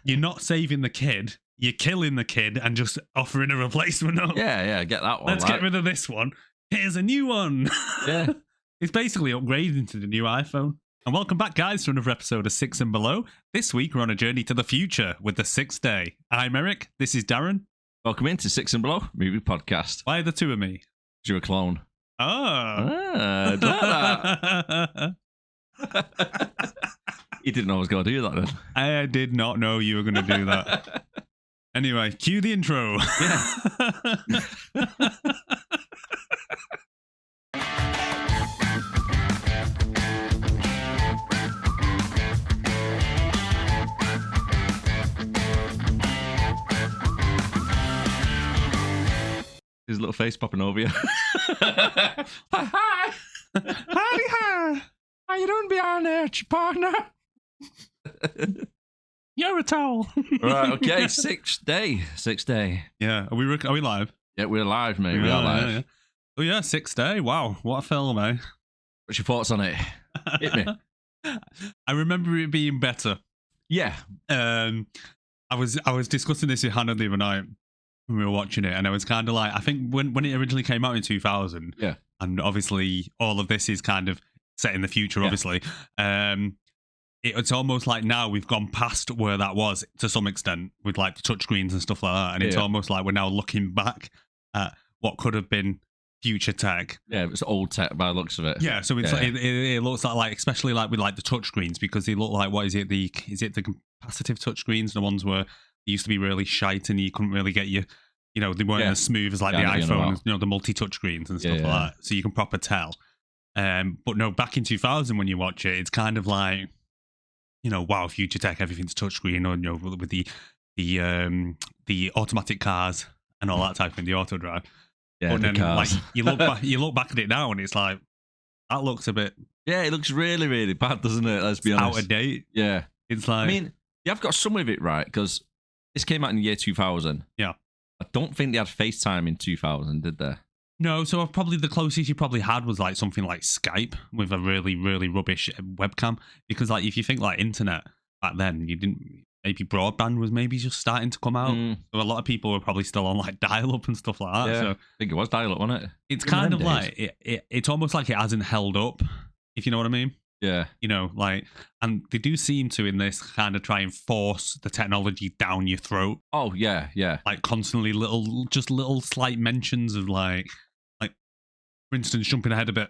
you're not saving the kid. You're killing the kid and just offering a replacement up. Yeah, get that one. Let's get rid of this one. Here's a new one. Yeah. It's basically upgrading to the new iPhone. And welcome back, guys, to another episode of Six and Below. This week, we're on a journey to the future with the sixth day. I'm Erik. This is Darren. Welcome into Six and Below movie podcast. Why are the two of me? You're a clone. Oh. I like that. You didn't know I was going to do that then. I did not know you were going to do that. Anyway, cue the intro. Yeah. His little face popping over you. Hi. Hi. How you doing behind there, partner? You're a towel. Right, okay. Sixth day. Yeah, are we live? Yeah, we're live, mate. We are live. Yeah. Oh yeah, sixth day. Wow, what a film, eh? What's your thoughts on it? Hit me. I remember it being better. Yeah. I was discussing this with Hannah the other night when we were watching it, and I was kind of like, I think when it originally came out in 2000, yeah, and obviously all of this is kind of set in the future, obviously. It's almost like now we've gone past where that was to some extent with like the touchscreens and stuff like that, and it's almost like we're now looking back at what could have been future tech. Yeah, it's old tech by the looks of it. Yeah, so it's like, it looks like especially like with like the touchscreens, because they look like, what is it? The capacitive touchscreens, the ones where they used to be really shite and you couldn't really get they weren't as smooth as like the iPhone, the multi-touch screens and stuff like that. So you can proper tell. But no, back in 2000 when you watch it, it's kind of like, wow, future tech, everything's touchscreen, or with the automatic cars and all that type of thing, the auto drive. Yeah, but then cars. Like you look back at it now and it's like, that looks a bit, yeah, it looks really, really bad, doesn't it? Let's be honest. Out of date. Yeah. It's like, I mean, you have got some of it right, because this came out in the year 2000. Yeah. I don't think they had FaceTime in 2000, did they? No, so probably the closest you probably had was like something like Skype with a really, really rubbish webcam. Because like if you think like internet back then, maybe broadband was maybe just starting to come out. So a lot of people were probably still on like dial-up and stuff like that. Yeah, so I think it was dial-up, wasn't it? It's kind of like, it's almost like it hasn't held up, if you know what I mean. Yeah. And they do seem to in this kind of try and force the technology down your throat. Oh, yeah. Like constantly little slight mentions of like, for instance, jumping ahead a bit,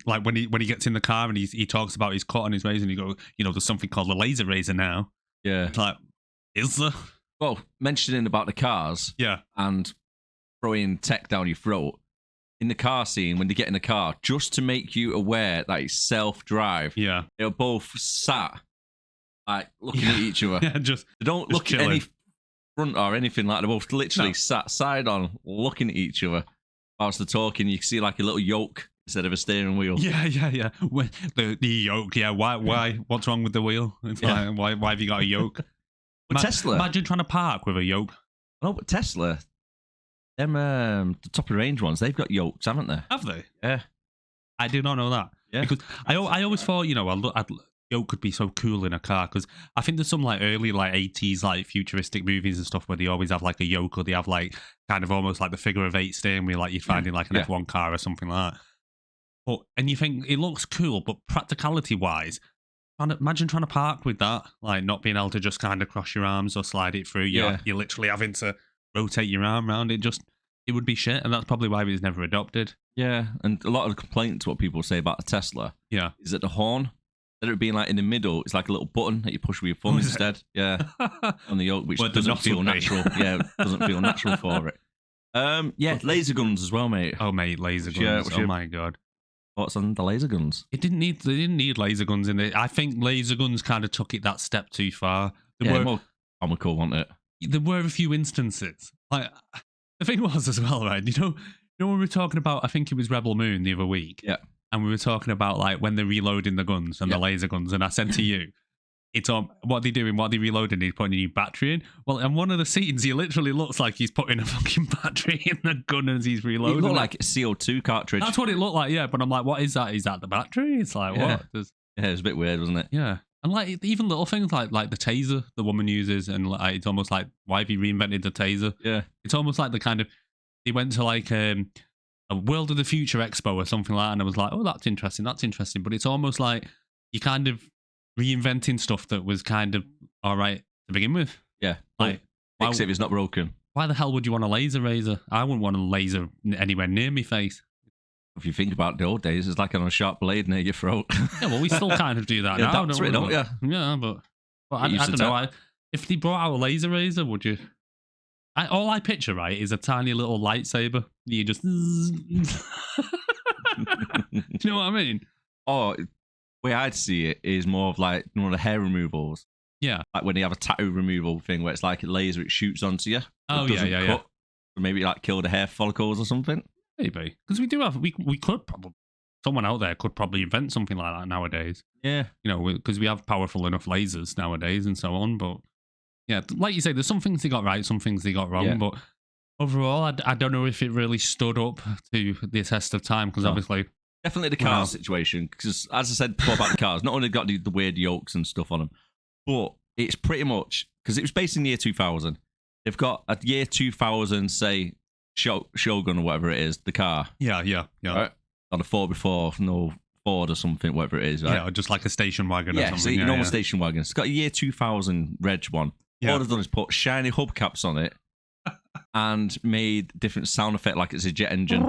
like when he gets in the car and he talks about his cut on his razor and he goes, there's something called a laser razor now. Yeah. It's like, is there? Well, mentioning about the cars. Yeah. And throwing tech down your throat. In the car scene, when they get in the car, just to make you aware that it's self-drive. Yeah. They're both sat, like, looking at each other. Yeah, they don't look chilling. at any front or anything like that. They're both literally sat side on, looking at each other. Whilst they're talking, you can see like a little yoke instead of a steering wheel. Yeah. The yoke, yeah. Why? What's wrong with the wheel? It's like, why have you got a yoke? But Tesla. Imagine trying to park with a yoke. No, but Tesla, them the top of the range ones, they've got yokes, haven't they? Have they? Yeah. I do not know that. Yeah. Because I always thought, a yoke could be so cool in a car, because I think there's some like early like 80s like futuristic movies and stuff where they always have like a yoke, or they have like kind of almost like the figure of 8 steering wheel like you'd find in like an F1 car or something like that. And you think it looks cool, but practicality wise, imagine trying to park with that, like not being able to just kind of cross your arms or slide it through. You're literally having to rotate your arm around. It would be shit, and that's probably why it was never adopted. Yeah, and a lot of the complaints, what people say about the Tesla, is that the horn, instead of it being like in the middle, it's like a little button that you push with your thumb instead. Yeah, on the yoke, which doesn't feel natural. Yeah, it doesn't feel natural for it. Laser guns as well, mate. Oh, mate, laser guns. Oh my god. Thoughts on the laser guns? They didn't need laser guns in it. I think laser guns kind of took it that step too far. More comical, wasn't it? There were a few instances. Like the thing was as well, right? when we were talking about, I think it was Rebel Moon the other week. Yeah. And we were talking about like when they're reloading the guns and the laser guns, and I said to you, it's on what they're doing, what they're reloading, he's putting a new battery in. Well, in one of the scenes, he literally looks like he's putting a fucking battery in the gun as he's reloading. It looked like a CO2 cartridge. That's what it looked like, yeah. But I'm like, what is that? Is that the battery? It's like, what? Yeah, it was a bit weird, wasn't it? Yeah. And like even little things like the taser the woman uses, and like, it's almost like, why have you reinvented the taser? Yeah. It's almost like the kind of, they went to like a World of the Future Expo or something like that, and I was like, oh, that's interesting. But it's almost like you kind of reinventing stuff that was kind of all right to begin with. Yeah. Like, fix it if it's not broken. Why the hell would you want a laser razor? I wouldn't want a laser anywhere near my face. If you think about the old days, it's like on a sharp blade near your throat. Yeah, well, we still kind of do that yeah, now, that's don't we? Don't you? Yeah, but I don't know. If they brought out a laser razor, would you? All I picture, right, is a tiny little lightsaber. You just... Do you know what I mean? Oh, the way I'd see it is more of like one of the hair removals. Yeah. Like when you have a tattoo removal thing where it's like a laser, it shoots onto you. Oh, yeah. Maybe like kill the hair follicles or something. Maybe. Because we do have, we could probably, someone out there could probably invent something like that nowadays. Yeah. You know, because we have powerful enough lasers nowadays and so on. But yeah, like you say, there's some things they got right, some things they got wrong. Yeah. But overall, I don't know if it really stood up to the test of time, because obviously... Definitely the car situation, because as I said before about the cars, not only got the weird yokes and stuff on them, but it's pretty much, because it was based in the year 2000, they've got a year 2000, say, Shogun or whatever it is, the car. Yeah. Right? On a Ford or something, whatever it is, right? Yeah, or just like a station wagon or something. Yeah, normal station wagon. It's got a year 2000 reg one. Yeah. All they've done is put shiny hubcaps on it and made different sound effect like it's a jet engine.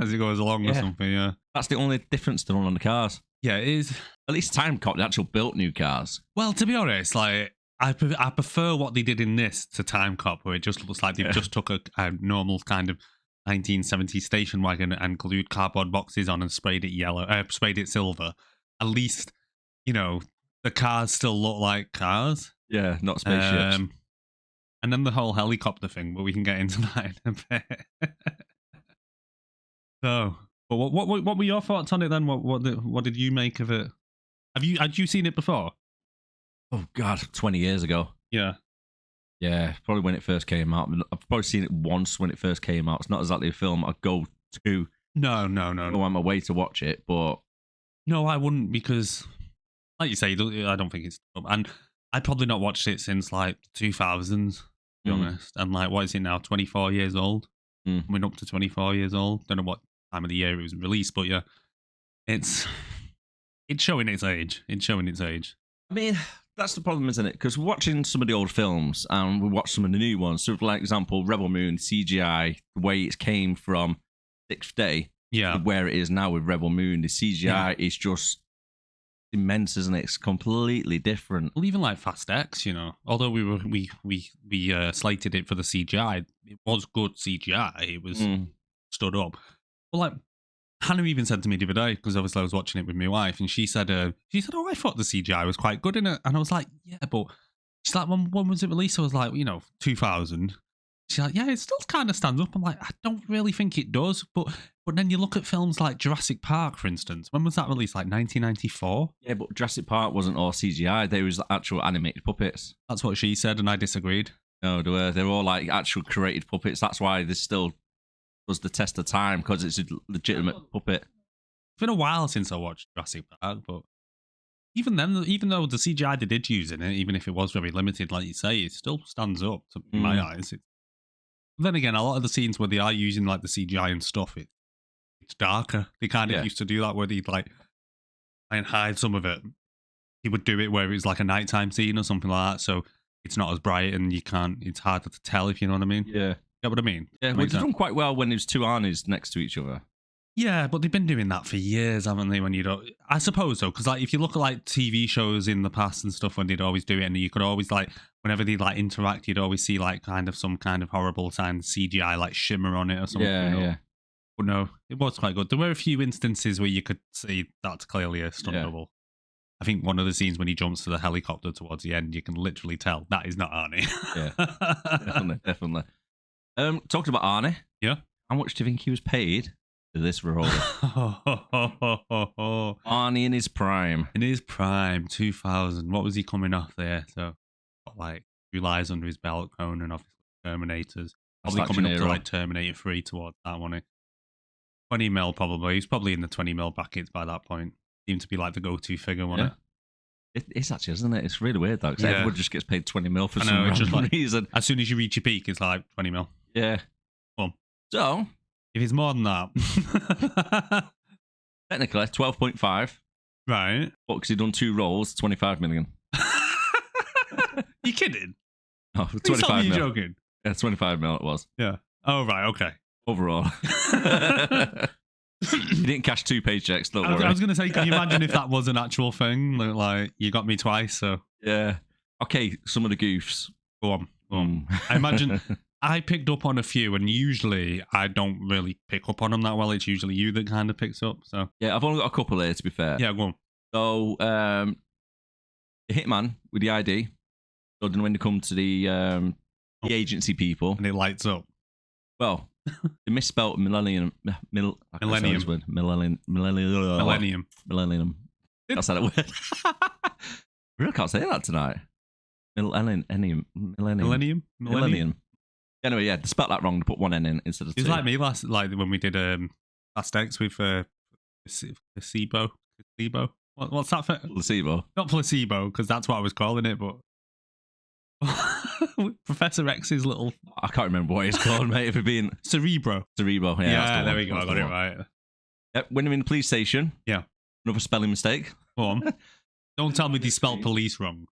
As it goes along or something, yeah. That's the only difference done on the cars. Yeah, it is. At least Time Cop, they actually built new cars. Well, to be honest, like I prefer what they did in this to Time Cop, where it just looks like they've just took a normal kind of 1970s station wagon and glued cardboard boxes on and sprayed it sprayed it silver. At least, you know, the cars still look like cars. Yeah, not spaceships. And then the whole helicopter thing, but we can get into that in a bit. So, but what were your thoughts on it then? What did you make of it? Had you seen it before? Oh God, 20 years ago. Yeah, probably when it first came out. I've probably seen it once when it first came out. It's not exactly a film I'd go to. No. Go on my way to watch it, but no, I wouldn't, because, like you say, I don't think it's, and I'd probably not watched it since like 2000s, to be honest. And like, what is it now? 24 years old. Coming up to 24 years old. Don't know what time of the year it was released, but yeah, it's showing its age. I mean, that's the problem, isn't it? Because watching some of the old films and we watch some of the new ones, so like example, Rebel Moon, CGI, the way it came from Sixth Day, to where it is now with Rebel Moon, the CGI is just immense, isn't it? It's completely different. Well, even like Fast X, you know, although we slated it for the CGI, it was good CGI. It was stood up. Well, like Hannah even said to me the other day, because obviously I was watching it with my wife, and she said, "Oh, I thought the CGI was quite good in it," and I was like, "Yeah, but." She's like, when was it released? I was like, 2000. She's like, yeah, it still kind of stands up. I'm like, I don't really think it does. But then you look at films like Jurassic Park, for instance. When was that released? Like 1994? Yeah, but Jurassic Park wasn't all CGI. They was actual animated puppets. That's what she said, and I disagreed. No, they were all like actual created puppets. That's why this still was the test of time, because it's a legitimate puppet. It's been a while since I watched Jurassic Park, but even then, even though the CGI they did use in it, even if it was very limited, like you say, it still stands up to my eyes. Then again, a lot of the scenes where they are using like the CGI and stuff, it's darker. They kind of used to do that where they'd like try and hide some of it. He would do it where it was like a nighttime scene or something like that, so it's not as bright and it's harder to tell, if you know what I mean. Yeah. You know what I mean? Yeah, well, they've done quite well when there's two Arnies next to each other. Yeah, but they've been doing that for years, haven't they? When you don't, I suppose so, because like if you look at like TV shows in the past and stuff, when they'd always do it, and you could always like whenever they'd like interact, you'd always see like kind of some kind of horrible sign CGI like shimmer on it or something. Yeah. But no, it was quite good. There were a few instances where you could see that's clearly a stunt double. I think one of the scenes when he jumps to the helicopter towards the end, you can literally tell that is not Arnie. Yeah, definitely. Talking about Arnie, how much do you think he was paid for this role? Arnie in his prime. In his prime, 2000. What was he coming off there? So, got like Two Lies Under His Belt, Conan, obviously Terminators. Probably coming up to like Terminator 3 towards that one. 20 mil probably. He's probably in the 20 mil brackets by that point. Seemed to be like the go-to figure, wasn't it? It is actually, isn't it? It's really weird though, because everyone just gets paid 20 mil for some random reason. As soon as you reach your peak, it's like 20 mil. Yeah. Well, so if it's more than that, technically 12.5. Right. But because he'd done 2 roles, 25 million. You kidding? Oh, 25 mil. You're joking? Yeah, 25 mil it was. Yeah. Oh, right. Okay. Overall. He didn't cash 2 paychecks, don't worry. I was going to say, can you imagine if that was an actual thing? Like, you got me twice, so. Yeah. Okay, some of the goofs. Go on. I imagine I picked up on a few, and usually I don't really pick up on them that well. It's usually you that kind of picks up, so. Yeah, I've only got a couple there, to be fair. Yeah, go on. So, the hitman with the ID, so then when they come to the agency people. And it lights up. Well, they misspelled millennium. Millennium. That's how it word. I really can't say that tonight. Millennium. Anyway, yeah, they spelled that wrong. They put 1 N in instead of 2. It was like me like when we did Last X with placebo. What's that for? Placebo. Not placebo, because that's what I was calling it, but Professor X's little. I can't remember what it's called, mate. If it being Cerebro. Yeah, there we go. I got it right. Yep, when I'm in the police station. Yeah. Another spelling mistake. Go on. Don't tell me they spelled police wrong.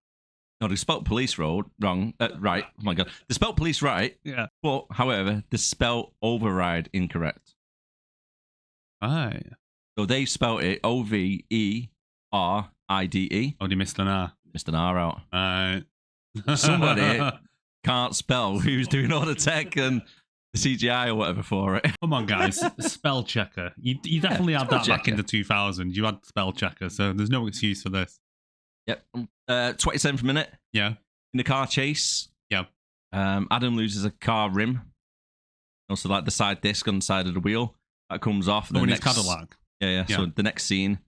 No, they spelled police wrong. Right. Oh my god. They spelled police right. Yeah. But, however, they spelled override incorrect. Right. So they spelled it OVERIDE. Oh, they missed an R. Missed an R out. Right. Somebody can't spell who's doing all the tech and the CGI or whatever for it. Come on, guys. Spell checker. You definitely had that back in the 2000s. You had spell checker, so there's no excuse for this. Yep. 27th minute. Yeah. In the car chase. Yeah. Adam loses a car rim. Also, like the side disc on the side of the wheel. That comes off. And the Cadillac. Yeah. So the next scene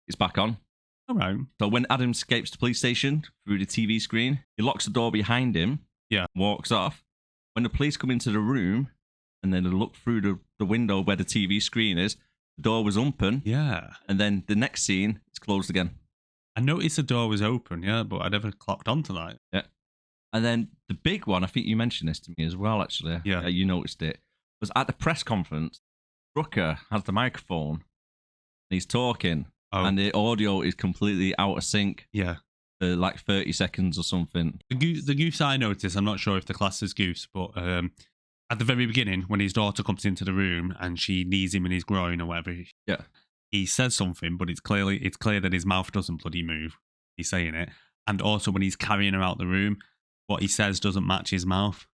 is back on. All right. So when Adam escapes the police station through the TV screen, he locks the door behind him. Yeah. Walks off. When the police come into the room and then they look through the window where the TV screen is, the door was open. Yeah. And then the next scene is closed again. I noticed the door was open, yeah, but I never clocked onto that. Yeah. And then the big one, I think you mentioned this to me as well, actually. Yeah. You noticed it. Was at the press conference, Rucker has the microphone and he's talking. Oh. And the audio is completely out of sync. Yeah. For like 30 seconds or something. The goose I noticed, I'm not sure if the class is goose, but at the very beginning, when his daughter comes into the room and she knees him in his groin or whatever, yeah, he says something, but it's clear that his mouth doesn't bloody move. He's saying it. And also when he's carrying her out the room, what he says doesn't match his mouth.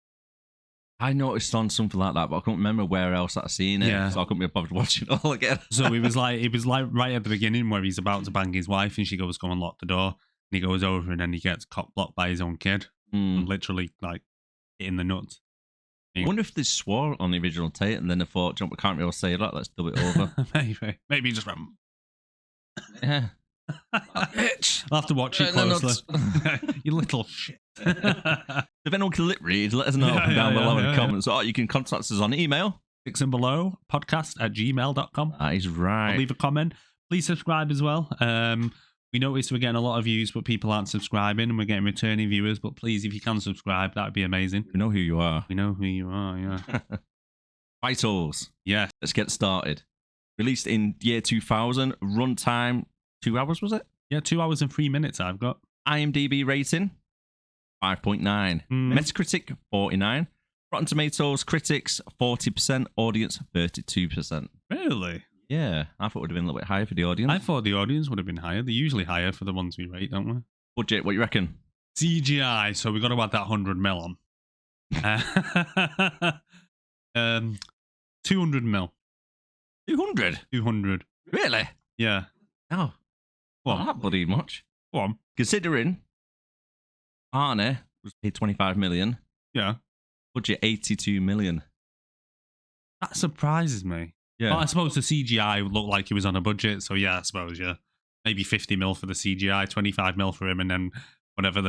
I noticed on something like that, but I couldn't remember where else I'd seen it, so I couldn't be bothered watching it all again. So it was like right at the beginning where he's about to bang his wife and she goes, "Go and lock the door." And he goes over and then he gets cock blocked by his own kid. And literally like hitting the nuts. I wonder if they swore on the original tape and then they thought, "Jump, we can't really say that, let's do it over." Maybe he just went, yeah. Bitch. I'll have to watch it closely. You little shit. If anyone can lip read, let us know down below in the comments. Or you can contact us on email. 6 and below, podcast@gmail.com. That is right. Or leave a comment. Please subscribe as well. We noticed we're getting a lot of views, but people aren't subscribing, and we're getting returning viewers. But please, if you can subscribe, that would be amazing. We know who you are. We know who you are, yeah. Vitals. Yeah. Let's get started. Released in year 2000. Runtime, 2 hours, was it? Yeah, 2 hours and 3 minutes I've got. IMDb rating, 5.9. Metacritic, 49. Rotten Tomatoes, critics, 40%. Audience, 32%. Really? Yeah, I thought it would have been a little bit higher for the audience. I thought the audience would have been higher. They're usually higher for the ones we rate, don't we? Budget, what do you reckon? CGI, so we've got to add that 100 mil on. 200 mil. 200? 200. Really? Yeah. Oh. Well, not bloody much. Go on. Considering Arnie was paid 25 million. Yeah. Budget 82 million. That surprises me. Yeah. Well, I suppose the CGI looked like he was on a budget, so yeah, I suppose, yeah. Maybe 50 mil for the CGI, 25 mil for him, and then whatever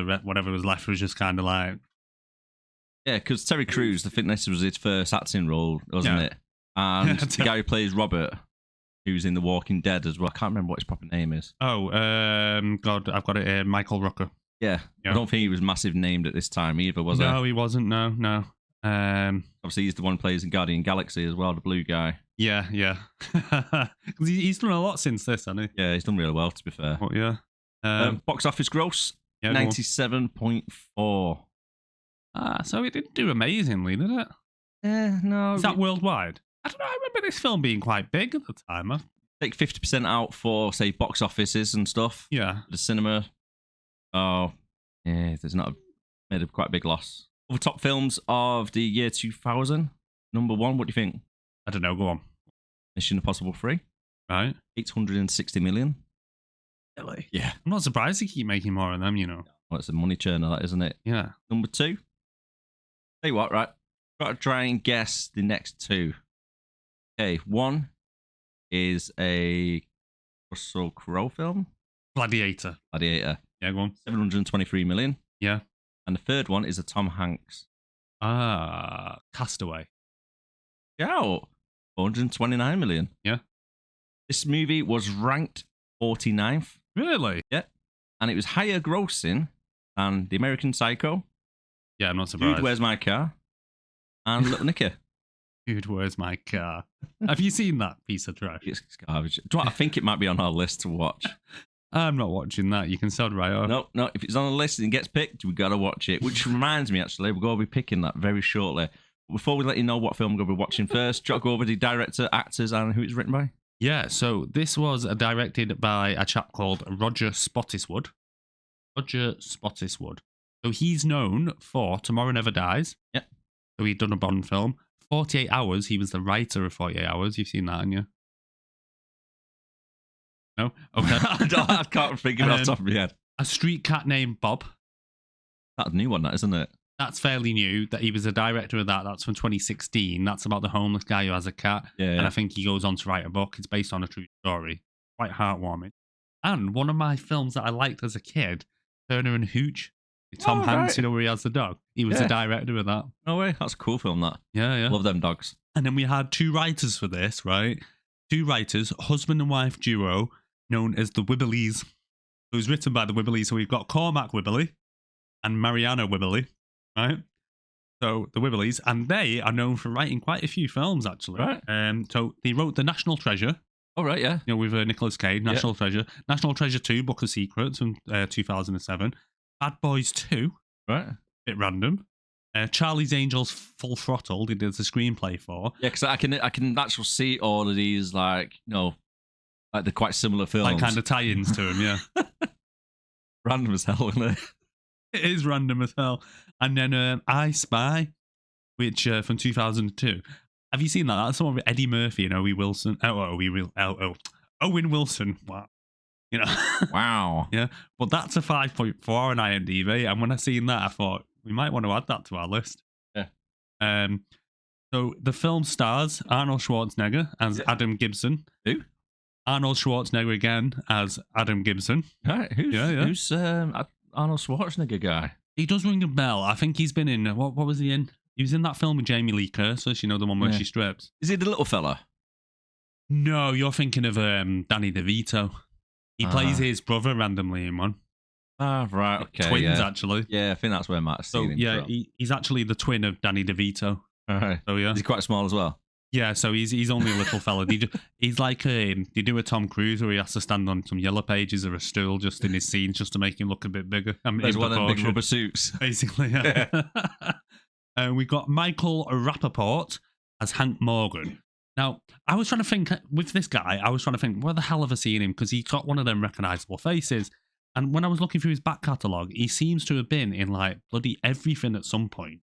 was left was just kind of like... Yeah, because Terry Crews, I think this was his first acting role, wasn't it? And the guy who plays Robert, who's in The Walking Dead as well. I can't remember what his proper name is. Oh, God, I've got it. Michael Rooker. Yeah. I don't think he was massive named at this time either, was he? No, he wasn't. No. Obviously, he's the one who plays in Guardian Galaxy as well, the blue guy. Yeah. Because he's done a lot since this, hasn't he? Yeah, he's done really well, to be fair. Oh, yeah. Box office gross, 97.4. So it didn't do amazingly, did it? No. Is that worldwide? I don't know. I remember this film being quite big at the time. Take 50% out for, say, box offices and stuff. Yeah. The cinema. Oh, yeah, there's not made a quite big loss. Other top films of the year 2000. Number 1, what do you think? I don't know. Go on. Mission Impossible 3. Right. 860 million. Really? Yeah. I'm not surprised they keep making more of them, you know. Well, it's a money churner, that, isn't it? Yeah. Number 2. Tell you what, right? Got to try and guess the next 2. Okay, 1 is a Russell Crowe film. Gladiator. Yeah, go on. 723 million. Yeah. And the third one is a Tom Hanks. Castaway. Yeah, 429 million. Yeah. This movie was ranked 49th. Really? Yeah. And it was higher grossing than The American Psycho. Yeah, I'm not surprised. Dude, Where's My Car? And Little Nicky. Dude, Where's My Car? Have you seen that piece of trash? It's garbage. Do you know what? I think it might be on our list to watch. I'm not watching that. You can sod right off. No. If it's on the list and it gets picked, we got to watch it. Which reminds me, actually, we're going to be picking that very shortly. Before we let you know what film we're going to be watching first, go over the director, actors, and who it's written by. Yeah, so this was directed by a chap called Roger Spottiswoode. So he's known for Tomorrow Never Dies. Yeah. So he'd done a Bond film. 48 Hours, he was the writer of 48 Hours. You've seen that, haven't you? No? Okay. I can't figure it off the top of my head. A Street Cat Named Bob. That's a new one, that, isn't it? That's fairly new. That he was a director of that. That's from 2016. That's about the homeless guy who has a cat. Yeah. And I think he goes on to write a book. It's based on a true story. Quite heartwarming. And one of my films that I liked as a kid, Turner and Hooch. Tom Hanks, right. you know, where he has the dog. He was the director of that. No way. That's a cool film, that. Yeah. Love them dogs. And then we had 2 writers for this, right? 2 writers, husband and wife duo, known as the Wibbleys. It was written by the Wibbleys. So we've got Cormac Wibberley and Mariana Wibberley, right? So the Wibbleys, and they are known for writing quite a few films, actually. Right. So they wrote The National Treasure. Oh, right, yeah. You know, with Nicolas Cage, National Treasure. National Treasure 2, Book of Secrets from 2007. Bad Boys 2. Right. Bit random. Charlie's Angels Full Throttle, they did the screenplay for. Yeah, because I can actually see all of these, like, you know, like they're quite similar films. Like kind of tie-ins to them, yeah. Random as hell, isn't it? It is random as hell. And then I Spy, which from 2002. Have you seen that? That's the one with Eddie Murphy and Owen Wilson. Owen Wilson. Wow. You know. Wow. Yeah. But that's a 5.4 on IMDb. And when I seen that, I thought we might want to add that to our list. Yeah. So the film stars Arnold Schwarzenegger as Adam Gibson. Who? Arnold Schwarzenegger again as Adam Gibson. Right. Who's Arnold Schwarzenegger guy? He does ring a bell. I think he's been in what was he in? He was in that film with Jamie Lee Curtis, you know, the one where she strips. Is he the little fella? No, you're thinking of Danny DeVito. He plays his brother randomly in one. Ah, right, okay. Twins, actually. Yeah, I think that's where I might have seen him. Yeah, he's actually the twin of Danny DeVito. All right. So, yeah. Is he quite small as well? Yeah, so he's only a little fella. He's like, they do a Tom Cruise where he has to stand on some yellow pages or a stool just in his scenes just to make him look a bit bigger. There's one of them big rubber suits. Basically, yeah. We got Michael Rappaport as Hank Morgan. Now, I was trying to think, with this guy, where the hell have I seen him? Because he's got one of them recognisable faces. And when I was looking through his back catalogue, he seems to have been in, like, bloody everything at some point.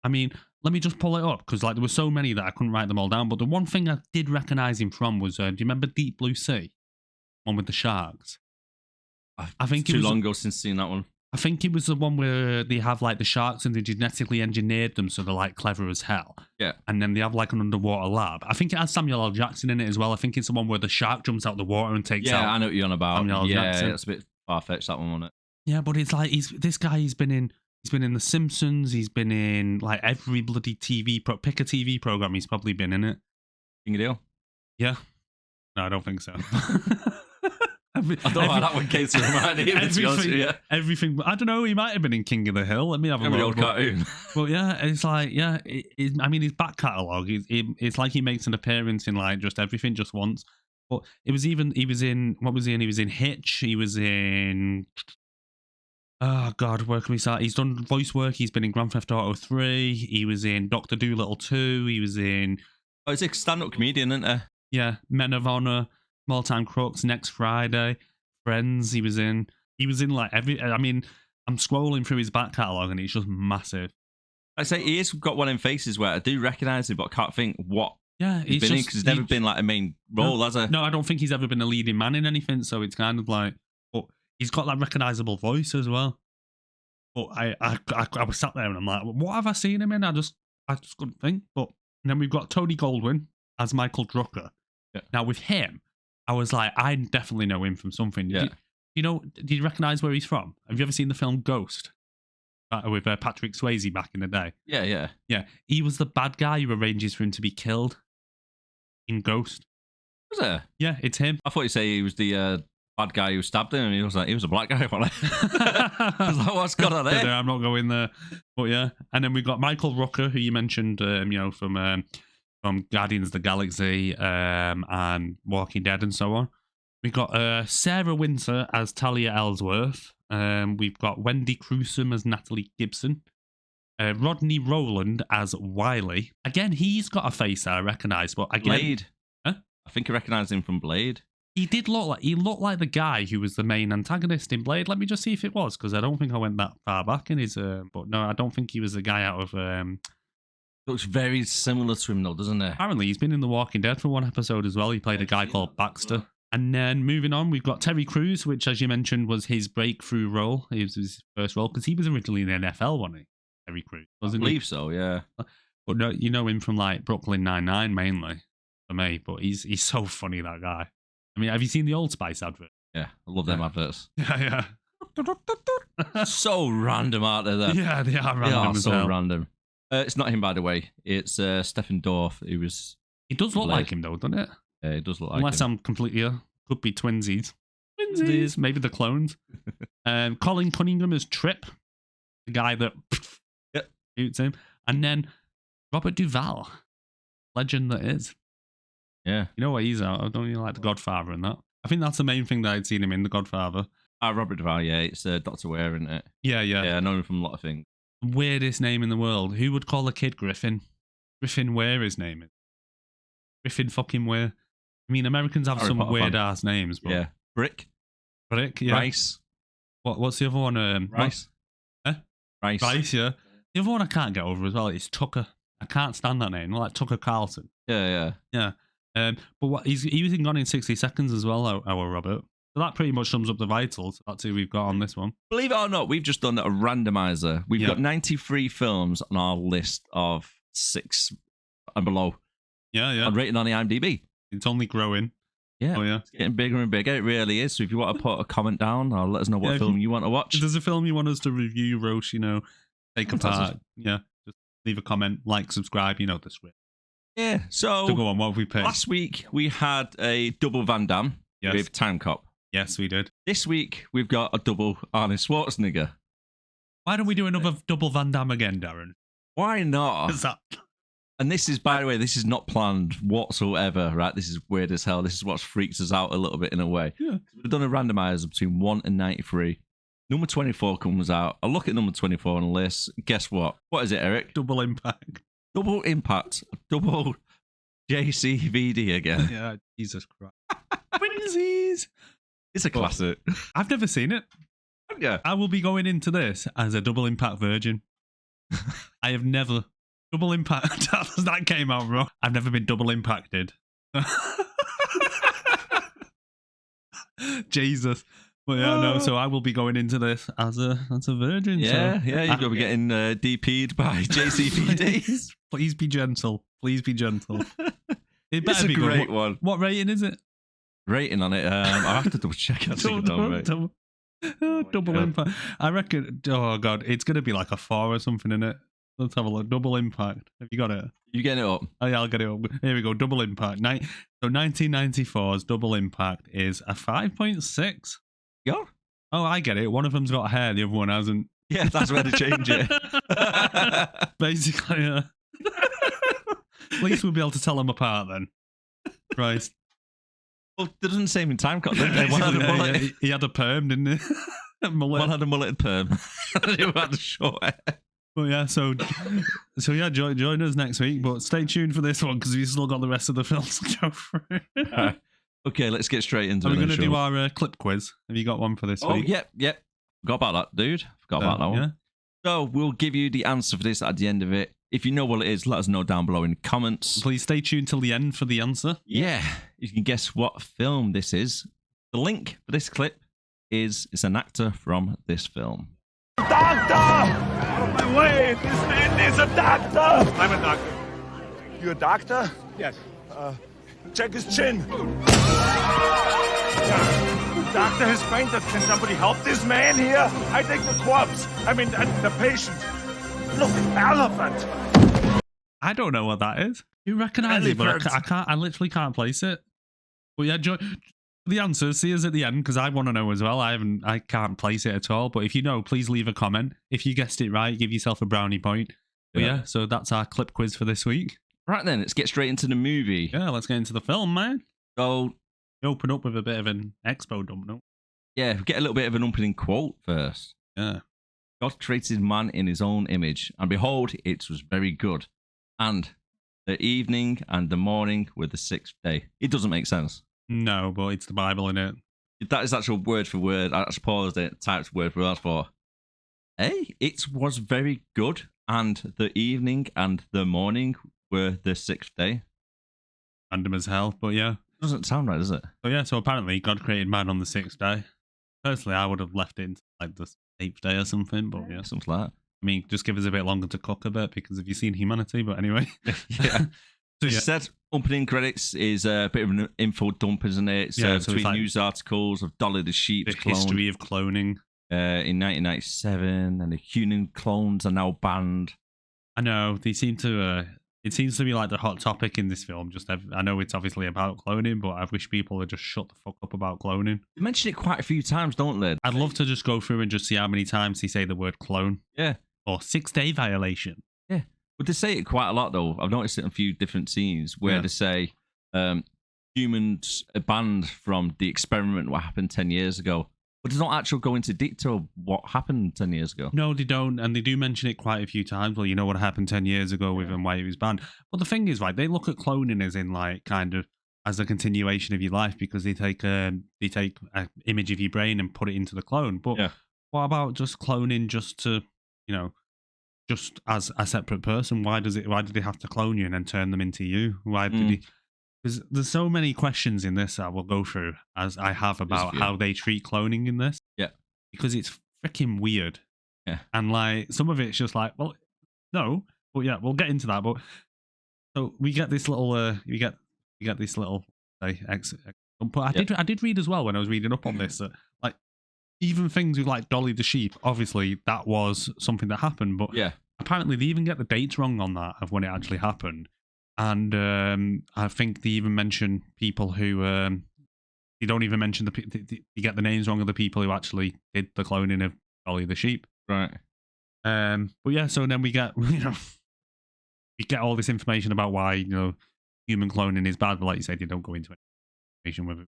I mean, let me just pull it up, because, like, there were so many that I couldn't write them all down. But the one thing I did recognise him from was, do you remember Deep Blue Sea? One with the sharks. I think it's too long ago since seeing that one. I think it was the one where they have, like, the sharks and they genetically engineered them so they're, like, clever as hell. Yeah. And then they have, like, an underwater lab. I think it has Samuel L. Jackson in it as well. I think it's the one where the shark jumps out the water and takes out... Yeah, I know what you're on about. Samuel L. Jackson. It's a bit far-fetched, that one, wasn't it? Yeah, but it's like, this guy, he's been in The Simpsons, he's been in, like, every bloody pick a TV program, he's probably been in it. King of Deal? Yeah. No, I don't think so. I don't know how that one came to mind either, everything. I don't know. He might have been in King of the Hill. Let me have a look. Old cartoon. But yeah, it's like I mean, his back catalogue. It's like he makes an appearance in like just everything just once. But he was in what was he in? He was in Hitch. He was in. Oh God, where can we start? He's done voice work. He's been in Grand Theft Auto 3. He was in Dr. Dolittle 2. He was in. Oh, he's a stand-up comedian, isn't he? Yeah, Men of Honor. Small Time Crooks, Next Friday, Friends. He was in like every. I mean, I'm scrolling through his back catalogue and it's just massive. I say he has got one in faces where I do recognise him, but I can't think what. Yeah, he's been in because he's never been like a main role, has he? No, I don't think he's ever been a leading man in anything. So it's kind of like, but he's got that recognisable voice as well. But I was sat there and I'm like, what have I seen him in? I just couldn't think. But and then we've got Tony Goldwyn as Michael Drucker. Yeah. Now with him. I was like, I definitely know him from something. Yeah. Do you recognise where he's from? Have you ever seen the film Ghost? With Patrick Swayze back in the day? Yeah. Yeah. He was the bad guy who arranges for him to be killed in Ghost. Was it? Yeah, it's him. I thought you say he was the bad guy who stabbed him, and he was a black guy. I was like, what's going on there? I'm not going there. But yeah. And then we've got Michael Rooker, who you mentioned, from Guardians of the Galaxy and Walking Dead and so on. We've got Sarah Winter as Talia Ellsworth. We've got Wendy Crewsome as Natalie Gibson. Rodney Rowland as Wiley. Again, he's got a face that I recognise, but again... Blade. Huh? I think I recognise him from Blade. He looked like the guy who was the main antagonist in Blade. Let me just see if it was, because I don't think I went that far back in his... but no, I don't think he was the guy out of... Looks very similar to him though, doesn't it? Apparently, he's been in The Walking Dead for one episode as well. He played a guy called Baxter. And then moving on, we've got Terry Crews, which, as you mentioned, was his breakthrough role. It was his first role because he was originally in the NFL, wasn't he? Terry Crews, wasn't he? I believe so, yeah. But no, you know him from like Brooklyn Nine-Nine mainly for me. But he's so funny, that guy. I mean, have you seen the Old Spice advert? Yeah, I love them adverts. Yeah. So random, aren't they? Though? Yeah, they are random. They are as so well. random. It's not him, by the way. It's Stephen Dorff, who was... He does look like him, though, doesn't it? Yeah, he does look like Unless him. I'm completely... Could be twinsies. Twinsies. Maybe the clones. Colin Cunningham as Trip, the guy that shoots him. And then Robert Duvall, legend that is. Yeah. You know what he's out? Don't you like The Godfather and that? I think that's the main thing that I'd seen him in, The Godfather. Robert Duvall, yeah. It's Dr. Ware, isn't it? Yeah. Yeah, I know him from a lot of things. Weirdest name in the world. Who would call a kid Griffin? Griffin Ware, his name is. Griffin fucking Ware. I mean, Americans have some weird-ass names. But... Yeah. Brick, yeah. Rice. What's the other one? Rice. Rice, yeah. The other one I can't get over as well is Tucker. I can't stand that name. Like Tucker Carlson. Yeah. But he was in Gone in 60 Seconds as well, our Robert. So that pretty much sums up the vitals. That's who we've got on this one. Believe it or not, we've just done a randomizer. We've got 93 films on our list of 6 and below. Yeah. And rated on the IMDb. It's only growing. Yeah. Oh, yeah. It's getting bigger and bigger. It really is. So if you want to put a comment down or let us know what film you want to watch. If there's a film you want us to review, roast, take apart. Yeah. Just leave a comment, like, subscribe, the script. Yeah. So go on, what have we picked? Last week we had a double Van Damme with Time Cop. Yes, we did. This week we've got a double Arnold Schwarzenegger. Why don't we do another double Van Damme again, Darren? Why not? And this is, by the way, this is not planned whatsoever, right? This is weird as hell. This is what's freaked us out a little bit in a way. Yeah. We've done a randomizer between 1 and 93. Number 24 comes out. I look at number 24 on the list. Guess what? What is it, Eric? Double Impact. Double Impact. Double JCVD again. Yeah, Jesus Christ. Twinsies. It's a classic. I've never seen it. Yeah. I will be going into this as a double impact virgin. I have never... Double impact. That came out wrong. I've never been double impacted. Jesus. Well, yeah, no. So I will be going into this as a virgin. Yeah, so. You're going to be getting DP'd by JCVD. Please be gentle. Please be gentle. It's a great one. What rating is it? Rating on it? I'll have to double check. Double impact. I reckon. Oh God, it's going to be like a 4 or something in it. Let's have a look. Double Impact. Have you got it? You getting it up? Oh, yeah, I'll get it up. Here we go. Double Impact. So 1994's Double Impact is a 5.6. Yeah. Oh, I get it. One of them's got hair, the other one hasn't. Yeah, that's where to change it. Basically, yeah. At least we'll be able to tell them apart then. Christ. Well, they doesn't say him in time code, didn't they? One had a mullet. Yeah, he had a perm, didn't he? One had a mulleted perm. The other had a short hair. Well, yeah, so yeah, join us next week, but stay tuned for this one because we've still got the rest of the films to go through. Okay, let's get straight into it. Are we going to do our clip quiz? Have you got one for this week? Oh, yep. Forgot about that, dude. Forgot about that one. Yeah. So we'll give you the answer for this at the end of it. If you know what it is, let us know down below in the comments. Please stay tuned till the end for the answer. Yeah, you can guess what film this is. The link for this clip is it's an actor from this film. Doctor! Out of my way! This man is a doctor! I'm a doctor. You a doctor? Yes. Check his chin. Doctor has fainted. Can somebody help this man here? I take the corpse. I mean, the patient. Look, elephant. I don't know what that is. You recognise it, but I can't. I literally can't place it. But yeah, the answers, see us at the end because I want to know as well. I can't place it at all. But if you know, please leave a comment. If you guessed it right, give yourself a brownie point. But yeah, so that's our clip quiz for this week. Right then, let's get straight into the movie. Yeah, let's get into the film, man. So we open up with a bit of an expo dump, no? Yeah, we get a little bit of an opening quote first. Yeah. God created man in his own image, and behold, it was very good. And the evening and the morning were the sixth day. It doesn't make sense. No, but it's the Bible, innit? That is actual word for word. I just paused it, typed word for word for. Hey, it was very good, and the evening and the morning were the sixth day. Random as hell, but yeah. Doesn't sound right, does it? So yeah, so apparently God created man on the sixth day. Personally, I would have left it into like the eighth day or something, but yeah. Something like that. I mean, just give us a bit longer to cook a bit because have you seen Humanity? But anyway. Yeah. So you said opening credits is a bit of an info dump, isn't it? It's, so between it's like news articles of Dolly the Sheep's the clone. History of cloning. In 1997, and the human clones are now banned. I know, they seem to... it seems to be like the hot topic in this film. I know it's obviously about cloning, but I wish people would just shut the fuck up about cloning. They mention it quite a few times, don't they? I'd love to just go through and just see how many times they say the word clone. Yeah. Or 6-day violation. Yeah. But they say it quite a lot, though. I've noticed it in a few different scenes where they say humans are banned from the experiment what happened 10 years ago. But they don't actually go into detail what happened 10 years ago. No, they don't. And they do mention it quite a few times. Well, you know what happened 10 years ago with and why it was banned. But the thing is, right, they look at cloning as in like kind of as a continuation of your life because they take an image of your brain and put it into the clone. But what about just cloning just to, you know, just as a separate person? Why do they have to clone you and then turn them into you? Why did he? Because there's so many questions in this that we'll go through as I have about how they treat cloning in this. Yeah. Because it's freaking weird. Yeah. And like some of it's just like, well, no, but yeah, we'll get into that. But so we get this little, we get this little but I did read as well when I was reading up on this that like even things with like Dolly the sheep, obviously that was something that happened, but apparently they even get the dates wrong on that of when it actually happened. And I think they even mention people who they don't even mention you get the names wrong of the people who actually did the cloning of Dolly the sheep. Right. But yeah, so then we get we get all this information about why human cloning is bad, but like you said, you don't go into any information with it.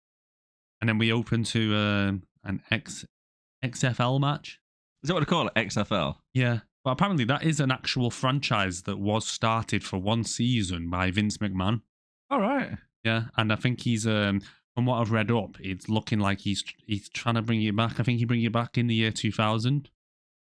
And then we open to an XFL match. Is that what they call it? XFL? Yeah. But apparently that is an actual franchise that was started for one season by Vince McMahon. All right. Yeah, and I think he's, from what I've read up, it's looking like he's trying to bring it back. I think he bring it back in the year 2000.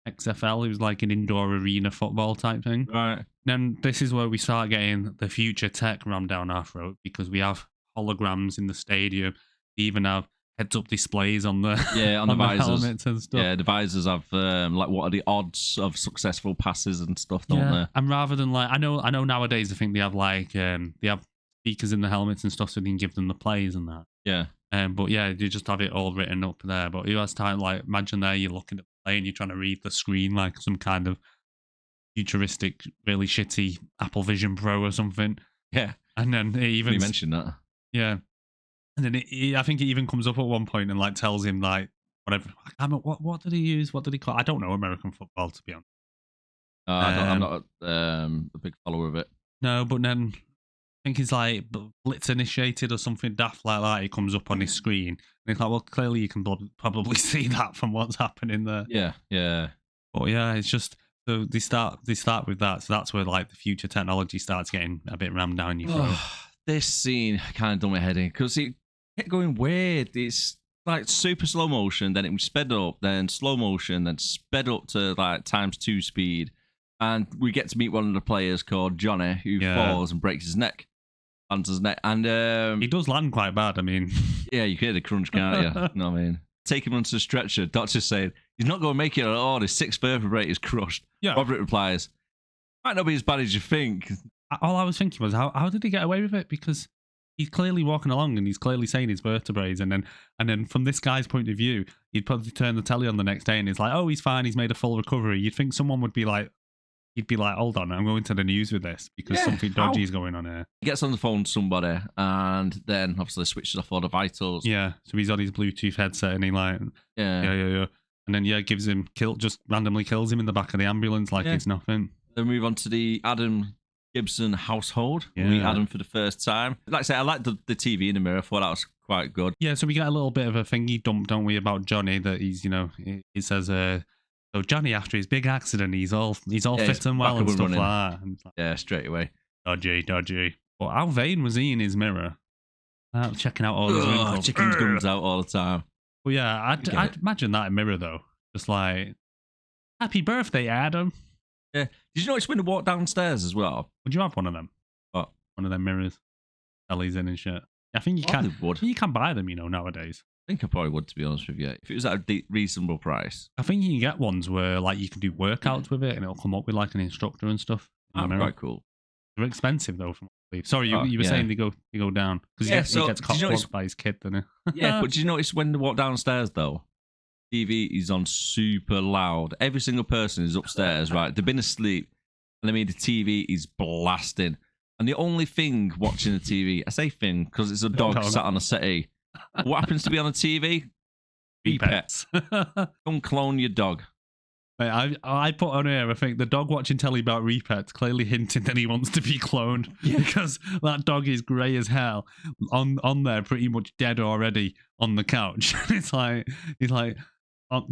XFL, it was like an indoor arena football type thing. Right. Then this is where we start getting the future tech rammed down our throat because we have holograms in the stadium. We even have heads-up displays on the on the visors. Helmets and stuff. Yeah, the visors have like what are the odds of successful passes and stuff, don't they? And rather than like I know nowadays I think they have like they have speakers in the helmets and stuff so they can give them the plays and that. Yeah. But yeah, you just have it all written up there. But who has time? Like imagine there you're looking at the play and you're trying to read the screen like some kind of futuristic, really shitty Apple Vision Pro or something. Yeah. And then it even... You mentioned that. Yeah. And then I think it even comes up at one point and like tells him like, whatever. What did he use? What did he call? I don't know American football, to be honest. I'm not a big follower of it. No, but then I think he's like Blitz initiated or something daft like that. It comes up on his screen, and it's like, well, clearly you can probably see that from what's happening there. Yeah. But yeah, it's just so they start with that. So that's where like the future technology starts getting a bit rammed down your throat. This scene kind of done my head in because it kept going weird. It's like super slow motion, then it was sped up, then slow motion, then sped up to like ×2 speed. And we get to meet one of the players called Johnny, who falls and breaks his neck. Lands his neck. And he does land quite bad, I mean. Yeah, you hear the crunch, can't you? You know what I mean? Take him onto the stretcher. Doctor's saying, he's not going to make it at all. His 6th vertebrae is crushed. Yeah. Robert replies, might not be as bad as you think. All I was thinking was, how did he get away with it? Because he's clearly walking along and he's clearly saying his vertebrae, and then from this guy's point of view, he'd probably turn the telly on the next day and he's like, oh, he's fine, he's made a full recovery. You'd think someone would be like, he'd be like, hold on, I'm going to the news with this because something dodgy is going on here. He gets on the phone to somebody and then obviously switches off all the vitals. Yeah, so he's on his Bluetooth headset and he like, yeah. And then gives him just randomly kills him in the back of the ambulance like it's nothing. Then we move on to the Adam Gibson household. We meet Adam for the first time. Like I say, I like the TV in the mirror. I thought that was quite good. Yeah, so we get a little bit of a thingy dump, don't we, about Johnny, that he's, he says, so Johnny, after his big accident, he's all fit and well and stuff like that. And like, yeah, straight away. Dodgy. But how vain was he in his mirror? Checking out all his wrinkles. Chicken's gums out all the time. Well, yeah, I'd imagine that in mirror, though. Just like, happy birthday, Adam. Yeah. Did you notice when they walk downstairs as well? Would you have one of them? What? One of them mirrors. Ellie's in and shit. I think you can. You can buy them, nowadays. I think I probably would, to be honest with you. If it was at a reasonable price. I think you can get ones where like you can do workouts with it and it'll come up with like an instructor and stuff. Oh, quite cool. They're expensive though. Sorry, you were saying they go down because he gets caught by his kid, doesn't he? Yeah, but did you notice when they walk downstairs though? TV is on super loud. Every single person is upstairs, right? They've been asleep, and I mean the TV is blasting. And the only thing watching the TV, I say thing because it's a dog sat on a settee. What happens to be on the TV? Repets. Don't clone your dog. Mate, I put on here, I think the dog watching telly about repets clearly hinting that he wants to be cloned because that dog is grey as hell on there, pretty much dead already on the couch. He's like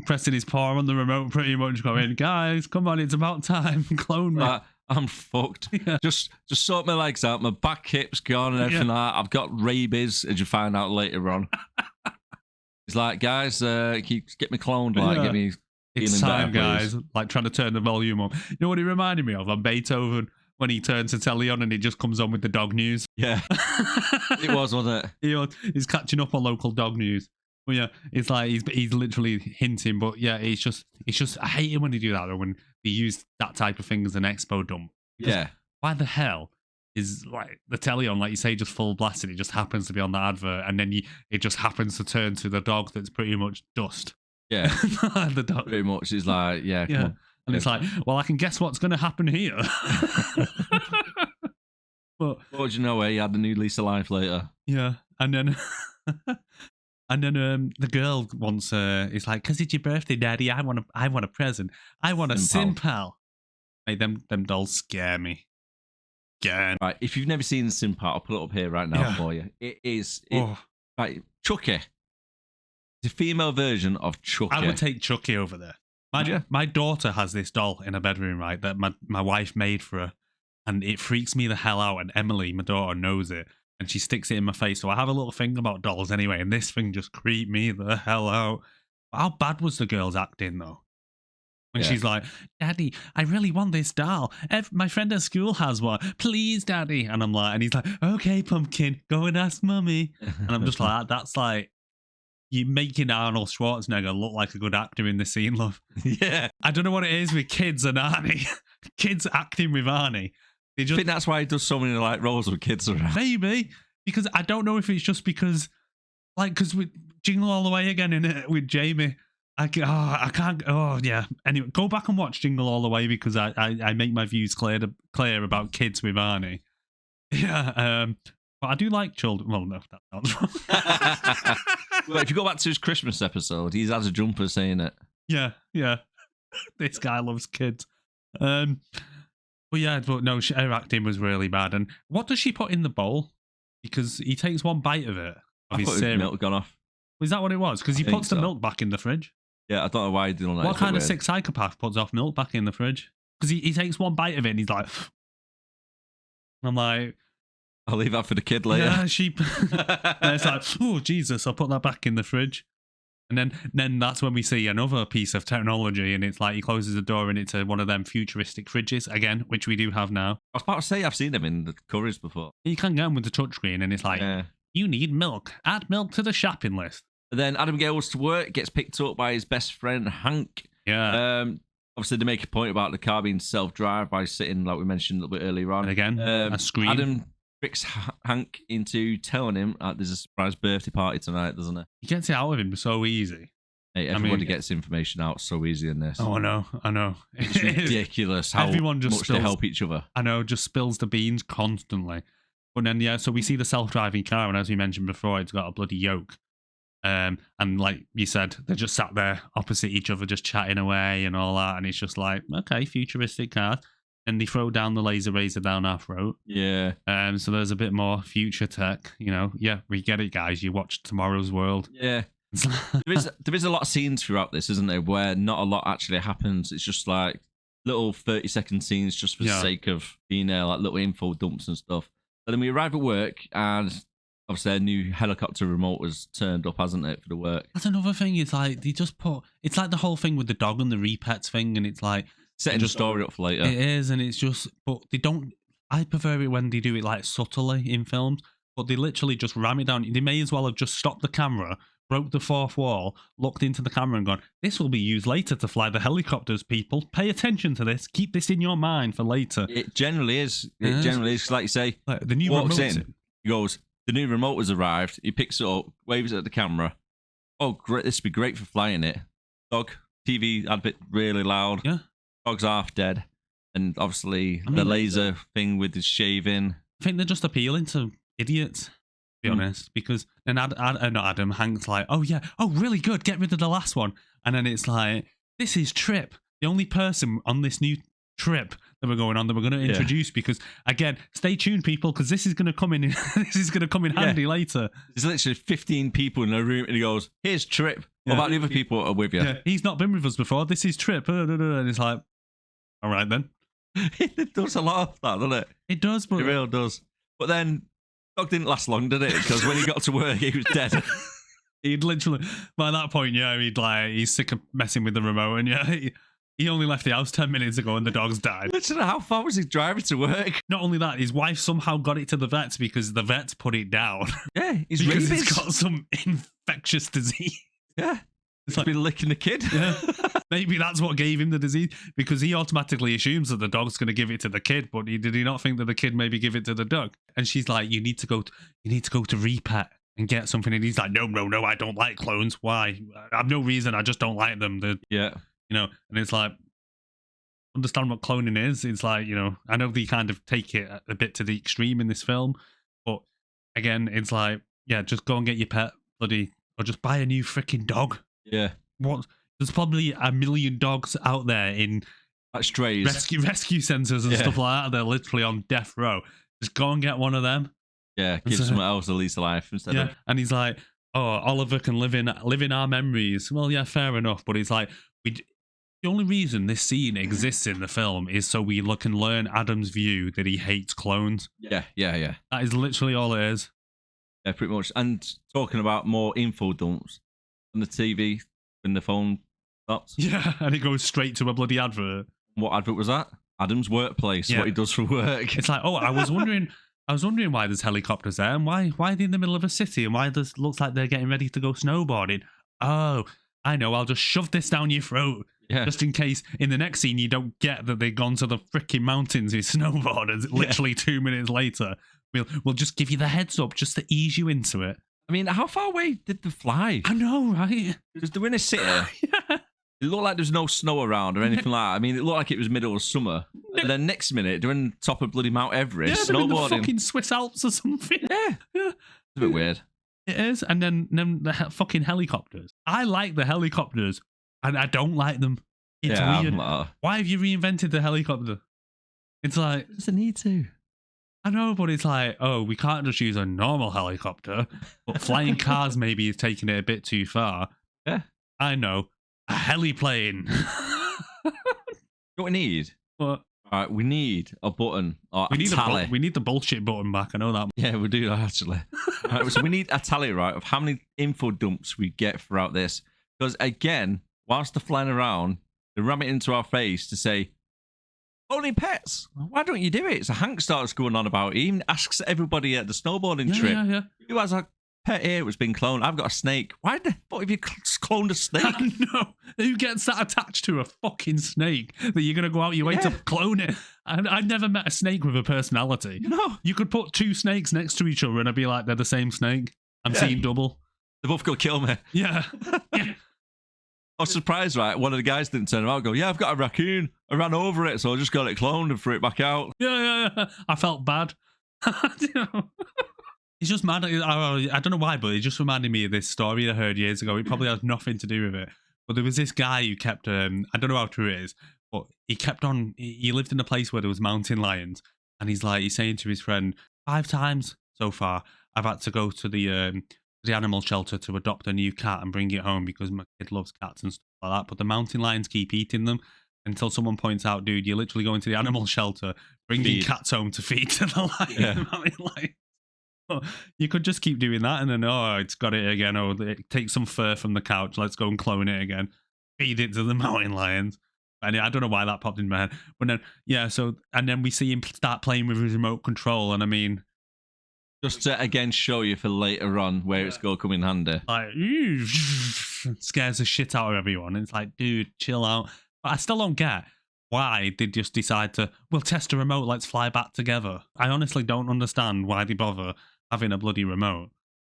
pressing his paw on the remote, pretty much going, guys, come on, it's about time, clone me. I'm fucked. Yeah. Just sort my legs out, my back hip's gone and everything like that. I've got rabies, as you find out later on. He's like, guys, get me cloned, get me. It's time, guys. Like trying to turn the volume up. You know what he reminded me of? On Beethoven, when he turns the telly on and it just comes on with the dog news. Yeah, it was, wasn't it? He's catching up on local dog news. Well, yeah, it's like he's literally hinting, but yeah, it's just I hate it when they do that, or when they use that type of thing as an expo dump. Yeah. Why the hell is like the telly on, like you say, just full blasted? It just happens to be on the advert, and then it just happens to turn to the dog that's pretty much dust. Yeah, the dog pretty much is like yeah. Come on. And it's like, well, I can guess what's going to happen here. But what do you know? He had a new lease of life later. Yeah, and then. And then the girl wants, it's like, because it's your birthday, Daddy, I want a present. I want a Sin Pal. Hey, them dolls scare me. Again. Right, if you've never seen Sin Pal, I'll put it up here right now for you. It is, like, Chucky. It's a female version of Chucky. I would take Chucky over there. My daughter has this doll in her bedroom, right, that my wife made for her. And it freaks me the hell out. And Emily, my daughter, knows it. And she sticks it in my face. So I have a little thing about dolls anyway, and this thing just creeped me the hell out. How bad was the girl's acting, though? When she's like, Daddy, I really want this doll. My friend at school has one. Please, Daddy. And I'm like, and he's like, okay, pumpkin, go and ask Mummy. And I'm just like, that's like, you're making Arnold Schwarzenegger look like a good actor in the scene, love. Yeah. I don't know what it is with kids and Arnie. Kids acting with Arnie. I think that's why he does so many like roles with kids around. Maybe, because I don't know if it's just because with Jingle All the Way again in it with Jamie, I can't. Oh yeah. Anyway, go back and watch Jingle All the Way because I make my views clear about kids with Arnie. Yeah. But I do like children. Well, no, that sounds wrong. Well, if you go back to his Christmas episode, he has a jumper saying it. Yeah. This guy loves kids. But no, her acting was really bad. And what does she put in the bowl? Because he takes one bite of it. I thought his milk gone off. Was that what it was? Because he puts the milk back in the fridge. Yeah, I don't know why he didn't like it. What kind of sick psychopath puts off milk back in the fridge? Because he takes one bite of it and he's like... I'm like... I'll leave that for the kid later. Yeah, and it's like, oh, Jesus, I'll put that back in the fridge. And then that's when we see another piece of technology, and it's like he closes the door and it's one of them futuristic fridges, again, which we do have now. I was about to say I've seen them in the curries before. You can get them with the touchscreen, and it's like, you need milk. Add milk to the shopping list. And then Adam goes to work, gets picked up by his best friend, Hank. Yeah. Obviously, they make a point about the car being self-drive by sitting, like we mentioned a little bit earlier on. And again, a screen. Adam tricks Hank into telling him there's a surprise birthday party tonight, doesn't it? He gets it out of him so easy. Hey, everybody gets information out so easy in this. Oh, I know. It's ridiculous how much they help each other. I know, just spills the beans constantly. But then, so we see the self-driving car, and as we mentioned before, it's got a bloody yoke. And like you said, they're just sat there opposite each other, just chatting away and all that. And it's just like, okay, futuristic cars. And they throw down the laser razor down our throat. Yeah. So there's a bit more future tech, Yeah, we get it, guys. You watch Tomorrow's World. Yeah. there is a lot of scenes throughout this, isn't there, where not a lot actually happens. It's just like little 30-second scenes just for the sake of being there, like little info dumps and stuff. But then we arrive at work, and obviously a new helicopter remote was turned up, hasn't it, for the work? That's another thing. It's like they just it's like the whole thing with the dog and the repets thing, and it's like setting the story up for later. It is, and it's just, but they don't. I prefer it when they do it like subtly in films, but they literally just ram it down. They may as well have just stopped the camera, broke the fourth wall, looked into the camera and gone, this will be used later to fly the helicopters, people. Pay attention to this. Keep this in your mind for later. It generally is. It generally is. Like you say, like the new walks in, he goes, the new remote has arrived. He picks it up, waves it at the camera. Oh, great. This would be great for flying it. Dog, TV had a bit really loud. Yeah. Dog's half dead. And obviously the laser thing with his shaving. I think they're just appealing to idiots, to be honest, because then not Adam, Hank's like, oh yeah, oh really good, get rid of the last one. And then it's like, this is Trip, the only person on this new trip that we're going on that we're going to introduce, because again, stay tuned, people, because this is going to come in this is going to come in handy later. There's literally 15 people in a room, and he goes, here's Trip. What about the other people that are with you? Yeah, he's not been with us before. This is Trip. And it's like, all right then. It does a lot of that, doesn't it? It does, but it really does. But then Dog didn't last long, did it? Because when he got to work, he was dead. He'd literally, by that point, he's sick of messing with the remote, and he only left the house 10 minutes ago and the dog's died. Literally, how far was he driving to work? Not only that, his wife somehow got it to the vets because the vets put it down. Yeah, he's got some infectious disease. Yeah. He's like, been licking the kid. Yeah. Maybe that's what gave him the disease, because he automatically assumes that the dog's going to give it to the kid, but did he not think that the kid maybe give it to the dog? And she's like, you need to go to Repet and get something. And he's like, no, I don't like clones. Why? I have no reason. I just don't like them. Yeah. And it's like, understand what cloning is. It's like, I know they kind of take it a bit to the extreme in this film, but again, it's like, yeah, just go and get your pet, or just buy a new freaking dog. Yeah. What? There's probably 1 million dogs out there in like strays, rescue centres and stuff like that. They're literally on death row. Just go and get one of them. Yeah, give someone else a lease of life instead of. And he's like, oh, Oliver can live in our memories. Well, yeah, fair enough. But it's like, the only reason this scene exists in the film is so we can learn Adam's view that he hates clones. Yeah. That is literally all it is. Yeah, pretty much. And talking about more info dumps on the TV when the phone stops. Yeah, and it goes straight to a bloody advert. What advert was that? Adam's workplace, what he does for work. It's like, oh, I was wondering why there's helicopters there, and why are they in the middle of a city, and why this looks like they're getting ready to go snowboarding. Oh, I know, I'll just shove this down your throat. Yeah. Just in case in the next scene you don't get that they've gone to the freaking mountains with snowboarders literally 2 minutes later. We'll just give you the heads up just to ease you into it. I mean, how far away did they fly? I know, right? Because they were in a city. Yeah. It looked like there was no snow around or anything like that. I mean, it looked like it was middle of summer. And then next minute, they're in top of bloody Mount Everest, they're in the snowboarding. fucking Swiss Alps or something. Yeah. It's a bit weird. It is. And then the fucking helicopters. I like the helicopters, and I don't like them. It's weird. Why have you reinvented the helicopter? It's like... Doesn't need to. I know, but it's like, oh, we can't just use a normal helicopter. But flying cars maybe is taking it a bit too far. Yeah. I know. A heliplane. What we need? What? All right, we need a button or a tally. We need the bullshit button back. I know that. Yeah, we do actually. Right, so we need a tally, right, of how many info dumps we get throughout this. Because again, whilst they're flying around, they ram it into our face to say, "Only pets. Why don't you do it?" So Hank starts going on about it. He even asks everybody at the snowboarding trip, "Who has a pet here that's been cloned? I've got a snake. Why the fuck have you cloned a snake?" I know. Who gets that attached to a fucking snake that you're going to go out your way to clone it? I've never met a snake with a personality. No. You could put two snakes next to each other and I'd be like, they're the same snake. I'm seeing double. They're both going to kill me. Yeah. I was surprised, right? One of the guys didn't turn around and go, "Yeah, I've got a raccoon. I ran over it, so I just got it cloned and threw it back out." Yeah. I felt bad. It's just mad. I don't know why, but it just reminded me of this story I heard years ago. It probably has nothing to do with it. But there was this guy who kept, I don't know how true it is, but he kept on, he lived in a place where there was mountain lions. And he's saying to his friend, 5 times so far, I've had to go to the animal shelter to adopt a new cat and bring it home because my kid loves cats and stuff like that. But the mountain lions keep eating them until someone points out, "Dude, you're literally going to the animal shelter, bringing cats home to feed to the lion." Yeah. Mountain lions. You could just keep doing that and then, oh, it's got it again. Oh, take some fur from the couch. Let's go and clone it again. Feed it to the mountain lions. And I don't know why that popped in my head. But then, and then we see him start playing with his remote control. And I mean... Just to, again, show you for later on where it's going to come in handy. Like, scares the shit out of everyone. And it's like, dude, chill out. But I still don't get why they just decide to, we'll test a remote, let's fly back together. I honestly don't understand why they bother having a bloody remote.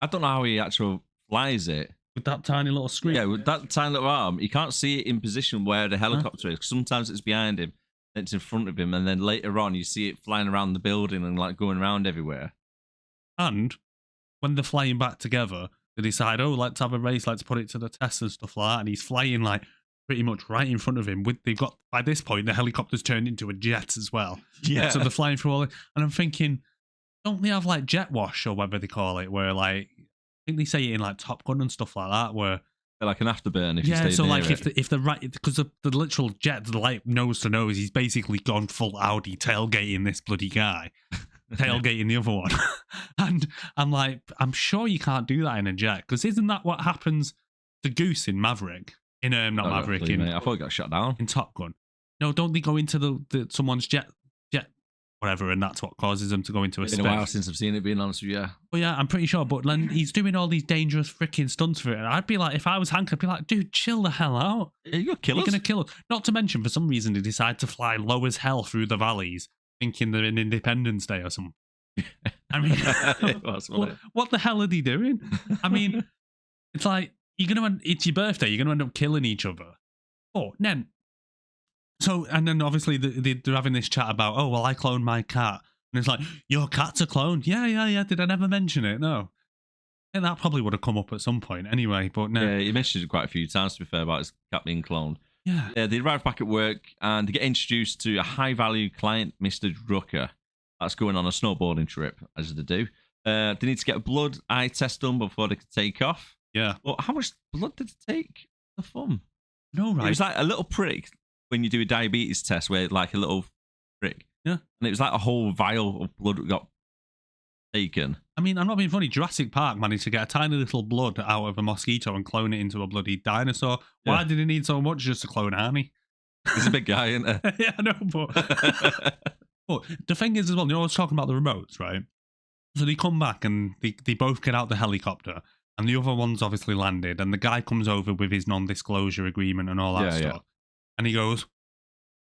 I don't know how he actually flies it. With that tiny little screen? Yeah, with that tiny little arm. You can't see it in position where the helicopter is. Sometimes it's behind him, then it's in front of him, and then later on you see it flying around the building and like going around everywhere. And when they're flying back together, they decide, oh, let's have a race, let's put it to the test and stuff like that. And he's flying like pretty much right in front of him. They've got, by this point, the helicopter's turned into a jet as well. Yeah. So they're flying through all it. And I'm thinking, don't they have like jet wash or whatever they call it, where like, I think they say it in like Top Gun and stuff like that, where they're like an afterburn if you stay so near like it. if the right, because the literal jet, the like nose to nose, he's basically gone full Audi tailgating this bloody guy, tailgating the other one. And I'm like, I'm sure you can't do that in a jet, because isn't that what happens to Goose in Maverick? In not Maverick, in I thought it got shut down in Top Gun. No, don't they go into the someone's jet whatever, and that's what causes them to go into a It's been a while since I've seen it, being honest with you. Well, yeah, I'm pretty sure, but then he's doing all these dangerous freaking stunts for it, and I'd be like, if I was Hank, I'd be like, dude, chill the hell out. You're going to kill us. Not to mention, for some reason, they decide to fly low as hell through the valleys, thinking they're in Independence Day or something. I mean, what the hell are they doing? I mean, it's like, it's your birthday, you're going to end up killing each other. Oh, then... So, and then obviously they're having this chat about, oh, well, I cloned my cat. And it's like, your cat's a clone? Yeah. Did I never mention it? No. And that probably would have come up at some point anyway, but no. Yeah, he mentioned it quite a few times, to be fair, about his cat being cloned. Yeah. They arrive back at work and they get introduced to a high-value client, Mr. Drucker. That's going on a snowboarding trip, as they do. They need to get a blood eye test done before they can take off. Yeah. Well, how much blood did it take? The fun. No, right. It was like a little prick when you do a diabetes test, where like a little prick. Yeah. And it was like a whole vial of blood that got taken. I mean, I'm not being funny. Jurassic Park managed to get a tiny little blood out of a mosquito and clone it into a bloody dinosaur. Yeah. Why did he need so much just to clone Arnie? He's a big guy, isn't he? Yeah, I know, but the thing is as well, I was talking about the remotes, right? So they come back and they both get out the helicopter, and the other one's obviously landed, and the guy comes over with his non-disclosure agreement and all that stuff. Yeah. And he goes,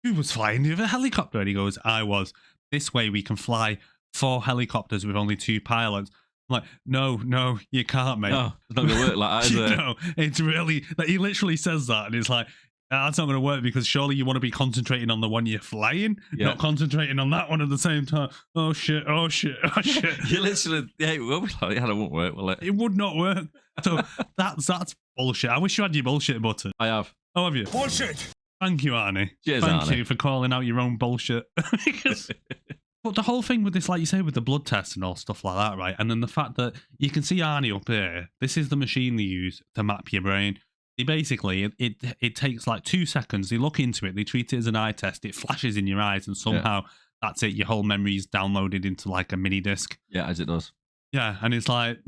who was flying the other helicopter? And he goes, I was. This way we can fly 4 helicopters with only 2 pilots. I'm Like, no, you can't, mate. No, it's not going to work like that, is it? No, it's really... Like, he literally says that, and it's like, that's not going to work because surely you want to be concentrating on the one you're flying, not concentrating on that one at the same time. Oh, shit. You literally... Yeah, it won't work, will it? It would not work. So that's bullshit. I wish you had your bullshit button. I have. Oh, have you? Bullshit! Thank you, Arnie. Cheers, Thank Arnie. you for calling out your own bullshit. But the whole thing with this, like you say, with the blood test and all stuff like that, right? And then the fact that you can see Arnie up here, this is the machine they use to map your brain. They basically, it takes like 2 seconds. They look into it, they treat it as an eye test, it flashes in your eyes, and somehow that's it. Your whole memory's downloaded into like a mini disc. Yeah, as it does. Yeah, and it's like,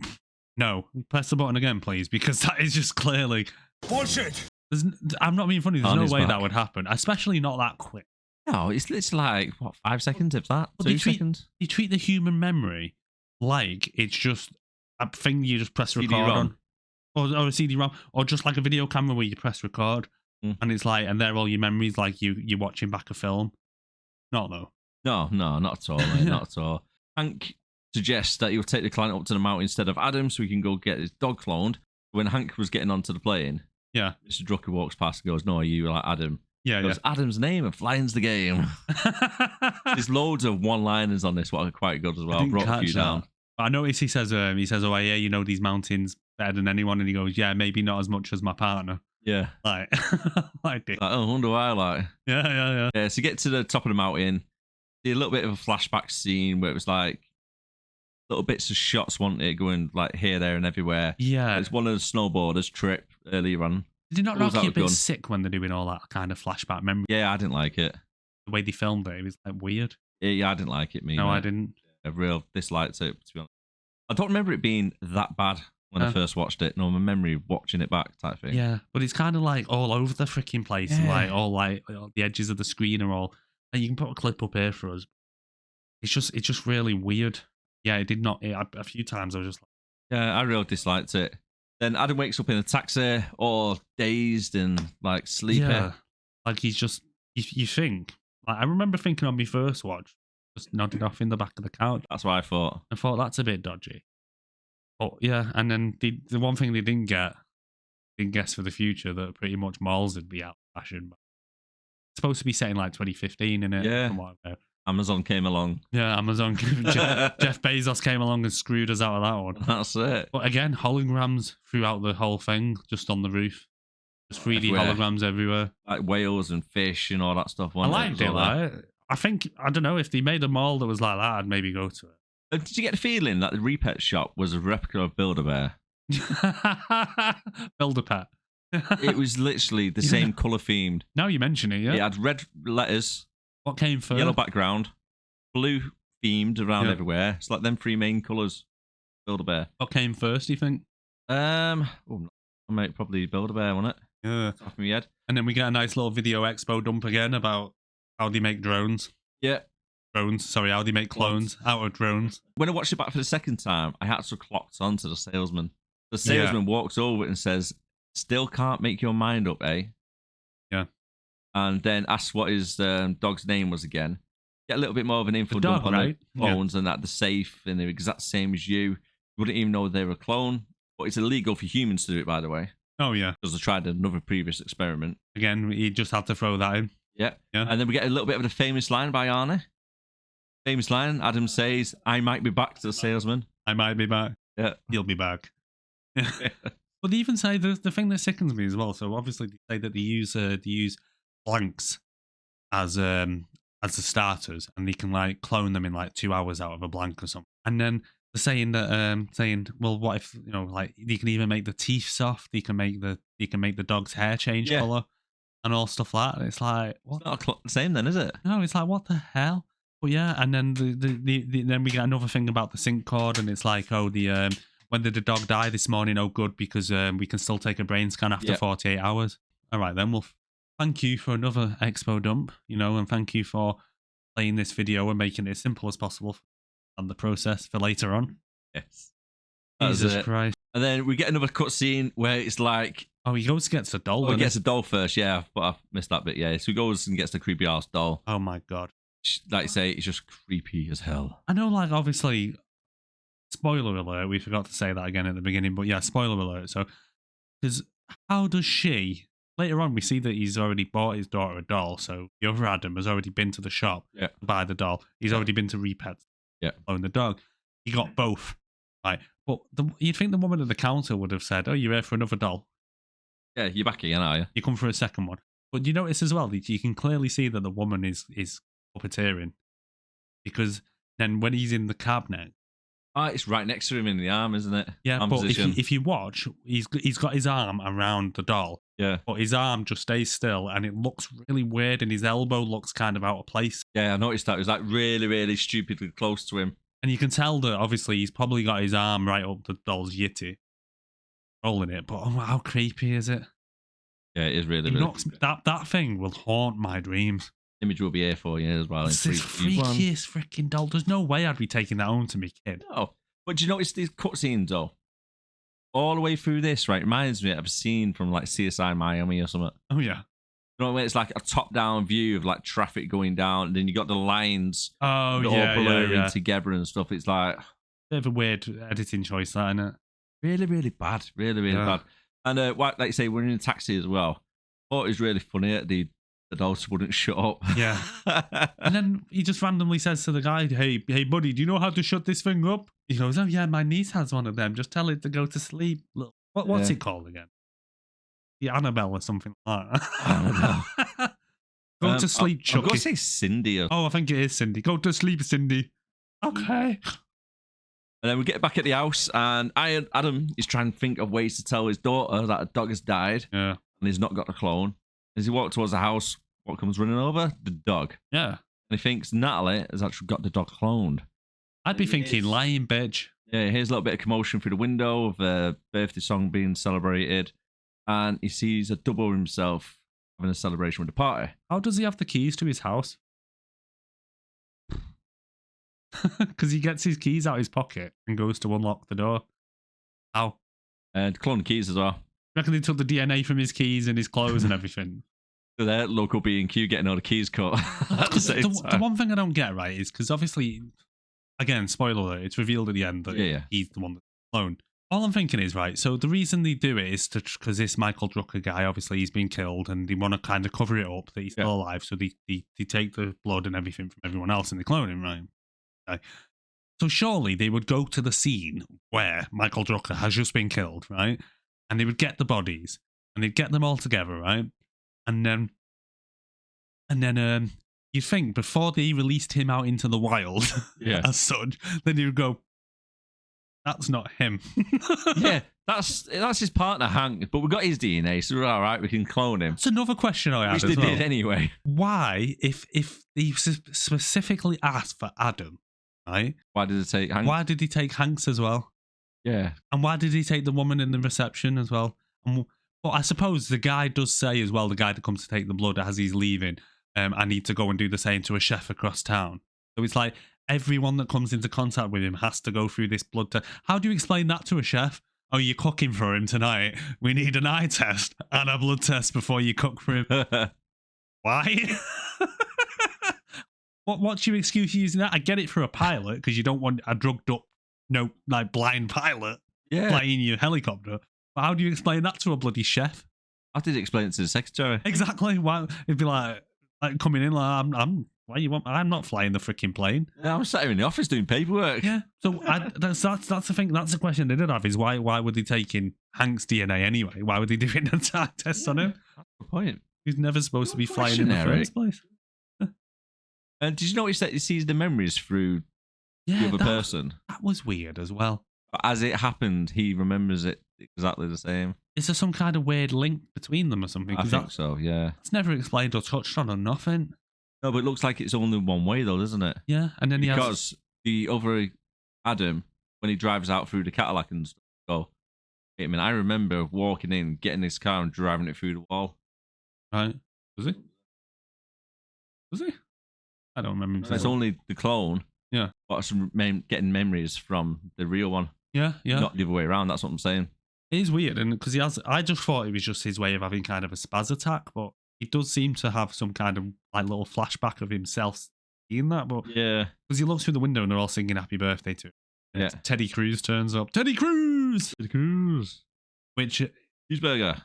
no, press the button again, please, because that is just clearly bullshit. I'm not being funny. There's no way that would happen, especially not that quick. No, it's like, what, 5 seconds, if that? Well, 2 seconds? You treat the human memory like it's just a thing you just press record on. Or a CD-ROM, or just like a video camera where you press record, and it's like, and they're all your memories, like you're watching back a film. Not though. No, not at all, mate, not at all. Hank suggests that he'll take the client up to the mountain instead of Adam so he can go get his dog cloned. When Hank was getting onto the plane, Mr. Drucker walks past and goes, "No, are you like Adam?" Yeah, goes, Adam's name and flying's the game. There's loads of one-liners on this, what are quite good as well. I brought a few down. I noticed he says, "Oh, yeah, you know these mountains better than anyone," and he goes, "Yeah, maybe not as much as my partner." Yeah, like, like oh, I wonder why. Like, yeah. So you get to the top of the mountain, see a little bit of a flashback scene where it was like little bits of shots, wasn't it, going like here, there, and everywhere. Yeah, it's one of the snowboarders' trip earlier on. Did it not knock you a bit sick when they're doing all that kind of flashback memory? Yeah, I didn't like it. The way they filmed it was like weird. Yeah, I didn't like it. No, I didn't. I real disliked it, to be honest. I don't remember it being that bad when I first watched it. No, my memory of watching it back type thing. Yeah, but it's kind of like all over the freaking place. Yeah. Like all the edges of the screen are all. And you can put a clip up here for us. It's just really weird. Yeah, it did not. A few times I was just like, yeah, I really disliked it. Then Adam wakes up in a taxi, all dazed and like sleepy. Yeah, like he's just. You think? Like I remember thinking on my first watch, just nodded off in the back of the couch. That's what I thought. I thought that's a bit dodgy. But yeah, and then the one thing they didn't guess for the future that pretty much malls would be out of fashion. It's supposed to be set in like 2015, innit? Yeah. From what I've heard. Amazon came along. Yeah, Amazon. Jeff Bezos came along and screwed us out of that one. That's it. But again, holograms throughout the whole thing, just on the roof. Just 3D holograms everywhere. Like whales and fish and all that stuff. I liked it, like. I don't know, if they made a mall that was like that, I'd maybe go to it. Did you get the feeling that the Repet shop was a replica of Build-A-Bear? Build-A-Pet. It was literally the same colour themed. Now you mention it, yeah. It had red letters. What came first? Yellow background. Blue themed around everywhere. It's like them 3 main colours. Build-A-Bear. What came first, do you think? Mate, probably Build-A-Bear, wasn't it? Yeah. Off my head. And then we get a nice little video expo dump again about how they make drones. Yeah. How they make clones out of drones. When I watched it back for the second time, I had to clocked onto the salesman. The salesman walks over and says, "Still can't make your mind up, eh?" Yeah. And then asks what his dog's name was again. Get a little bit more of an info dump on the clones and that the safe and the exact same as you. You wouldn't even know they were a clone. But it's illegal for humans to do it, by the way. Oh, yeah. Because they tried another previous experiment. Again, he just had to throw that in. Yeah. And then we get a little bit of the famous line by Arnie. Famous line. Adam says, "I might be back," to the salesman. I might be back. Yeah. He'll be back. But they even say the thing that sickens me as well. So obviously they say that they use blanks as the starters, and they can like clone them in like 2 hours out of a blank or something. And then they're saying that well, what if like you can even make the teeth soft? You can make the dog's hair change color and all stuff like that. It's like what? It's not the same then, is it? No, it's like what the hell? But yeah, and then then we get another thing about the sync cord, and it's like, oh, when did the dog die this morning? Oh, good, because we can still take a brain scan after 48 hours. All right, then. Well, thank you for another expo dump, and thank you for playing this video and making it as simple as possible on the process for later on. Yes. Jesus Christ. And then we get another cutscene where it's like... Oh, he goes and gets a doll. He gets a doll first, yeah, but I missed that bit, yeah. So he goes and gets the creepy ass doll. Oh my God. Like you say, it's just creepy as hell. I know, like, obviously... spoiler alert, we forgot to say that again at the beginning, but yeah, spoiler alert. So, because how does she, later on, we see that he's already bought his daughter a doll. So the other Adam has already been to the shop to buy the doll. He's already been to Repet, own the dog. He got both. Right. But you'd think the woman at the counter would have said, "Oh, you're here for another doll." Yeah, you're back again, are you? You come for a second one. But you notice as well, you can clearly see that the woman is puppeteering. Because then when he's in the cabinet, it's right next to him in the arm, isn't it? Yeah, arm but if you watch, he's got his arm around the doll. Yeah. But his arm just stays still and it looks really weird and his elbow looks kind of out of place. Yeah, I noticed that. It was like really, really stupidly close to him. And you can tell that obviously he's probably got his arm right up the doll's yitty, rolling it. But how creepy is it? Yeah, it is really, really creepy. That thing will haunt my dreams. Image will be here for you as well. It's this freakiest freaking doll. There's no way I'd be taking that home to me kid. No. But do you notice these cutscenes though? All the way through this, right? Reminds me of a scene from like CSI Miami or something. Oh yeah. You know what I mean? It's like a top-down view of like traffic going down, and then you got the lines all blurring together and stuff. It's like bit of a weird editing choice, that, isn't it? Really, really bad. Really, really bad. And like you say, we're in a taxi as well. Oh, it was really funny that the dolls wouldn't shut up. Yeah. And then he just randomly says to the guy, hey, buddy, do you know how to shut this thing up? He goes, oh, yeah, my niece has one of them. Just tell it to go to sleep. What's it called again? The Annabelle or something like that. Annabelle. Go to sleep, Chucky. I'm going to say Cindy. Oh, I think it is Cindy. Go to sleep, Cindy. Okay. And then we get back at the house, and Adam is trying to think of ways to tell his daughter that a dog has died. Yeah. And he's not got the clone. As he walks towards the house, what comes running over? The dog. Yeah. And he thinks Natalie has actually got the dog cloned. I'd be thinking, lying bitch. Yeah, here's a little bit of commotion through the window of a birthday song being celebrated. And he sees a double of himself having a celebration with the party. How does he have the keys to his house? Because he gets his keys out of his pocket and goes to unlock the door. How? And clone keys as well. I reckon they took the DNA from his keys and his clothes and everything. So they're local B&Q getting all the keys cut. The one thing I don't get right is because obviously, again, spoiler alert, it's revealed at the end that he's the one that's cloned. All I'm thinking is, right, so the reason they do it is because this Michael Drucker guy, obviously he's been killed and they want to kind of cover it up that he's still alive. So they take the blood and everything from everyone else and they clone him, right? Okay. So surely they would go to the scene where Michael Drucker has just been killed, right? And they would get the bodies and they'd get them all together, right? And then you'd think before they released him out into the wild as such, then you would go, that's not him. Yeah, that's his partner, Hank. But we got his DNA, so we're all right. We can clone him. It's another question I had. Which they did anyway. Why, if they specifically asked for Adam, right? Why did they take Hank? Why did he take Hank's as well? Yeah. And why did he take the woman in the reception as well? But I suppose the guy does say as well, the guy that comes to take the blood as he's leaving, I need to go and do the same to a chef across town. So it's like everyone that comes into contact with him has to go through this blood test. How do you explain that to a chef? Oh, you're cooking for him tonight. We need an eye test and a blood test before you cook for him. Why? What's your excuse for using that? I get it for a pilot because you don't want a drugged up, blind pilot flying your helicopter. But how do you explain that to a bloody chef? I did explain it to the secretary. Exactly. Why it'd be like coming in like I'm not flying the freaking plane. Yeah, I'm sat here in the office doing paperwork. Yeah. So that's the thing. That's the question they did have is why would they take in Hank's DNA anyway? Why would they do an attack test on him? That's the point. He's never supposed to be flying in the first place. Did you notice that he sees the memories through the other person? That was weird as well. But as it happened, he remembers it exactly the same. Is there some kind of weird link between them or something? I think so, yeah. It's never explained or touched on or nothing. No, but it looks like it's only one way though, doesn't it? Yeah, and then because the other Adam, when he drives out through the Cadillac and stuff, I remember walking in, getting this car and driving it through the wall. Right. Was he? I don't remember. It's only the clone. Yeah. But getting memories from the real one. Yeah. Not the other way around. That's what I'm saying. It is weird, and because I just thought it was just his way of having kind of a spaz attack, but he does seem to have some kind of like little flashback of himself seeing that. But yeah, because he looks through the window and they're all singing "Happy Birthday" to him, Yeah. Teddy Cruz turns up. Teddy Cruz! Teddy Cruz. Which... Cheeseburger.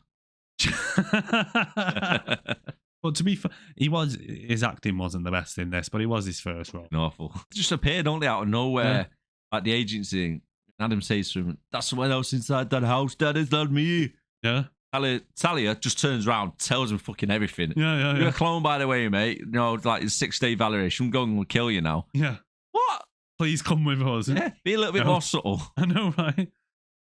But to be fair, his acting wasn't the best in this, but it was his first role. Awful. They just appeared, don't they, out of nowhere, at the agency. Adam says to him, "That's someone else inside that house. That is not me." Yeah. Talia just turns around, tells him fucking everything. Yeah. You're a clone, by the way, mate. You know, like it's 6-day evaluation. I'm going to kill you now. Yeah. What? Please come with us. Yeah. Be a little bit more subtle. I know, right?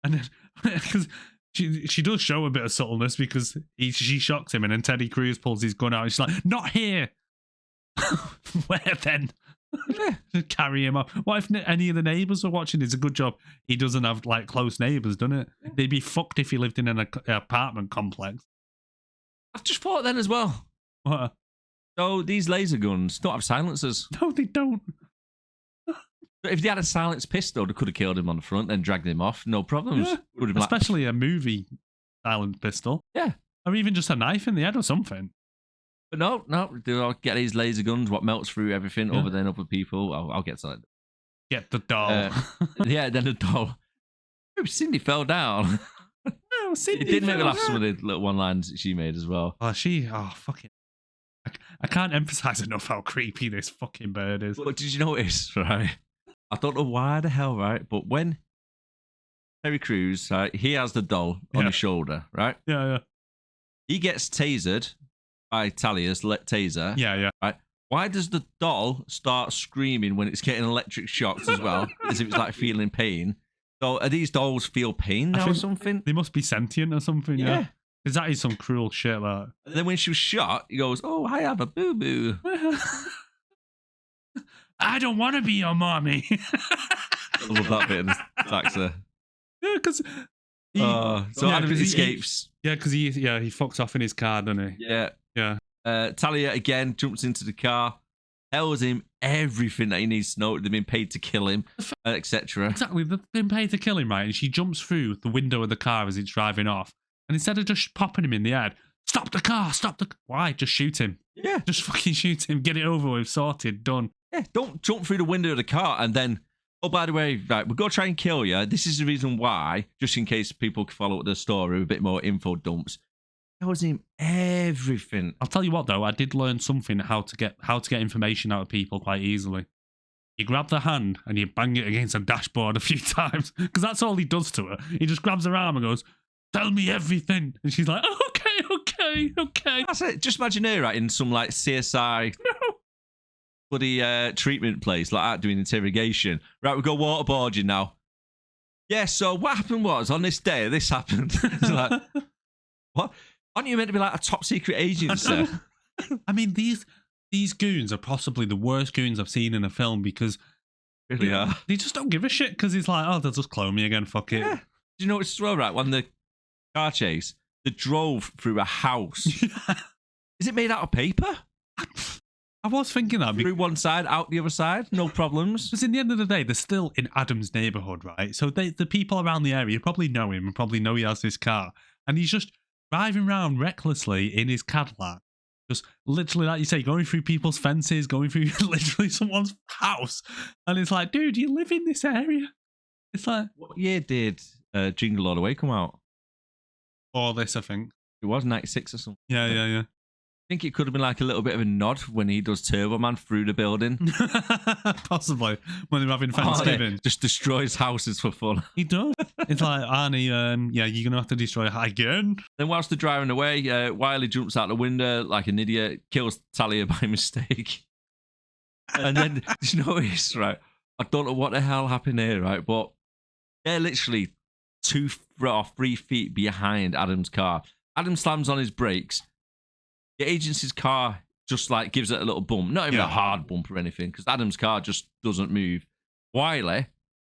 And then, because she does show a bit of subtleness because she shocks him, and then Teddy Cruz pulls his gun out and she's like, "Not here." Where then? Carry him up. What if any of the neighbours are watching? It's a good job he doesn't have like close neighbours, doesn't it? They'd be fucked if he lived in an apartment complex. I've just thought then as well. What? So these laser guns don't have silencers. No, they don't. If they had a silenced pistol, they could have killed him on the front, then dragged him off. No problems. Yeah. Especially a movie silent pistol. Yeah. Or even just a knife in the head or something. But no, they'll get these laser guns, what melts through everything other than other people. I'll get to that. Get the doll. Yeah, then the doll. Cindy fell down. No, Cindy It did make me laugh, some of the little one-lines she made as well. Fucking. I can't emphasize enough how creepy this fucking bird is. But did you notice, right? I don't know why the hell, right? But when Terry Crews, right, he has the doll on his shoulder, right? Yeah. He gets tasered by Talia's taser. Yeah. Right? Why does the doll start screaming when it's getting electric shocks as well? As if it's like feeling pain. So are these dolls feel pain now or something? They must be sentient or something, yeah. Because that is some cruel shit, like. And then when she was shot, he goes, "Oh, I have a boo-boo." I don't want to be your mommy. I love that bit in the taxi. Yeah, because Adam escapes. Because he fucks off in his car, doesn't he? Yeah. Talia again jumps into the car, tells him everything that he needs to know. They've been paid to kill him, etc. Exactly, they've been paid to kill him, right? And she jumps through the window of the car as it's driving off. And instead of just popping him in the head, stop the car. Why? Just shoot him. Yeah. Just fucking shoot him. Get it over with. Sorted. Done. Yeah, don't jump through the window of the car and then, oh, by the way, right, we're going to try and kill you. This is the reason why, just in case people can follow up the story, a bit more info dumps. Tells him everything. I'll tell you what, though, I did learn something how to get information out of people quite easily. You grab the hand and you bang it against a dashboard a few times because that's all he does to her. He just grabs her arm and goes, "Tell me everything," and she's like, "Oh, okay." That's it. Just imagine her, right, in some like CSI bloody treatment place like that, doing interrogation. Right, we go waterboarding now. Yeah. So what happened was on this day, this happened. It's like, what? Aren't you meant to be like a top secret agency? I mean, these goons are possibly the worst goons I've seen in a film because really they just don't give a shit because it's like, oh, they'll just clone me again. Fuck it. Yeah. Do you know what's well, right? When the car chase, they drove through a house. Is it made out of paper? I was thinking that. Through one side, out the other side, no problems. Because in the end of the day, they're still in Adam's neighbourhood, right? So the people around the area probably know him and probably know he has this car. And he's just driving around recklessly in his Cadillac. Just literally, like you say, going through people's fences, going through literally someone's house. And it's like, dude, you live in this area. It's like... What year did Jingle All the Way come out? Or this, I think. It was 96 or something. Yeah. I think it could have been like a little bit of a nod when he does Turbo Man through the building. Possibly. When they're having Thanksgiving. Just destroys houses for fun. He does. It's like, Arnie, you're going to have to destroy it again. Then whilst they're driving away, Wiley jumps out the window like an idiot, kills Talia by mistake. And then, you notice, right, I don't know what the hell happened here, right, but they're literally 2 or 3 feet behind Adam's car. Adam slams on his brakes. The agency's car just like gives it a little bump. Not even a hard bump or anything, because Adam's car just doesn't move. Wiley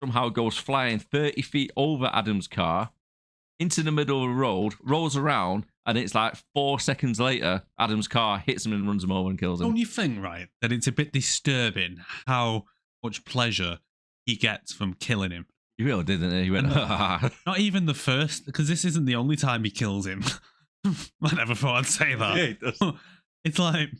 somehow goes flying 30 feet over Adam's car into the middle of the road, rolls around, and it's like 4 seconds later, Adam's car hits him and runs him over and kills him. Don't you think, right, that it's a bit disturbing how much pleasure he gets from killing him? He really didn't he? He went, not even the first, because this isn't the only time he kills him. I never thought I'd say that. Yeah, he does. It's like,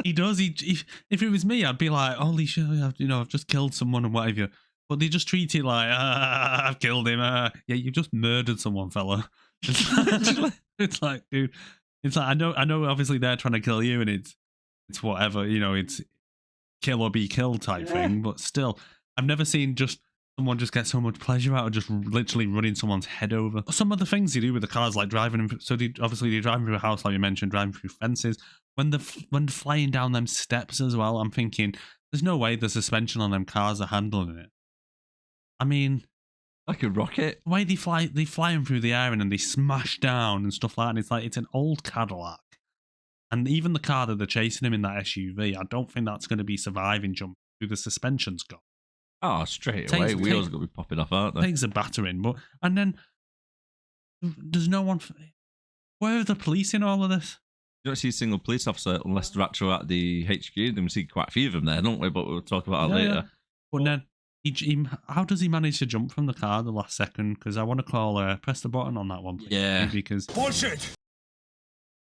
he does. If it was me, I'd be like, holy shit, I've just killed someone and whatever. But they just treat it like, I've killed him. Yeah, you just murdered someone, fella. It's like, dude, it's like, I know. Obviously, they're trying to kill you, and it's whatever, it's kill or be killed type thing. But still, I've never seen someone just get so much pleasure out of just literally running someone's head over. Some of the things they do with the cars, like driving, so they're driving through a house, like you mentioned, driving through fences. When flying down them steps as well, I'm thinking, there's no way the suspension on them cars are handling it. I mean, like a rocket. The way they fly them through the air and then they smash down and stuff like that. And it's like, it's an old Cadillac. And even the car that they're chasing him in that SUV, I don't think that's going to be surviving jump through the suspension's gone. Oh, straight away. Wheels are going to be popping off, aren't they? Takes a battering. And then there's no one. Where are the police in all of this? You don't see a single police officer unless they're actually at the HQ. Then we see quite a few of them there, don't we? But we'll talk about that later. Yeah. But then, how does he manage to jump from the car the last second? Because I want to press the button on that one, please. Yeah. Because bullshit.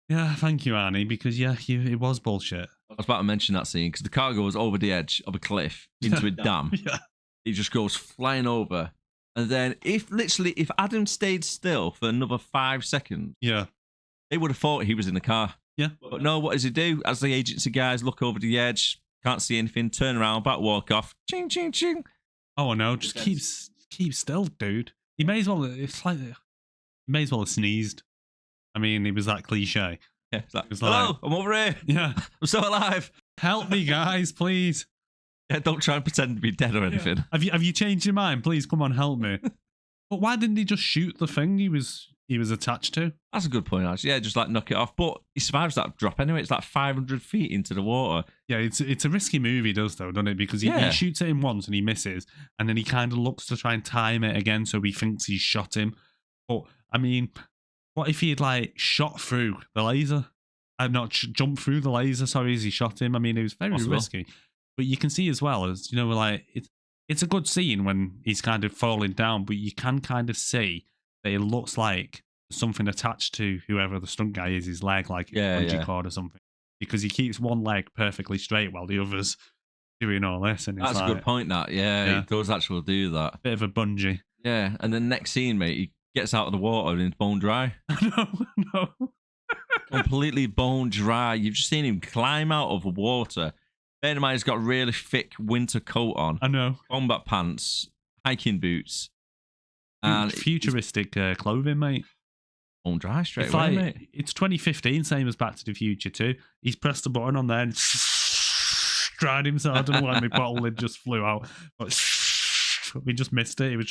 Yeah, thank you, Arnie. Because it was bullshit. I was about to mention that scene because the car goes over the edge of a cliff into a dam. Yeah. It just goes flying over, and then if Adam stayed still for another 5 seconds, yeah, they would have thought he was in the car. Yeah. But no, what does he do? As the agency guys look over the edge, can't see anything, turn around, back walk off. Ching, ching, ching. Oh, no, just keep still, dude. He may as well, he may as well have sneezed. I mean, it was that cliche. Yeah, hello, I'm over here. Yeah. I'm still alive. Help me, guys, please. Yeah, don't try and pretend to be dead or anything. Yeah. Have you changed your mind? Please, come on, help me. But why didn't he just shoot the thing he was attached to? That's a good point, actually. Yeah, just like knock it off. But he survives that drop anyway. It's like 500 feet into the water. Yeah, it's a risky move he does, though, doesn't it? Because he shoots at him once and he misses, and then he kind of looks to try and time it again, so he thinks he's shot him. But, I mean, what if he had, shot through the laser? Not jumped through the laser, sorry, as he shot him. I mean, it was very risky. But you can see as well, as, it's a good scene when he's kind of falling down, but you can kind of see that it looks like something attached to whoever the stunt guy is, his leg, like a bungee cord or something. Because he keeps one leg perfectly straight while the other's doing all this. And that's a good point, that. Yeah, he does actually do that. Bit of a bungee. Yeah, and then next scene, mate, he gets out of the water and it's bone dry. No. Completely bone dry. You've just seen him climb out of the water. Bear in mind, he's got a really thick winter coat on. I know. Combat pants, hiking boots. And futuristic clothing, mate. Bone dry straight away, mate. It's 2015, same as Back to the Future 2. He's pressed the button on there and dried himself. I don't know why my bottle lid just flew out. But we just missed it. We were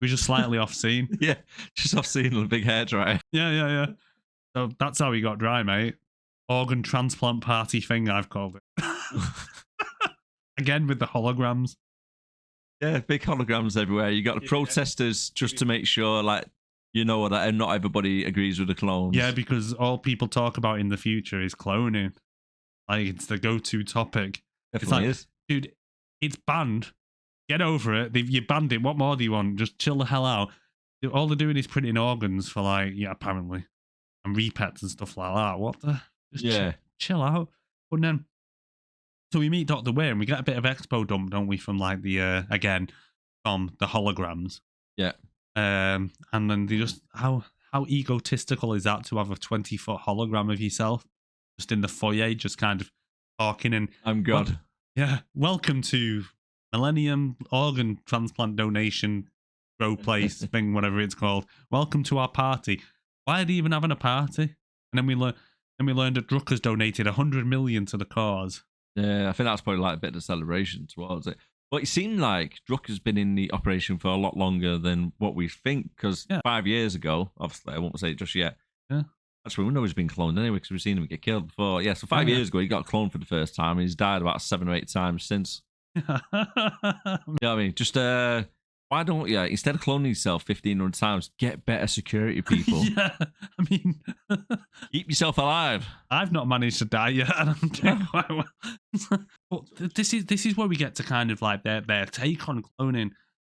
just slightly off scene. Yeah, just off scene with a big hairdryer. Yeah. So that's how he got dry, mate. Organ transplant party thing, I've called it. Again with the holograms. Yeah, big holograms everywhere. You got the protesters just to make sure, that not everybody agrees with the clones. Yeah, because all people talk about in the future is cloning. It's the go-to topic. Definitely is. Dude, it's banned. Get over it. You banned it. What more do you want? Just chill the hell out. All they're doing is printing organs for apparently, and repets and stuff like that. What the? Just chill out. But then, so we meet Dr. Wayne, and we get a bit of expo dump, don't we, from the holograms. Yeah. And then they just how egotistical is that to have a 20-foot hologram of yourself just in the foyer, just kind of talking and I'm God. Welcome to Millennium Organ Transplant Donation Grow Place thing, whatever it's called. Welcome to our party. Why are they even having a party? And then we learned that Drucker's donated 100 million to the cause. Yeah, I think that's probably a bit of a celebration towards it. But it seemed like Drucker's been in the operation for a lot longer than what we think, because 5 years ago, obviously, I won't say it just yet. Yeah. Actually, we know he's been cloned anyway, because we've seen him get killed before. Yeah, so 5 years ago, he got cloned for the first time, and he's died about 7 or 8 times since. You know what I mean? Just, why don't you, instead of cloning yourself 1,500 times, get better security people? Yeah, I mean... Keep yourself alive. I've not managed to die yet, and I'm doing quite well. But this is where we get to kind of their take on cloning,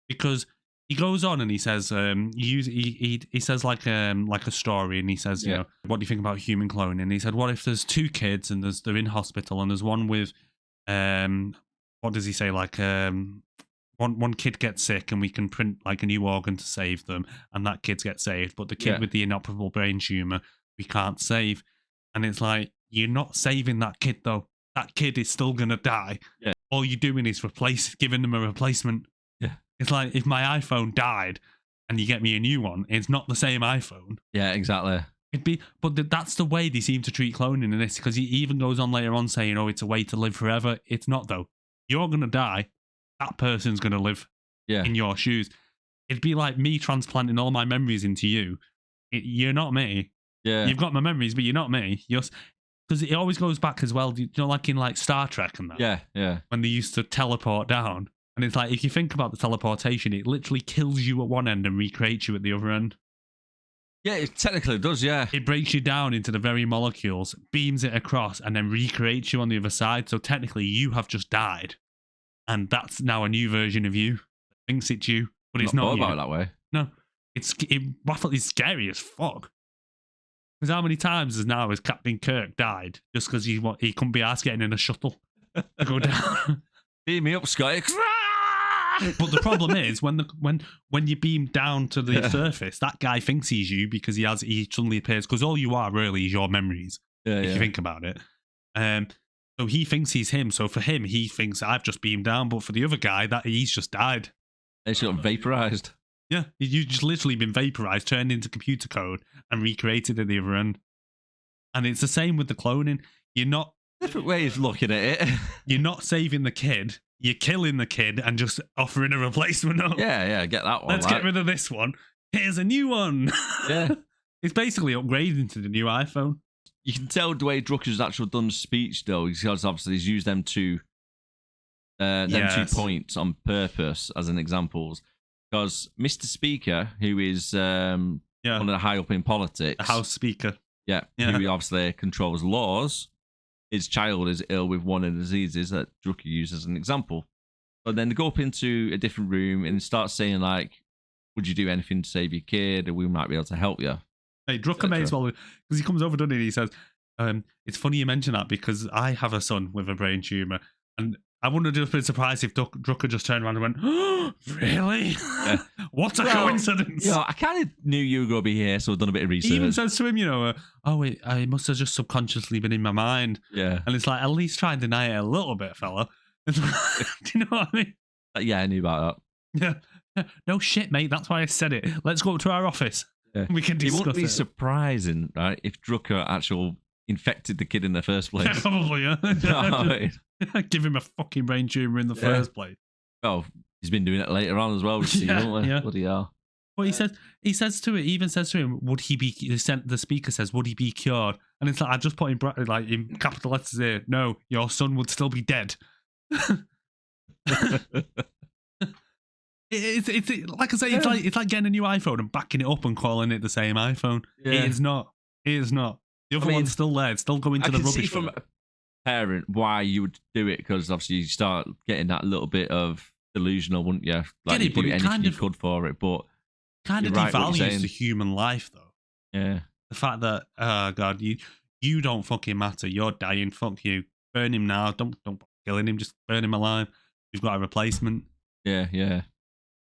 because he goes on and he says he says like a story, and he says, you know, what do you think about human cloning? And he said, what if there's 2 kids and they're in hospital, and there's one with what does he say, one kid gets sick and we can print like a new organ to save them, and that kid gets saved, but the kid with the inoperable brain tumor we can't save. And it's like, you're not saving that kid though. That kid is still gonna die. Yeah. All you're doing is giving them a replacement. Yeah. It's like if my iPhone died and you get me a new one, it's not the same iPhone. Yeah, exactly. But that's the way they seem to treat cloning in this, because he even goes on later on saying, "Oh, it's a way to live forever." It's not though. You're gonna die. That person's gonna live in your shoes. It'd be like me transplanting all my memories into you. You're not me. Yeah, you've got my memories, but you're not me. Because it always goes back as well. You know, like in like Star Trek and that. Yeah. When they used to teleport down, and it's like if you think about the teleportation, it literally kills you at one end and recreates you at the other end. Yeah, it technically does, yeah. It breaks you down into the very molecules, beams it across, and then recreates you on the other side. So technically, you have just died. And that's now a new version of you. It thinks it's you, but it's not you. About it that way. No. It's scary as fuck. Because how many times has Captain Kirk died just because he couldn't be asked getting in a shuttle to go down? Beam me up, Scotty. But the problem is when you beam down to the surface, that guy thinks he's you because he suddenly appears, because all you are really is your memories. If you think about it. So he thinks he's him. So for him, he thinks I've just beamed down. But for the other guy, that he's just died. He's got vaporized. Yeah, you've just literally been vaporized, turned into computer code, and recreated at the other end. And it's the same with the cloning. You're not different ways of looking at it. You're not saving the kid. You're killing the kid and just offering a replacement. Yeah, get that one. Let's get rid of this one. Here's a new one. Yeah. It's basically upgrading to the new iPhone. You can tell the way Drucker's actually done speech, though, because obviously he's used them two points on purpose as an examples. Because Mr. Speaker, who is one of the high up in politics, the House Speaker, who obviously controls laws, his child is ill with one of the diseases that Drucker uses as an example. But then they go up into a different room and start saying, like, would you do anything to save your kid? Or we might be able to help you. Hey, Drucker may as well, because he comes over, doesn't he? He says, it's funny you mention that because I have a son with a brain tumour. And I wouldn't have been surprised if Drucker just turned around and went, oh, really? Yeah. What a coincidence. I kind of knew you were going to be here, so I've done a bit of research. He even says to him, it must have just subconsciously been in my mind. Yeah. And it's like, at least try and deny it a little bit, fella. Do you know what I mean? Yeah, I knew about that. Yeah. No shit, mate. That's why I said it. Let's go up to our office. Yeah. We can discuss it. It wouldn't be surprising, right, if Drucker actually infected the kid in the first place. Yeah, probably, yeah. Give him a fucking brain tumour in the first place. Oh, he's been doing it later on as well. Bloody hell. Well, he says to him, would he be? The speaker says, would he be cured? And it's like, I just put in capital letters here. No, your son would still be dead. It's like I say, it's like getting a new iPhone and backing it up and calling it the same iPhone. Yeah. It is not. The other one's still there. It's still going to the rubbish. I can see from a parent why you would do it, because obviously you start getting that little bit of delusional, wouldn't you? Like you do anything you could for it, but kind of devalues the human life, though. Yeah. The fact that, oh God, you don't fucking matter. You're dying. Fuck you. Burn him now. Don't killing him. Just burn him alive. We've got a replacement. Yeah,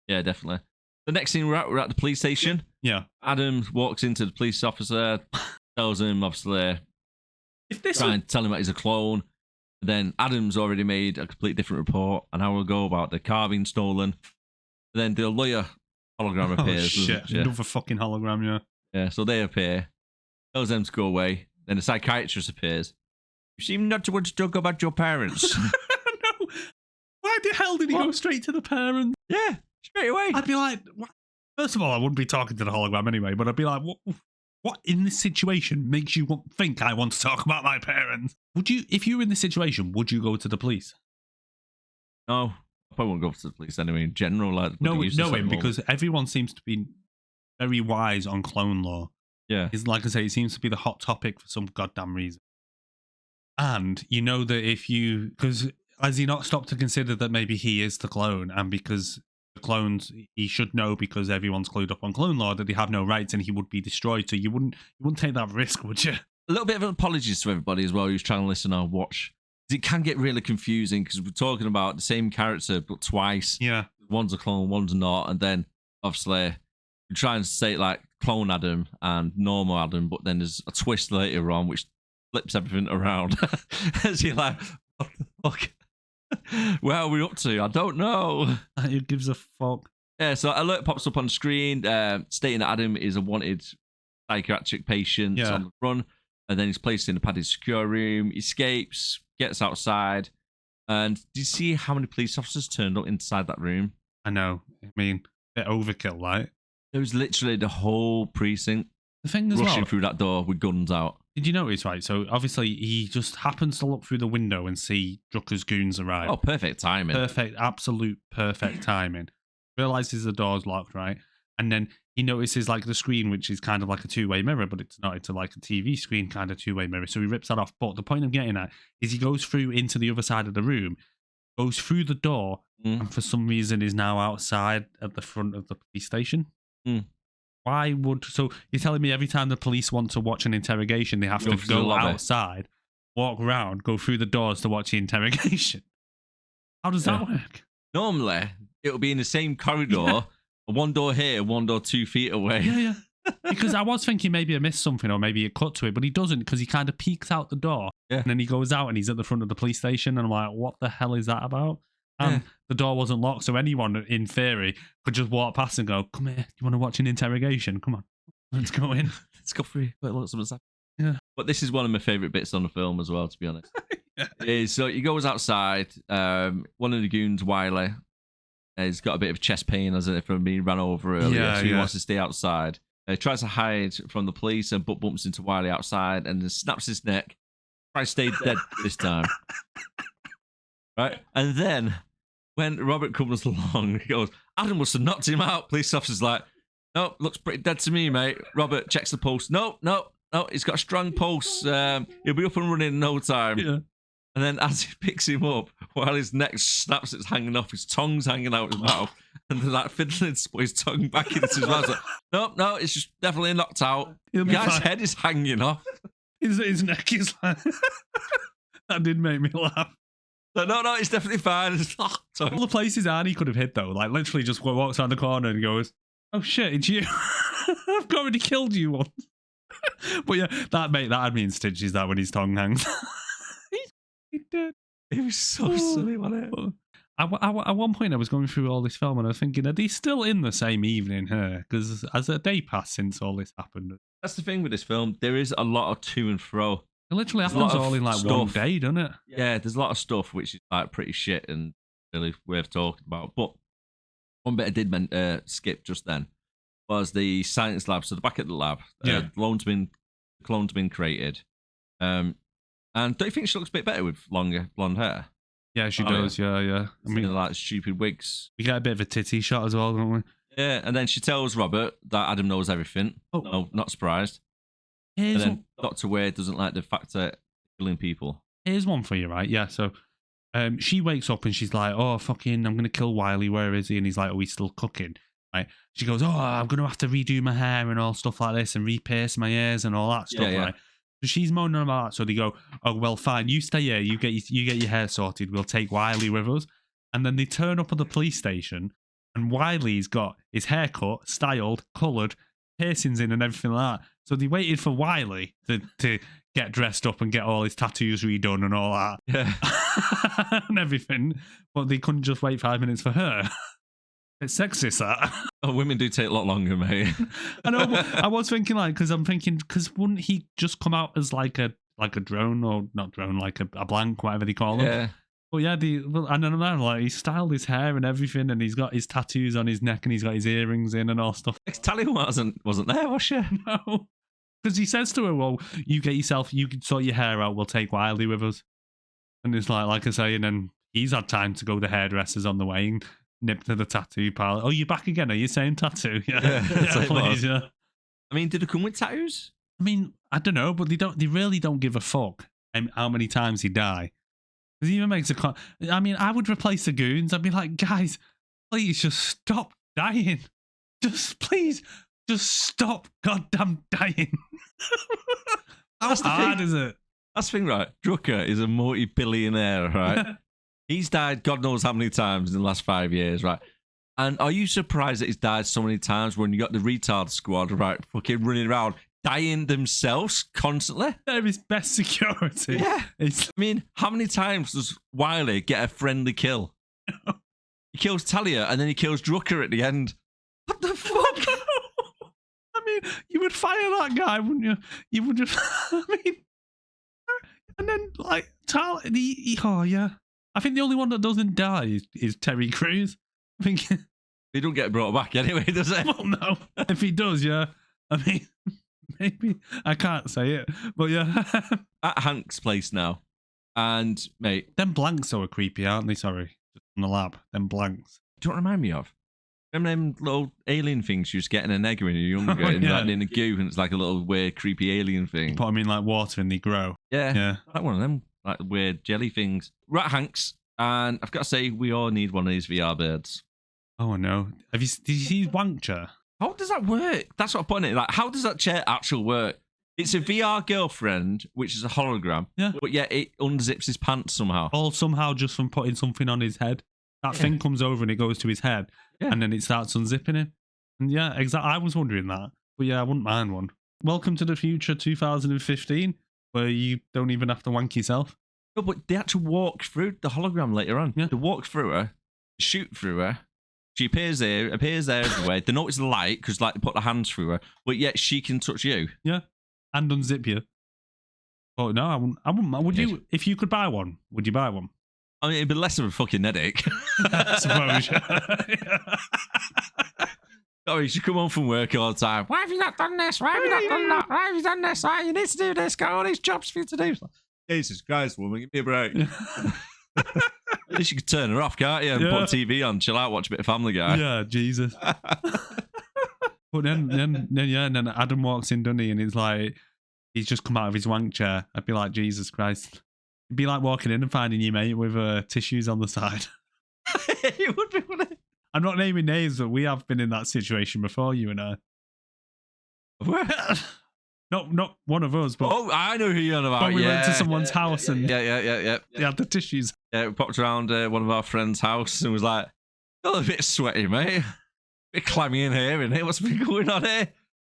definitely. The next thing, we're at the police station. Yeah. Adam walks into the police officer, tells him, obviously, tell him that he's a clone. Then Adam's already made a complete different report an hour ago about the car being stolen. And then the lawyer hologram appears. Oh, shit. Another fucking hologram, yeah. Yeah, so they appear. Tells them to go away. Then the psychiatrist appears. You seem not to want to talk about your parents. No. Why the hell did he go straight to the parents? Yeah, straight away. I'd be like, what? First of all, I wouldn't be talking to the hologram anyway, but I'd be like, what in this situation makes you think I want to talk about my parents? Would you, if you were in this situation, would you go to the police? No, I probably won't go to the police anyway. In general, like, because everyone seems to be very wise on clone law. Yeah, it's like I say, it seems to be the hot topic for some goddamn reason. And you know that because has he not stopped to consider that maybe he is the clone, and because the clones, he should know, because everyone's clued up on clone law, that they have no rights and he would be destroyed. So you wouldn't take that risk, would you? A little bit of apologies to everybody as well who's trying to listen or watch It can get really confusing because we're talking about the same character but twice. Yeah. One's a clone, one's not. And then, obviously, you try and say like clone Adam and normal Adam, but then there's a twist later on which flips everything around. As you're like, what the fuck? Where are we up to? I don't know. Who gives a fuck? Yeah, so alert pops up on screen stating that Adam is a wanted psychiatric patient on the run, and then he's placed in a padded secure room. He escapes, gets outside, and do you see how many police officers turned up inside that room? I know. I mean, they're overkill, right? There was literally the whole precinct the thing as rushing well, through that door with guns out. Did you notice, right? So obviously he just happens to look through the window and see Drucker's goons arrive. Oh, perfect timing. Perfect, absolute perfect timing. Realizes the door's locked, right? And then he notices like the screen, which is kind of like a two-way mirror, but it's not. It's like a TV screen kind of two-way mirror. So he rips that off. But the point I'm getting at is he goes through into the other side of the room, goes through the door, and for some reason is now outside at the front of the police station. Why would... So you're telling me every time the police want to watch an interrogation, they have to go outside, walk around, go through the doors to watch the interrogation? How does that work? Normally, it'll be in the same corridor, one door here, one door 2 feet away. Yeah. Because I was thinking maybe I missed something or maybe it cut to it, but he doesn't because he kind of peeks out the door and then he goes out and he's at the front of the police station and I'm like, what the hell is that about? And the door wasn't locked, so anyone, in theory, could just walk past and go, come here, you want to watch an interrogation? Come on, let's go in. Let's go through. Yeah. But this is one of my favourite bits on the film as well, to be honest. So he goes outside. One of the goons, Wiley, has got a bit of chest pain as if from being ran over earlier, so he wants to stay outside. He tries to hide from the police and bumps into Wiley outside and then snaps his neck. Tries to stay dead this time. Right? And then when Robert comes along, he goes, Adam must have knocked him out. Police officer's like, no, looks pretty dead to me, mate. Robert checks the pulse. No, he's got a strong pulse. He'll be up and running in no time. Yeah. And then as he picks him up, while his neck snaps, it's hanging off, his tongue's hanging out his mouth, and they're like fiddling to put his tongue back into his mouth. Like, no, it's just definitely knocked out. The guy's head is hanging off. His neck is like... That did make me laugh. No, it's definitely fine. All the places Arnie could have hit, though, like literally just walks around the corner and goes, oh shit, it's you. I've already killed you once. But yeah, that had me in stitches, that when his tongue hangs. He's dead. It was so silly, wasn't it? At one point, I was going through all this film and I was thinking, are they still in the same evening here? Because as a day passed since all this happened. That's the thing with this film. There is a lot of to and fro. It literally happens all in like one day, doesn't it? Yeah, there's a lot of stuff which is like pretty shit and really worth talking about. But one bit I did skip just then was the science lab. So the back at the lab, the clone's been created. And don't you think she looks a bit better with longer blonde hair? Yeah, she does. Yeah. I mean, like stupid wigs. We get a bit of a titty shot as well, don't we? Yeah, and then she tells Robert that Adam knows everything. Oh, no, not surprised. And then Dr. Wade doesn't like the fact that killing people. Here's one for you, right? Yeah, so she wakes up and she's like, oh, fucking, I'm going to kill Wiley. Where is he? And he's like, oh, he's still cooking. Right? She goes, oh, I'm going to have to redo my hair and all stuff like this and re-pierce my ears and all that stuff, right? So she's moaning about that. So they go, oh, well, fine. You stay here. You get your hair sorted. We'll take Wiley with us. And then they turn up at the police station and Wiley's got his hair cut, styled, coloured, piercings in and everything like that. So they waited for Wiley to get dressed up and get all his tattoos redone and all that. Yeah. And everything. But they couldn't just wait 5 minutes for her. It's sexist, that. Oh, women do take a lot longer, mate. I know, but I was thinking, like, because wouldn't he just come out as like a drone or not drone, like a blank, whatever they call them? Yeah. But yeah, I don't know, like, he styled his hair and everything, and he's got his tattoos on his neck, and he's got his earrings in and all stuff. Tally wasn't there, was she? No. Because he says to her, well, you can sort your hair out, we'll take Wiley with us. And it's like I say, and then he's had time to go to hairdressers on the way and nip to the tattoo parlor. Oh, you're back again? Are you saying tattoo? Yeah, please, yeah. I mean, did it come with tattoos? I mean, I don't know, but they really don't give a fuck how many times he die. Because he even makes I mean, I would replace the goons. I'd be like, guys, please just stop dying. Please stop goddamn dying. How hard is it? That's the thing, right? Drucker is a multi-billionaire, right? He's died God knows how many times in the last 5 years, right? And are you surprised that he's died so many times when you got the retard squad, right, fucking running around, dying themselves constantly? They're his best security. Yeah. I mean, how many times does Wiley get a friendly kill? He kills Talia and then he kills Drucker at the end. What the fuck? I mean, you would fire that guy, wouldn't you? You would just, I mean, and then, like, oh, yeah. I think the only one that doesn't die is Terry Crews. I think he don't get brought back anyway, does it? Well, no. If he does, yeah. I mean, maybe. I can't say it, but yeah. At Hank's place now. And, mate. Them blanks are creepy, aren't they? Sorry. Just in the lab. Them blanks. Don't remind me of. Remember them little alien things you used to get in an egg when you were younger? And like in a goo, and it's like a little weird, creepy alien thing. You put them in like water and they grow. Yeah. Like one of them, like weird jelly things. We're at Hank's, and I've got to say, we all need one of these VR birds. Oh, no. Did you see Wank Chair? How does that work? That's what I'm putting it. Like, how does that chair actually work? It's a VR girlfriend, which is a hologram. Yeah. But yeah, it unzips his pants somehow. All somehow just from putting something on his head. That thing comes over and it goes to his head. Yeah. And then it starts unzipping him. And yeah, exactly. I was wondering that. But yeah, I wouldn't mind one. Welcome to the future 2015, where you don't even have to wank yourself. No, but they actually walk through the hologram later on. Yeah. They walk through her, shoot through her. She appears there everywhere. They notice the light because like they put their hands through her, but yet she can touch you. Yeah, and unzip you. Oh no, I wouldn't. Would you? If you could buy one, would you buy one? I mean, it'd be less of a fucking headache. I suppose. I mean, you come home from work all the time. Why have you not done this? Why have you not done that? Why have you done this? Why you need to do this? Got all these jobs for you to do. Jesus Christ, woman, give me a break. At least you could turn her off, can't you? And put TV on, chill out, watch a bit of Family Guy. Yeah, Jesus. But then Adam walks in, doesn't he? And it's like, he's just come out of his wank chair. I'd be like, Jesus Christ. It'd be like walking in and finding your mate with tissues on the side. It would be funny. I'm not naming names, but we have been in that situation before, you and I. Not one of us, but... Oh, I know who you're on about. When we went to someone's house and... Yeah. They had the tissues. Yeah, we popped around one of our friends' house and was like, "Oh, a bit sweaty, mate. A bit clammy in here, innit? What's been going on here?"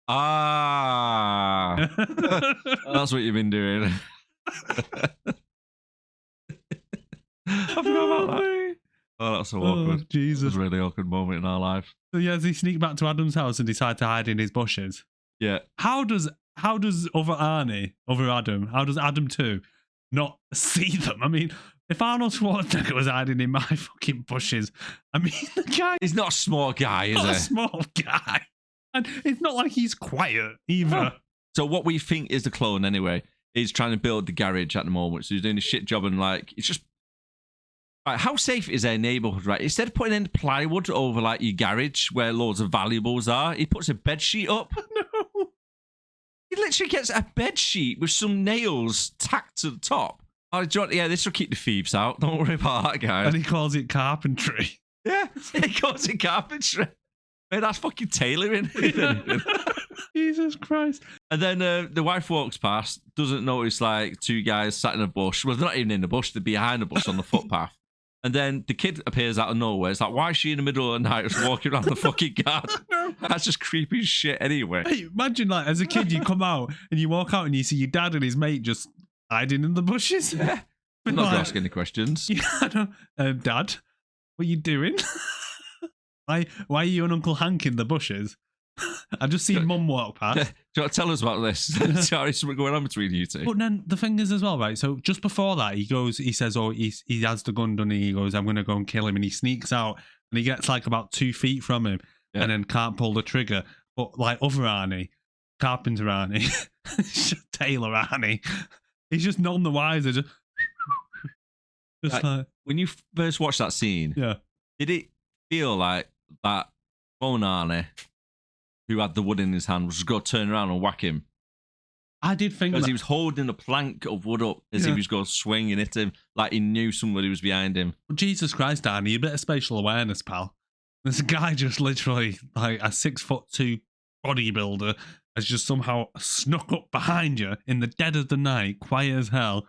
Ah. That's what you've been doing. I forgot about that. Oh, that's so awkward. Oh, Jesus. It was a really awkward moment in our life. So yeah, as he sneaked back to Adam's house and decided to hide in his bushes. Yeah. How does other Adam, how does Adam 2 not see them? I mean, if Arnold Schwarzenegger was hiding in my fucking bushes, I mean, the guy... He's not a small guy, is he? Not a small guy. And it's not like he's quiet, either. So what we think is the clone, anyway, is trying to build the garage at the moment. So he's doing a shit job and, like, it's just... Right, how safe is their neighbourhood, right? Instead of putting in plywood over, like, your garage where loads of valuables are, he puts a bed sheet up. No. He literally gets a bed sheet with some nails tacked to the top. Oh, this will keep the thieves out. Don't worry about that, guys. And he calls it carpentry. Yeah, he calls it carpentry. Man, that's fucking tailoring. Jesus Christ. And then the wife walks past, doesn't notice like two guys sat in a bush. Well, they're not even in the bush, they're behind the bush on the footpath. And then the kid appears out of nowhere. It's like, why is she in the middle of the night just walking around the fucking garden? No. That's just creepy as shit anyway. Hey, imagine like as a kid you come out and you walk out and you see your dad and his mate just hiding in the bushes. Yeah. I'm not asking any questions. Yeah, I don't, Dad, what are you doing? Why are you and Uncle Hank in the bushes? I've just seen Mum walk past. Do you want to tell us about this? Sorry, something going on between you two. But then the thing is as well, right? So just before that, he says, oh, he has the gun, doesn't he? He goes, I'm going to go and kill him. And he sneaks out and he gets like about 2 feet from him and then can't pull the trigger. But like other Arnie, Carpenter Arnie, Taylor Arnie, he's just none the wiser. Just like, when you first watched that scene, did it feel like that phone Arnie who had the wood in his hand was just going to turn around and whack him? I did think because he was holding a plank of wood up as he was going to swing and hit him like he knew somebody was behind him. Jesus Christ, Arnie, a bit of spatial awareness, pal. There's a guy just literally like a 6'2" bodybuilder has just somehow snuck up behind you in the dead of the night, quiet as hell,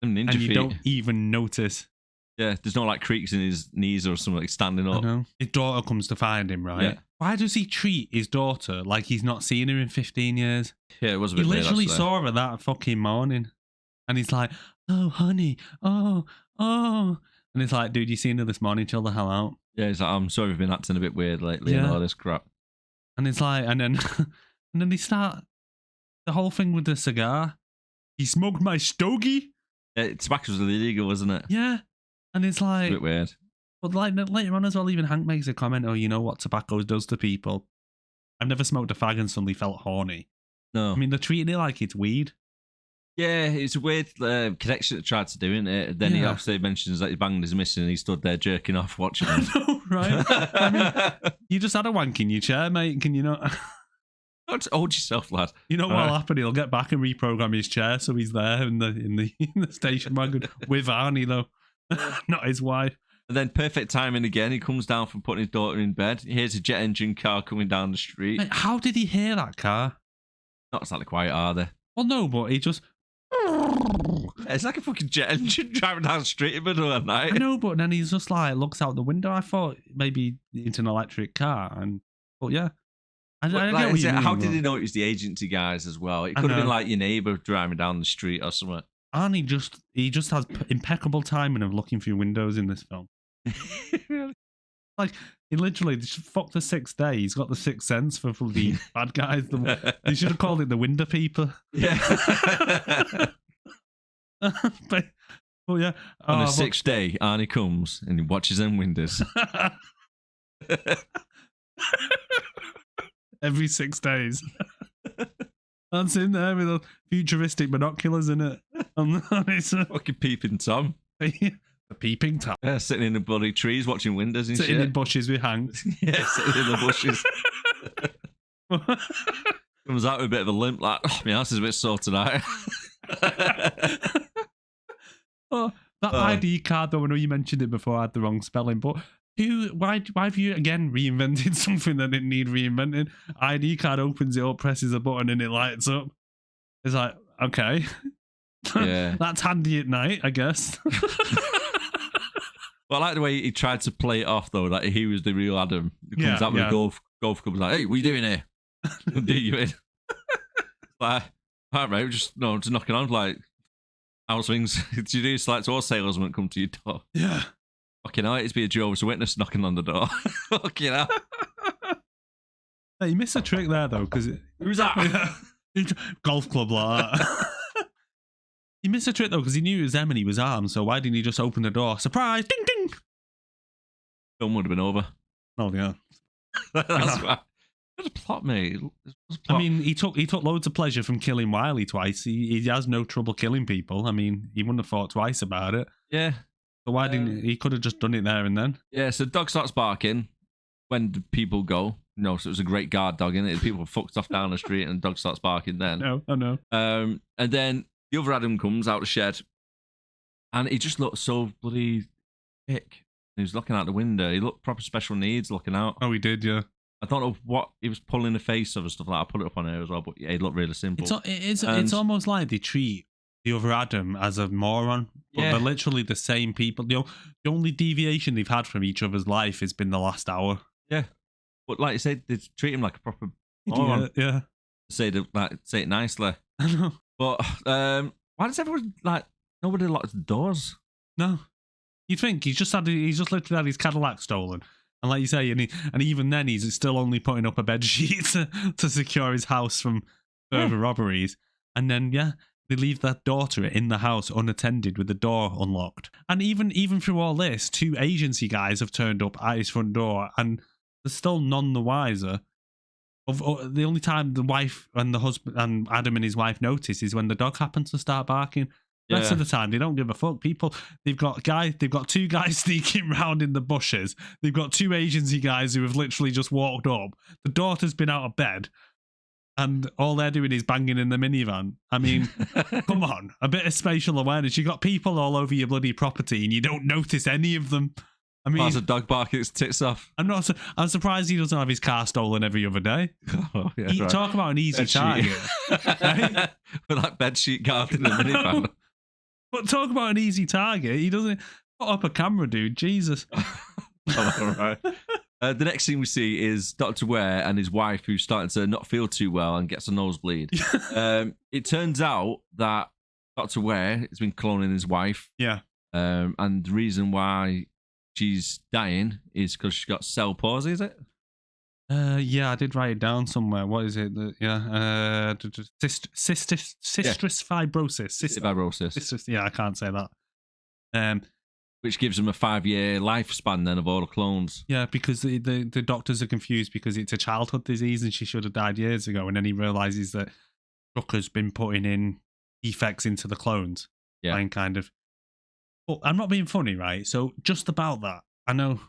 and you feet. Don't even notice. Yeah, there's no like creaks in his knees or something, like standing up. I know. His daughter comes to find him, right? Yeah. Why does he treat his daughter like he's not seen her in 15 years? Yeah, it was a bit He weird, literally saw her that fucking morning. And he's like, oh, honey, oh. And it's like, dude, you seen her this morning, chill the hell out. Yeah, he's like, I'm sorry, we've been acting a bit weird lately and all this crap. And it's like, and then they start the whole thing with the cigar. He smoked my stogie. Yeah, tobacco was illegal, wasn't it? Yeah. And it's like... a bit weird. But like later on as well, even Hank makes a comment, oh, you know what tobacco does to people. I've never smoked a fag and suddenly felt horny. No. I mean, they're treating it like it's weed. Yeah, it's a weird connection that tried to do, isn't it? Then he obviously mentions that his bang is missing and he stood there jerking off watching him. I know, right? I mean, you just had a wank in your chair, mate. Can you not... Don't hold yourself, lad. You know what'll happen? He'll get back and reprogram his chair so he's there in the station wagon with Arnie, though. Not his wife. And then perfect timing again. He comes down from putting his daughter in bed. He hears a jet engine car coming down the street. Mate, how did he hear that car? Not exactly quiet, are they? Well, no, but he just... It's like a fucking jet engine driving down the street in the middle of the night. I know, but then he's just like, looks out the window. I thought maybe it's an electric car. But yeah. I get what you mean, how did he know it was the agency guys as well? It could have been like your neighbour driving down the street or something. Arnie just has impeccable timing of looking through windows in this film. Like, he literally just fucked the sixth day. He's got the sixth sense for the bad guys. They should have called it the window people. Yeah. but yeah. On the sixth day, Arnie comes and he watches them windows. Every 6 days. That's in there with the futuristic binoculars in it. It's fucking peeping Tom. The peeping Tom. Yeah, sitting in the bloody trees watching windows and sitting shit. In bushes with Hank. Yeah, sitting in the bushes. Comes out with a bit of a limp, like, oh, my ass is a bit sore tonight. That ID card, though, I know you mentioned it before, I had the wrong spelling, but why have you again reinvented something that didn't need reinventing? ID card opens it up, presses a button, and it lights up. It's like, okay. Yeah. That's handy at night, I guess. Well, I like the way he tried to play it off, though, that he was the real Adam. He comes out with a golf club, like, hey, what are you doing here? Do you in? Like, all right, just knocking on, like, how's things? Did you do this like tour salesman come to your door? Yeah. Fucking hell, it's be a Jehovah's Witness knocking on the door. Fucking hell. Hey, you missed a trick there, though, because... Who's that? Golf club like that. He missed a trick, though, because he knew it was them and he was armed, so why didn't he just open the door? Surprise! Ding, ding! Film would have been over. Oh, yeah. That's right. There's a plot, mate. I mean, he took loads of pleasure from killing Wiley twice. He has no trouble killing people. I mean, he wouldn't have thought twice about it. Yeah. So why didn't he? Could have just done it there and then. Yeah. So the dog starts barking when the people go. No, so it was a great guard dog, innit? The people fucked off down the street, and the dog starts barking. Then. No, I know. And then the other Adam comes out of the shed, and he just looked so bloody thick. He was looking out the window. He looked proper special needs looking out. Oh, he did, yeah. I don't know what he was pulling the face of and stuff like that. I put it up on here as well, but yeah, he looked really simple. It's almost like they treat the other Adam as a moron, but they're literally the same people. The only deviation they've had from each other's life has been the last hour. Yeah, but like you said, they treat him like a proper moron. Yeah. Say it nicely. I know. But why does everyone nobody locks the doors? No, you'd think he's just literally had his Cadillac stolen. And like you say, and even then, he's still only putting up a bed sheet to secure his house from further robberies. And then, they leave their daughter in the house unattended with the door unlocked. And even through all this, 2 agency guys have turned up at his front door, and they're still none the wiser. The only time the wife and the husband and Adam and his wife notice is when the dog happens to start barking. The rest of the time, they don't give a fuck. People, they've got 2 guys sneaking around in the bushes. They've got 2 agency guys who have literally just walked up. The daughter's been out of bed, and all they're doing is banging in the minivan. I mean, come on, a bit of spatial awareness. You got people all over your bloody property, and you don't notice any of them. I mean, as a dog barking its tits off. I'm surprised he doesn't have his car stolen every other day. Oh, yeah, right. Talk about an easy target. Right? With that bedsheet guard in the minivan. But talk about an easy target. He doesn't put up a camera, dude. Jesus. All right. The next thing we see is Dr. Ware and his wife, who's starting to not feel too well and gets a nosebleed. It turns out that Dr. Ware has been cloning his wife. Yeah. And the reason why she's dying is because she's got cell palsy, is it? Yeah, I did write it down somewhere. What is it? Cystic fibrosis. Cystic fibrosis. Yeah, I can't say that. Which gives them a 5-year lifespan then of all the clones. Yeah, because the doctors are confused because it's a childhood disease and she should have died years ago. And then he realizes that Drucker's been putting in defects into the clones. Yeah. And kind of. But I'm not being funny, right? So just about that, I know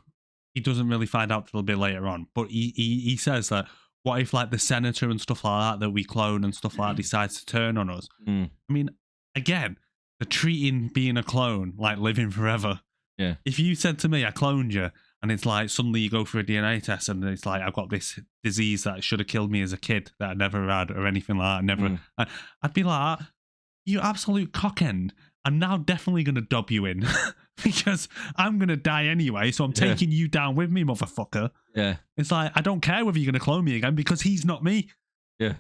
he doesn't really find out till a bit later on, but he says that what if like the senator and stuff like that we clone and stuff like that decides to turn on us? I mean, again, they're treating being a clone like living forever. Yeah. If you said to me, I cloned you, and it's like suddenly you go for a DNA test and it's like I've got this disease that should have killed me as a kid that I never had or anything like that. I'd be like, you absolute cockend. I'm now definitely going to dob you in because I'm going to die anyway. So I'm taking you down with me, motherfucker. Yeah. It's like, I don't care whether you're going to clone me again because he's not me. Yeah.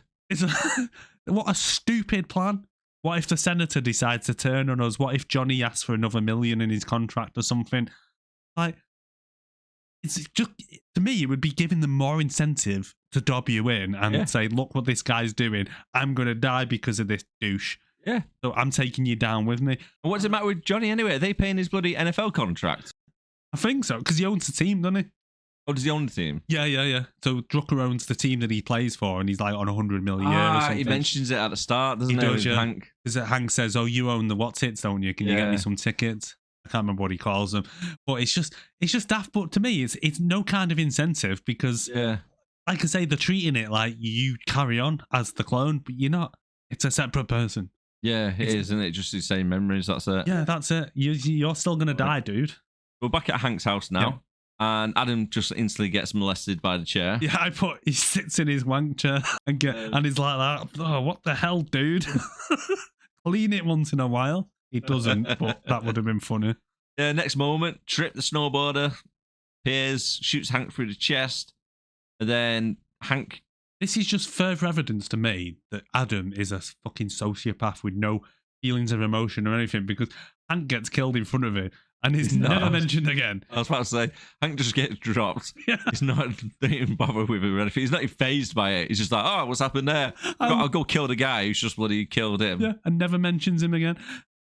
What a stupid plan. What if the senator decides to turn on us? What if Johnny asks for another $1 million in his contract or something? Like, it's just, to me, it would be giving them more incentive to dob you in and say, look what this guy's doing. I'm going to die because of this douche. Yeah. So I'm taking you down with me. And what's the matter with Johnny anyway? Are they paying his bloody NFL contract? I think so, because he owns the team, doesn't he? Oh, does he own the team? Yeah. So Drucker owns the team that he plays for, and he's like on $100 million a year or something. He mentions it at the start, doesn't he? Does, yeah. Hank. Because Hank says, "Oh, you own the what's hits, don't you? Can you get me some tickets?" I can't remember what he calls them, but it's just daft. But to me, it's no kind of incentive because, like I say, they're treating it like you carry on as the clone, but you're not. It's a separate person. Yeah, it is, isn't it? Just the same memories. That's it. Yeah, that's it. You're still gonna die, dude. We're back at Hank's house now. And Adam just instantly gets molested by the chair. Yeah, he sits in his wank chair and he's like that. Oh, what the hell, dude? Clean it once in a while. He doesn't, but that would have been funny. Yeah, next moment, Trip the snowboarder appears, shoots Hank through the chest, and then Hank... This is just further evidence to me that Adam is a fucking sociopath with no feelings of emotion or anything because Hank gets killed in front of it. And he's never mentioned again. I was about to say, Hank just gets dropped. Yeah. He's not even bothered with it or anything. He's not even fazed by it. He's just like, oh, what's happened there? I'll go kill the guy who's just bloody killed him. Yeah, and never mentions him again.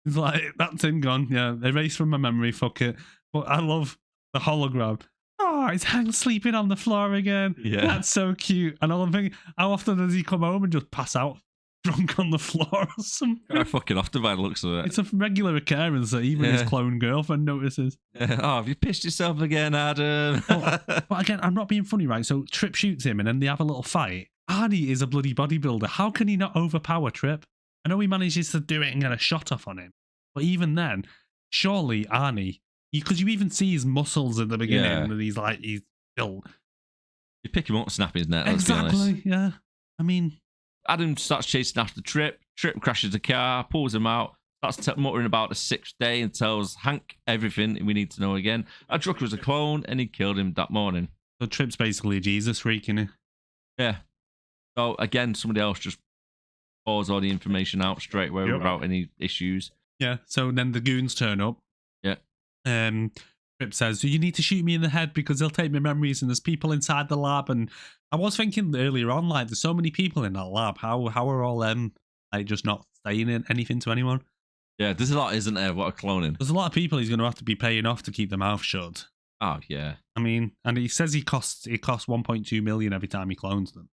He's like, that's him gone. Yeah, erased from my memory, fuck it. But I love the hologram. Oh, it's Hank sleeping on the floor again. Yeah. That's so cute. And I'm thinking, how often does he come home and just pass out? Drunk on the floor or something. I fucking often by the looks of it. It's a regular occurrence that even his clone girlfriend notices. Yeah. Oh, have you pissed yourself again, Adam? But again, I'm not being funny, right? So Trip shoots him and then they have a little fight. Arnie is a bloody bodybuilder. How can he not overpower Trip? I know he manages to do it and get a shot off on him. But even then, surely Arnie, because you even see his muscles at the beginning and he's built. You pick him up, snap his neck. Exactly, yeah. I mean... Adam starts chasing after Trip. Trip crashes the car, pulls him out, starts muttering about the 6th day and tells Hank everything we need to know again. Drucker was a clone and he killed him that morning. So Trip's basically a Jesus freak, isn't he? Yeah. So again, somebody else just pours all the information out straight away without any issues. Yeah, so then the goons turn up. Yeah. Trip says, you need to shoot me in the head because they'll take my memories and there's people inside the lab. And I was thinking earlier on, like, there's so many people in that lab. How are all them just not saying anything to anyone? Yeah, there's a lot, isn't there? What a cloning. There's a lot of people he's going to have to be paying off to keep their mouth shut. Oh, yeah. I mean, and he says it costs 1.2 million every time he clones them.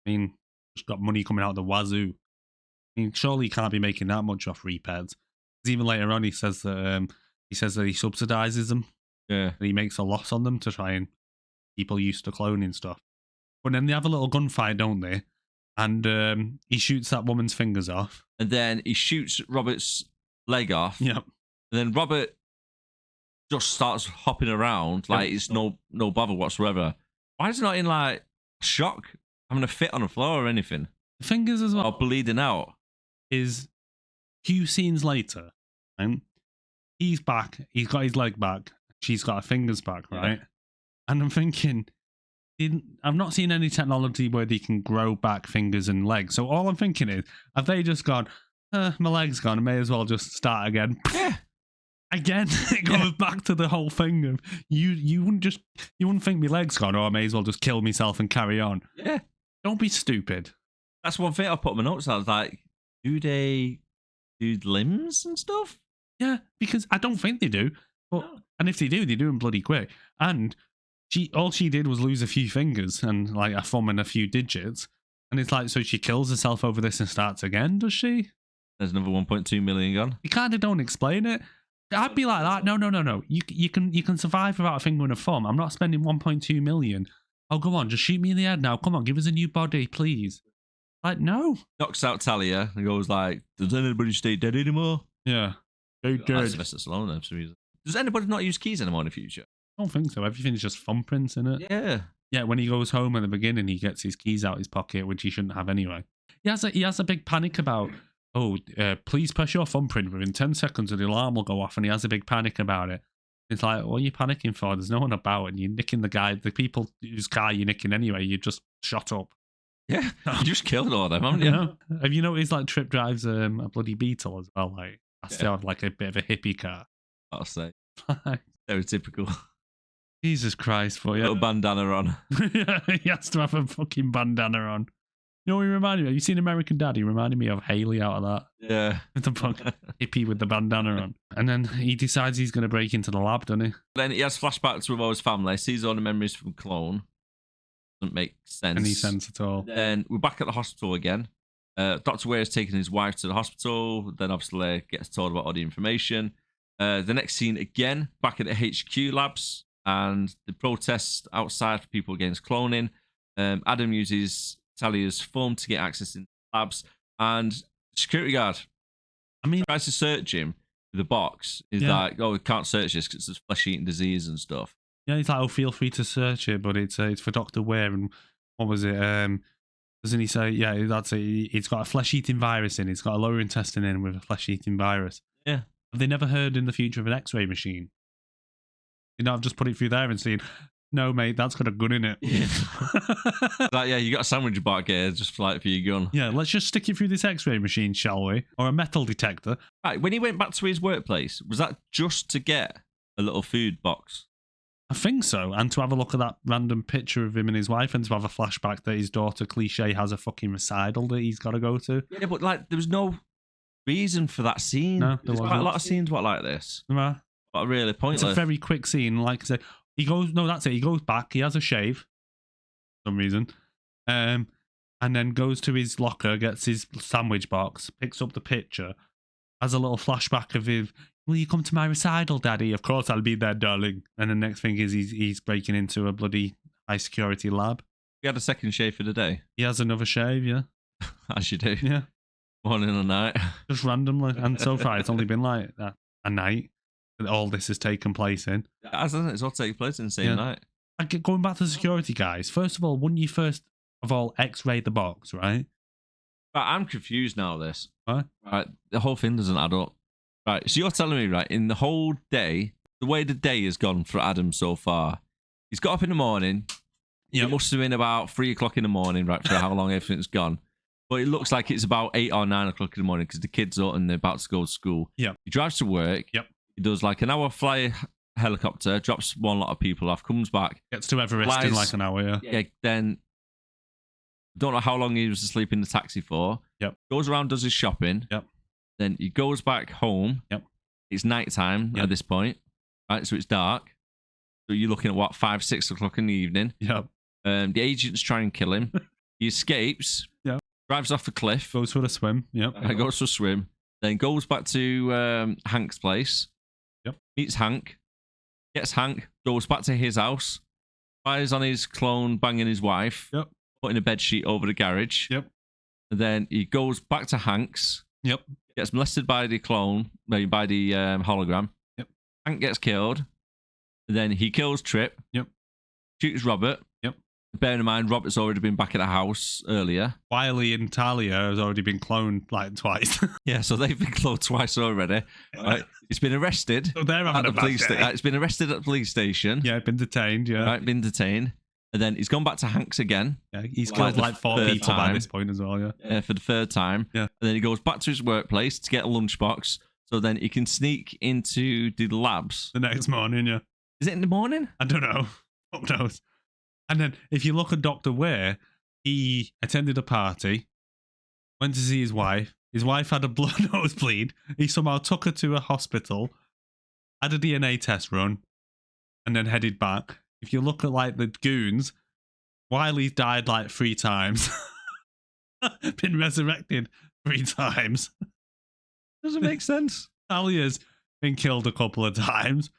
I mean, just got money coming out of the wazoo. I mean, surely he can't be making that much off repairs. Because even later on, he says that he subsidizes them. Yeah. And he makes a loss on them to try and people used to cloning stuff. But then they have a little gunfight, don't they? And he shoots that woman's fingers off. And then he shoots Robert's leg off. Yep. And then Robert just starts hopping around like it's no bother whatsoever. Why is it not in like shock, having a fit on the floor or anything? The fingers as well. Or bleeding out. Is few scenes later, right? He's back. He's got his leg back. She's got her fingers back, right? Yeah. And I'm thinking, I've not seen any technology where they can grow back fingers and legs. So all I'm thinking is, have they just gone, my leg's gone, I may as well just start again. Yeah. Again, it goes back to the whole thing of you wouldn't think my leg's gone, or I may as well just kill myself and carry on. Yeah. Don't be stupid. That's one thing I put in my notes. I was like, do they do limbs and stuff? Yeah, because I don't think they do. But and if they do them bloody quick. And all she did was lose a few fingers and like a thumb and a few digits. And it's like, so she kills herself over this and starts again, does she? There's another 1.2 million gone. You kind of don't explain it. I'd be like that. No. You can survive without a finger and a thumb. I'm not spending 1.2 million. Oh, go on, just shoot me in the head now. Come on, give us a new body, please. Like, no. Knocks out Talia and goes like, does anybody stay dead anymore? Yeah. Very good. That's Sylvester Stallone for some reason. Does anybody not use keys anymore in the future? I don't think so. Everything's just thumbprints in it. Yeah. Yeah, when he goes home at the beginning, he gets his keys out his pocket, which he shouldn't have anyway. He has a big panic about, please press your thumbprint within 10 seconds or the alarm will go off, and he has a big panic about it. It's like, what are you panicking for? There's no one about, and you're nicking the people whose car you're nicking anyway. You just shot up. Yeah, you just killed all of them, haven't you? Have you noticed like Trip drives a bloody Beetle as well? Like, I still have like a bit of a hippie car. I'll say. Very typical. Jesus Christ, for you. Little bandana on. He has to have a fucking bandana on. You know what he reminded me of? You seen American Dad? He reminded me of Haley out of that. Yeah. With the hippie with the bandana on. And then he decides he's going to break into the lab, doesn't he? Then he has flashbacks with all his family, sees all the memories from Clone. Doesn't make sense. Any sense at all. Then we're back at the hospital again. Dr. Ware has taken his wife to the hospital. Then obviously gets told about all the information. The next scene again, back at the HQ labs. And the protest outside for people against cloning. Adam uses Talia's phone to get access into the labs. And security guard, tries to search him with the box. He's like, we can't search this because it's flesh-eating disease and stuff. Yeah, he's like, feel free to search it, but it's for Dr. Ware. And what was it? Doesn't he say, that's it. It's got a flesh-eating virus in it. It's got a lower intestine in with a flesh-eating virus. Yeah. Have they never heard in the future of an X-ray machine? I've just put it through there and seen, no, mate, that's got a gun in it. Yeah. You got a sandwich back here just for your gun. Yeah, let's just stick it through this X-ray machine, shall we? Or a metal detector. Right, when he went back to his workplace, was that just to get a little food box? I think so, and to have a look at that random picture of him and his wife, and to have a flashback that his daughter, cliche, has a fucking recital that he's got to go to. Yeah, but there was no reason for that scene. No, there's quite a lot of scenes like this. Right. But really pointless. It's a very quick scene. Like I said, he goes back, he has a shave for some reason, and then goes to his locker, gets his sandwich box, picks up the picture, has a little flashback of him. Will you come to my recital, Daddy? Of course I'll be there, darling. And the next thing is he's breaking into a bloody high security lab. He had a second shave for the day. He has another shave, yeah. As you do. Yeah. Morning and night. Just randomly. And so far it's only been like a night that all this has taken place in. Hasn't it? It's all taken place in the same night. Going back to the security guys, first of all, wouldn't you first of all X-ray the box, right? Right, I'm confused now, this. What? Right, the whole thing doesn't add up. Right, so you're telling me, right, in the whole day, the way the day has gone for Adam so far, he's got up in the morning. Yep. It must have been about 3 o'clock in the morning, right, for how long everything's gone. But it looks like it's about 8 or 9 o'clock in the morning because the kids are and they're about to go to school. Yeah. He drives to work. Yep. He does like an hour fly helicopter, drops one lot of people off, comes back. Gets to Everest in like an hour, yeah. Yeah, then don't know how long he was asleep in the taxi for. Yep. Goes around, does his shopping. Yep. Then he goes back home. Yep. It's nighttime at this point. Right, so it's dark. So you're looking at what, 5, 6 o'clock in the evening. Yep. The agents try and kill him. He escapes. Yep. Drives off a cliff. Goes for a swim. Yep. Goes for a swim. Then goes back to Hank's place. Yep. Meets Hank. Gets Hank. Goes back to his house. Fires on his clone, banging his wife. Yep. Putting a bed sheet over the garage. Yep. And then he goes back to Hank's. Yep. Gets molested by the clone, by the hologram. Yep. Hank gets killed. And then he kills Trip. Yep. Shoots Robert. Yep. Bearing in mind, Robert's already been back at the house earlier. Wiley and Talia has already been cloned like twice. Yeah, so they've been cloned twice already. Right. He's been arrested. So they're having a bad day. He's been arrested at the police station. Yeah, been detained. Yeah. Right, been detained. And then he's gone back to Hank's again. Yeah, he's killed like 4 people by this point as well, yeah. Yeah, for the 3rd time. Yeah. And then he goes back to his workplace to get a lunchbox. So then he can sneak into the labs. The next morning, yeah. Is it in the morning? I don't know. Fuck knows. And then if you look at Dr. Ware, he attended a party, went to see his wife. His wife had a blood nosebleed. He somehow took her to a hospital, had a DNA test run, and then headed back. If you look at like the goons, Wiley's died like 3 times. Been resurrected 3 times. Doesn't make sense. Talia's been killed a couple of times.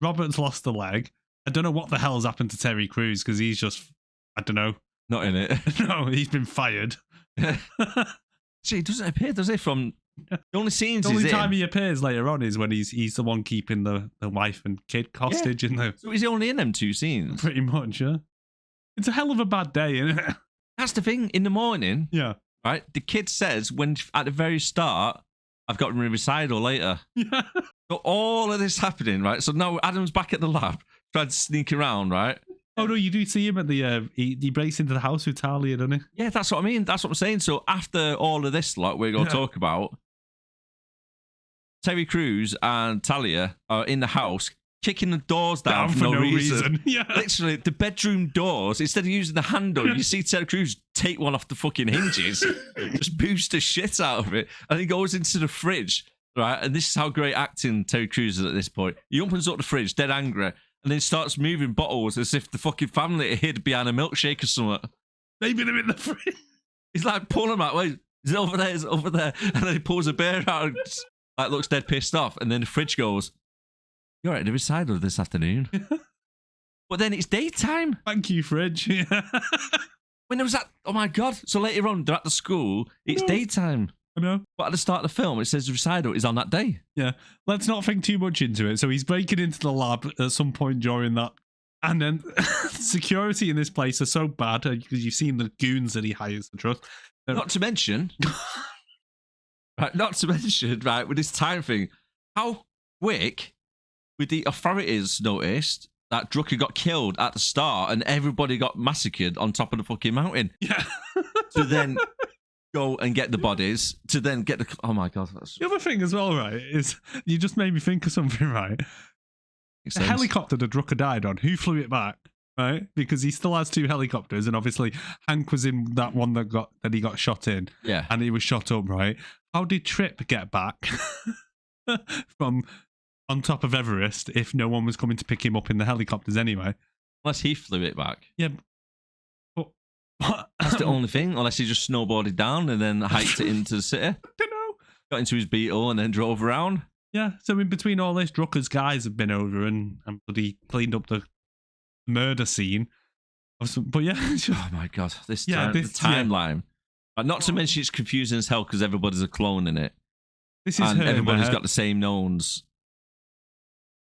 Robert's lost a leg. I don't know what the hell's happened to Terry Crews because he's just, I don't know. Not in it. No, he's been fired. Gee, he doesn't appear, does he? From the only scenes the only time in. he appears later on is when he's the one keeping the wife and kid hostage in the. So he's only in them 2 scenes. Pretty much, yeah. It's a hell of a bad day, isn't it? That's the thing. In the morning, yeah. Right. The kid says when at the very start, I've got recital later. Yeah. So all of this happening, right? So now Adam's back at the lab, trying to sneak around, right? Oh no, you do see him at the he breaks into the house with Talia, doesn't he? Yeah, that's what I mean. That's what I'm saying. So after all of this, like we're going to talk about, Terry Crews and Talia are in the house kicking the doors down for no reason. Yeah. Literally, the bedroom doors, instead of using the handle, you see Terry Crews take one off the fucking hinges, just boost the shit out of it, and he goes into the fridge, right? And this is how great acting Terry Crews is at this point. He opens up the fridge, dead angry, and then starts moving bottles as if the fucking family are hid behind a milkshake or something. Maybe they're in the fridge. He's like pulling them out. Wait, is it over there? Is it over there? And then he pulls a bear out and just, like looks dead pissed off. And then the fridge goes, "You're right, the recital this afternoon." But then it's daytime. Thank you, fridge. Yeah. When there was that, oh my God. So later on, they're at the school, it's daytime. I know. But at the start of the film, it says the recital is on that day. Yeah. Let's not think too much into it. So he's breaking into the lab at some point during that. And then security in this place are so bad because you've seen the goons that he hires to trust. Not to mention, right, with this time thing, how quick with the authorities noticed that Drucker got killed at the start and everybody got massacred on top of the fucking mountain. Yeah. To then go and get the bodies, to then get the... Oh my God. The other thing as well, right, is you just made me think of something, right? The helicopter that Drucker died on, who flew it back, right? Because he still has 2 helicopters, and obviously Hank was in that one that he got shot in. Yeah. And he was shot up, right? How did Trip get back from on top of Everest if no one was coming to pick him up in the helicopters anyway? Unless he flew it back. Yeah. But that's the only thing. Unless he just snowboarded down and then hiked it into the city. I don't know. Got into his Beetle and then drove around. Yeah, so in between all this, Drucker's guys have been over and bloody cleaned up the murder scene. But yeah. Oh my God. The timeline. Yeah. Not to mention it's confusing as hell because everybody's a clone in it. This is and everybody's got the same knowns.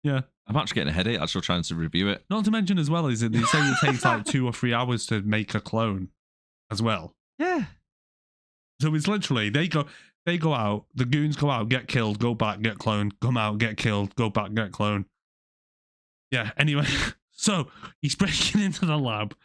Yeah. I'm actually getting a headache actually trying to review it. Not to mention as well is that they say it takes like 2 or 3 hours to make a clone as well. Yeah. So it's literally they go out, the goons go out, get killed, go back, get cloned, come out, get killed, go back, get cloned. Yeah, anyway, so he's breaking into the lab.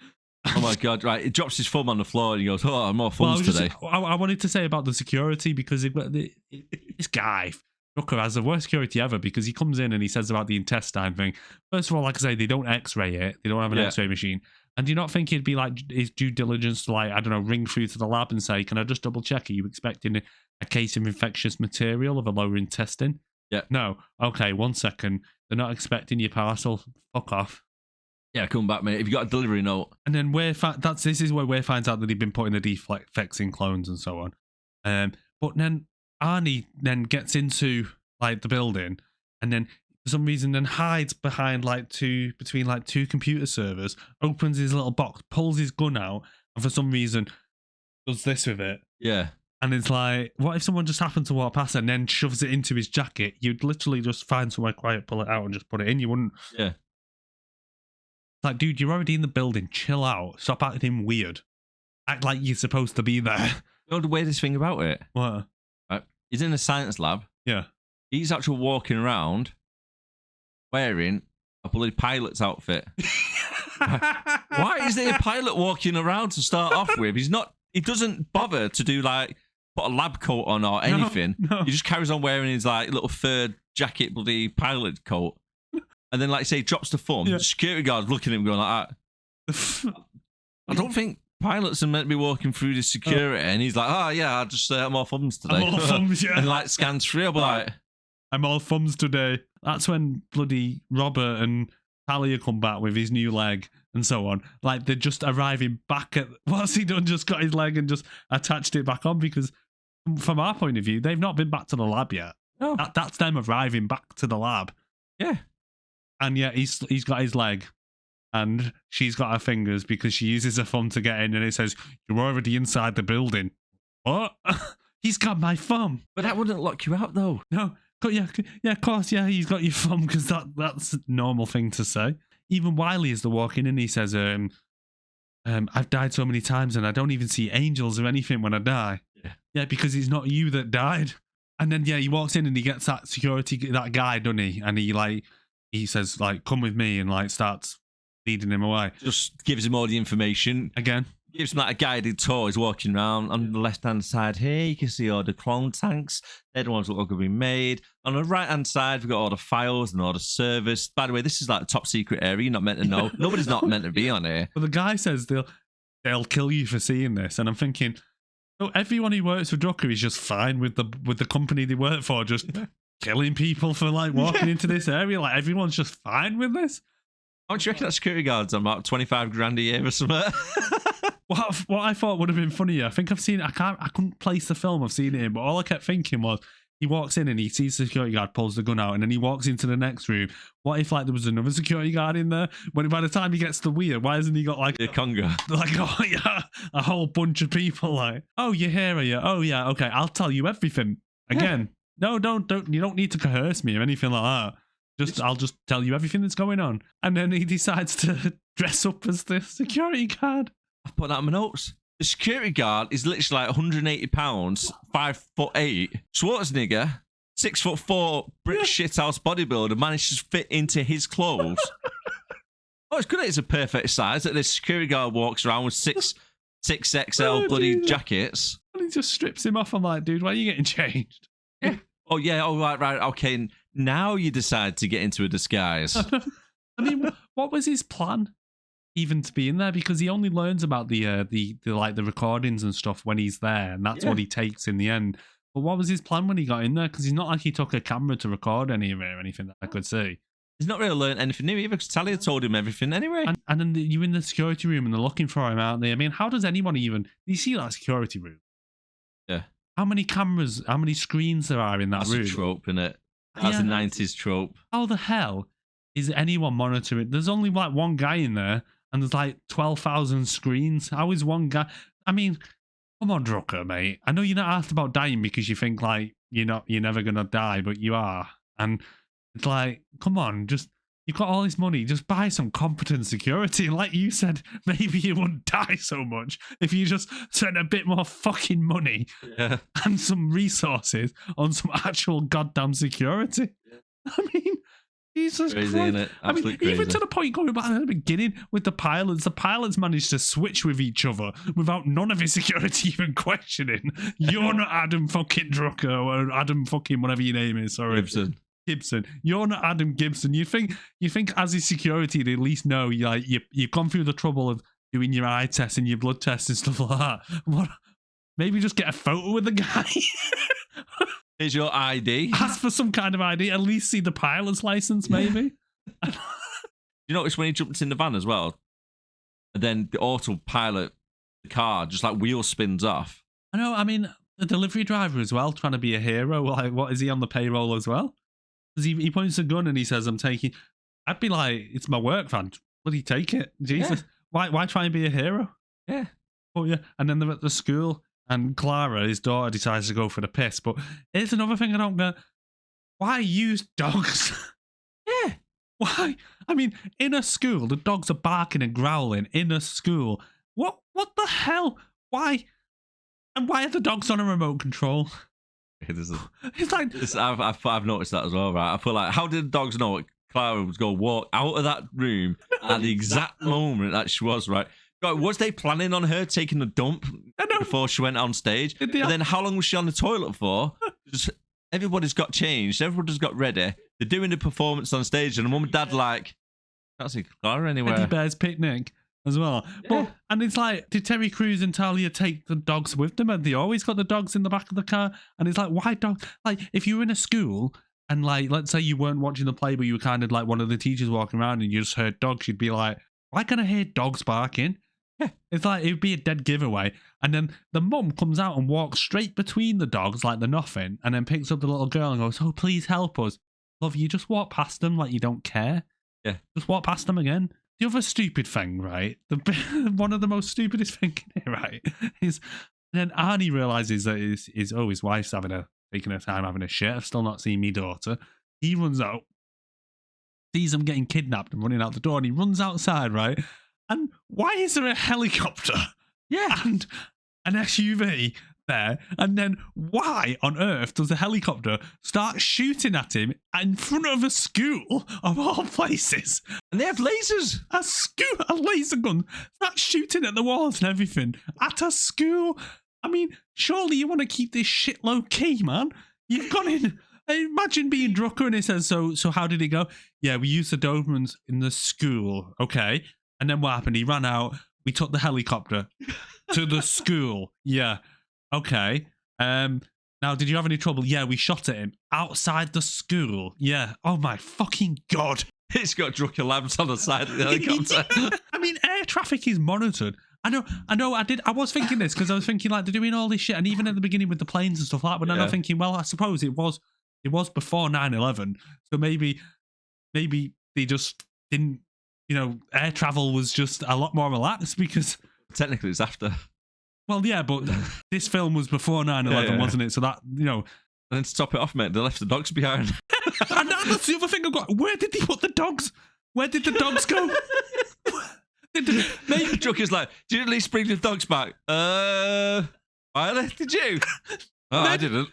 Oh my God, right. He drops his thumb on the floor and he goes, "Oh, more thumbs today." I wanted to say about the security because this guy, Drucker, has the worst security ever because he comes in and he says about the intestine thing. First of all, like I say, they don't x-ray it. They don't have an x-ray machine. And do you not think it'd be like his due diligence to, like, I don't know, ring through to the lab and say, "Can I just double check? Are you expecting a case of infectious material of a lower intestine?" Yeah. No. Okay, 1 second. They're not expecting your parcel. Fuck off. Yeah, come back, mate. If you got a delivery note. And then this is where Ware finds out that he'd been putting the defects in clones and so on. But then Arnie then gets into like the building and then for some reason then hides behind between 2 computer servers, opens his little box, pulls his gun out, and for some reason does this with it. Yeah. And it's like, what if someone just happened to walk past and then shoves it into his jacket? You'd literally just find somewhere quiet, pull it out and just put it in. You wouldn't. Yeah. Like, dude, you're already in the building. Chill out. Stop acting weird. Act like you're supposed to be there. You know the weirdest thing about it? What? Right. He's in a science lab. Yeah. He's actually walking around wearing a bloody pilot's outfit. Why is there a pilot walking around to start off with? He doesn't bother to do like put a lab coat on or anything. No. He just carries on wearing his like little fur jacket, bloody pilot coat. And then, like say, he drops the thumb. Yeah. The security guard's looking at him going like that. I don't think pilots are meant to be walking through the security. And he's like, oh yeah, I just I'm all thumbs today. I'm all thumbs, yeah. And like scans through, but like, I'm all thumbs today. That's when bloody Robert and Talia come back with his new leg and so on. Like, they're just arriving back at... What's he done? Just got his leg and just attached it back on, because from our point of view, they've not been back to the lab yet. No. That's them arriving back to the lab. Yeah. And yet he's got his leg and she's got her fingers because she uses her thumb to get in, and it says, you're already inside the building. What? He's got my thumb. But that wouldn't lock you out, though. No. Yeah, of course, yeah, he's got your thumb, because that's a normal thing to say. Even Wiley, as they're walking in, he says, I've died so many times and I don't even see angels or anything when I die. Yeah, because it's not you that died. And then, yeah, he walks in and he gets that that guy, doesn't he? And he says, like, come with me, and, like, starts leading him away. Just gives him all the information. Again. Gives him like a guided tour. He's walking around on the left-hand side here. You can see all the clone tanks. They're the ones that are going to be made. On the right-hand side, we've got all the files and all the servers. By the way, this is like a top secret area. You're not meant to know. Nobody's not meant to be on here. But the guy says they'll kill you for seeing this, and I'm thinking, so everyone who works for Drucker is just fine with the company they work for, just killing people for like walking into this area. Like, everyone's just fine with this. How much do you reckon that security guard's on? About 25 grand a year or something? What I thought would have been funnier, I think I've seen it, I couldn't place the film, I've seen it in, but all I kept thinking was, he walks in and he sees the security guard, pulls the gun out, and then he walks into the next room. What if, like, there was another security guard in there? When by the time he gets to the wheel, why hasn't he got like a conga? Like, oh yeah, a whole bunch of people like, oh, you're here, are you? Oh yeah, okay, I'll tell you everything. Again, no, don't, you don't need to coerce me or anything like that. I'll just tell you everything that's going on. And then he decides to dress up as the security guard. I put that in my notes. The security guard is literally like 180 pounds, 5'8". Schwarzenegger, 6'4", brick shithouse bodybuilder, managed to fit into his clothes. It's good that it's a perfect size that this security guard walks around with 6XL bloody jackets. And he just strips him off. I'm like, dude, why are you getting changed? Oh yeah, oh right, okay. Now you decide to get into a disguise. I mean, what was his plan? Even to be in there, because he only learns about the recordings and stuff when he's there, and that's what he takes in the end. But what was his plan when he got in there? Because he's not like he took a camera to record any of it or anything that I could see. He's not really learned anything new either, because Talia told him everything anyway. And then you're in the security room and they're looking for him, aren't they? I mean, how does anyone even... You see that security room? Yeah. How many cameras, how many screens there are in that room? That's a trope, isn't it? That's a 90s trope. How the hell is anyone monitoring? There's only like one guy in there, and there's like 12,000 screens. How is one guy? I mean, come on, Drucker, mate. I know you're not asked about dying because you think like you're never gonna die, but you are. And it's like, come on, you've got all this money, just buy some competent security. And like you said, maybe you wouldn't die so much if you just spent a bit more fucking money and some resources on some actual goddamn security. I mean, Jesus crazy, Christ. Innit? I mean, crazy. Even to the point going back at the beginning with the pilots managed to switch with each other without none of his security even questioning. You're not Adam fucking Drucker or Adam fucking whatever your name is. Sorry. Gibson. You're not Adam Gibson. You think as his security, they at least know you've gone through the trouble of doing your eye test and your blood test and stuff like that. What? Maybe just get a photo with the guy. Here's your ID. Ask for some kind of ID. At least see the pilot's license, maybe. You notice when he jumped in the van as well, and then the autopilot, the car, just like wheel spins off. I know. I mean, the delivery driver as well, trying to be a hero. Like, what is he on the payroll as well? Because he points a gun and he says, "I'm taking." I'd be like, "It's my work van. Bloody take it, Jesus! Yeah. Why try and be a hero?" Yeah. Oh yeah. And then they're at the school. And Clara, his daughter, decides to go for the piss. But here's another thing I don't get. Why use dogs? Yeah. Why? I mean, in a school, the dogs are barking and growling in a school. What the hell? Why? And why are the dogs on a remote control? It's like I've noticed that as well, right? I feel like, how did the dogs know Clara was going to walk out of that room at the exact moment that she was, right? God, was they planning on her taking a dump before she went on stage? And then how long was she on the toilet for? Just, everybody's got changed. Everybody's got ready. They're doing the performance on stage, and the mum and dad like, can't see Clara anywhere. Teddy Bear's Picnic as well. Yeah. And it's like, did Terry Crews and Talia take the dogs with them? And they always got the dogs in the back of the car. And it's like, why dogs? Like, if you were in a school and, like, let's say you weren't watching the play, but you were kind of like one of the teachers walking around and you just heard dogs, you'd be like, why can I hear dogs barking? Yeah, it's like, it'd be a dead giveaway. And then the mum comes out and walks straight between the dogs like they're nothing, and then picks up the little girl and goes, oh, please help us. Love, you just walk past them like you don't care. Yeah. Just walk past them again. The other stupid thing, right? One of the most stupidest things here, right? Is then Arnie realizes that his wife's taking her time having a shit. I've still not seen me daughter. He runs out, sees them getting kidnapped and running out the door, and he runs outside, right? And why is there a helicopter? Yeah. And an SUV there? And then why on earth does the helicopter start shooting at him in front of a school of all places? And they have lasers. A laser gun. Start shooting at the walls and everything. At a school. I mean, surely you want to keep this shit low key, man. You've gone in. Imagine being Drucker and he says, so how did it go? Yeah, we used the Dobermans in the school. Okay. And then what happened? He ran out. We took the helicopter to the school. Yeah. Okay. Now, did you have any trouble? Yeah, we shot at him outside the school. Yeah. Oh my fucking God. It's got Drucker lamps on the side of the helicopter. I mean, air traffic is monitored. I know. I was thinking this because I was thinking like they're doing all this shit, and even at the beginning with the planes and stuff like that. But then I'm thinking, well, I suppose it was before 9/11, so maybe they just didn't. You know, air travel was just a lot more relaxed because technically it's after. Well, yeah, but this film was before 9/11, wasn't it? So that, you know. And then to top it off, mate, they left the dogs behind. And that's the other thing I've got. Where did they put the dogs? Where did the dogs go? Maybe Drucker's like, did you at least bring the dogs back? Violet, did you? Oh, I didn't.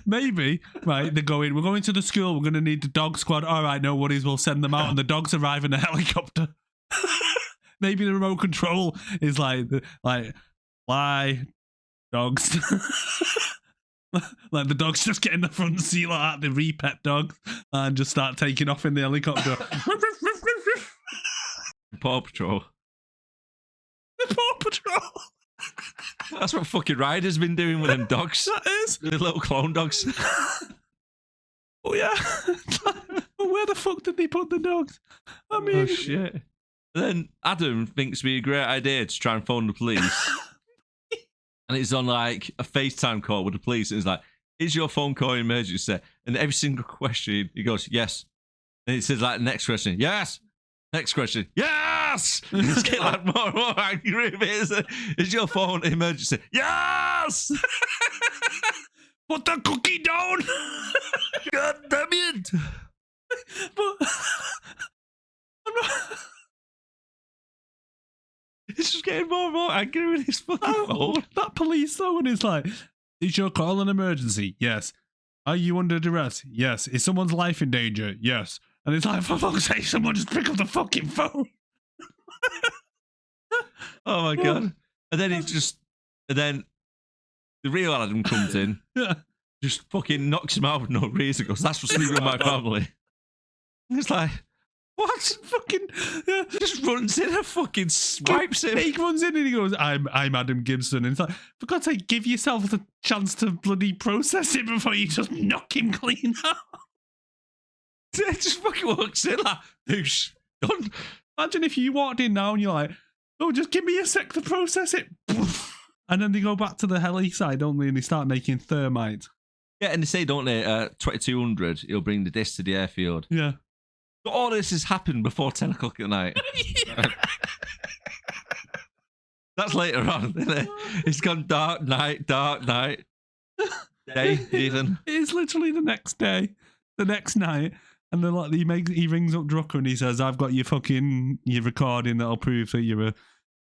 Maybe. Right, they're going, we're going to the school. We're going to need the dog squad. All right, no worries. We'll send them out. And the dogs arrive in a helicopter. Maybe the remote control is like fly dogs. Like the dogs just get in the front seat like that, the repet dogs, and just start taking off in the helicopter. Paw Patrol. The Paw Patrol. That's what fucking Ryder's been doing with them dogs. That is. The little clone dogs. Oh, yeah. Where the fuck did they put the dogs? I mean... Oh, shit. And then Adam thinks it'd be a great idea to try and phone the police. And it's on, like, a FaceTime call with the police. And it's like, is your phone call an emergency? And every single question, he goes, yes. And it says, like, next question, yes. Next question, yes! It's getting like more and more angry. Is your phone an emergency? Yes! Put the cookie down! God damn it! But I'm not... It's just getting more and more angry with his fucking phone. That police though, and it's like, is your call an emergency? Yes. Are you under duress? Yes. Is someone's life in danger? Yes. And it's like, for fuck's sake, someone just pick up the fucking phone. Oh my God. And then then the real Adam comes in, just fucking knocks him out with no reason, goes, that's for sleeping with my family. And it's like, what? Fucking, just runs in and fucking swipes him. He runs in and he goes, I'm Adam Gibson. And it's like, for God's sake, give yourself the chance to bloody process it before you just knock him clean out. It just fucking walks in like, douche, done. Imagine if you walked in now and you're like, oh, just give me a sec to process it. And then they go back to the heli side, don't they? And they start making thermite. Yeah, and they say, don't they, 2200, he'll bring the disc to the airfield. Yeah. But all this has happened before 10 o'clock at night. That's later on, isn't it? It's gone dark night. Day, even. It is literally the next day, the next night. And then like he rings up Drucker and he says, "I've got your recording that'll prove that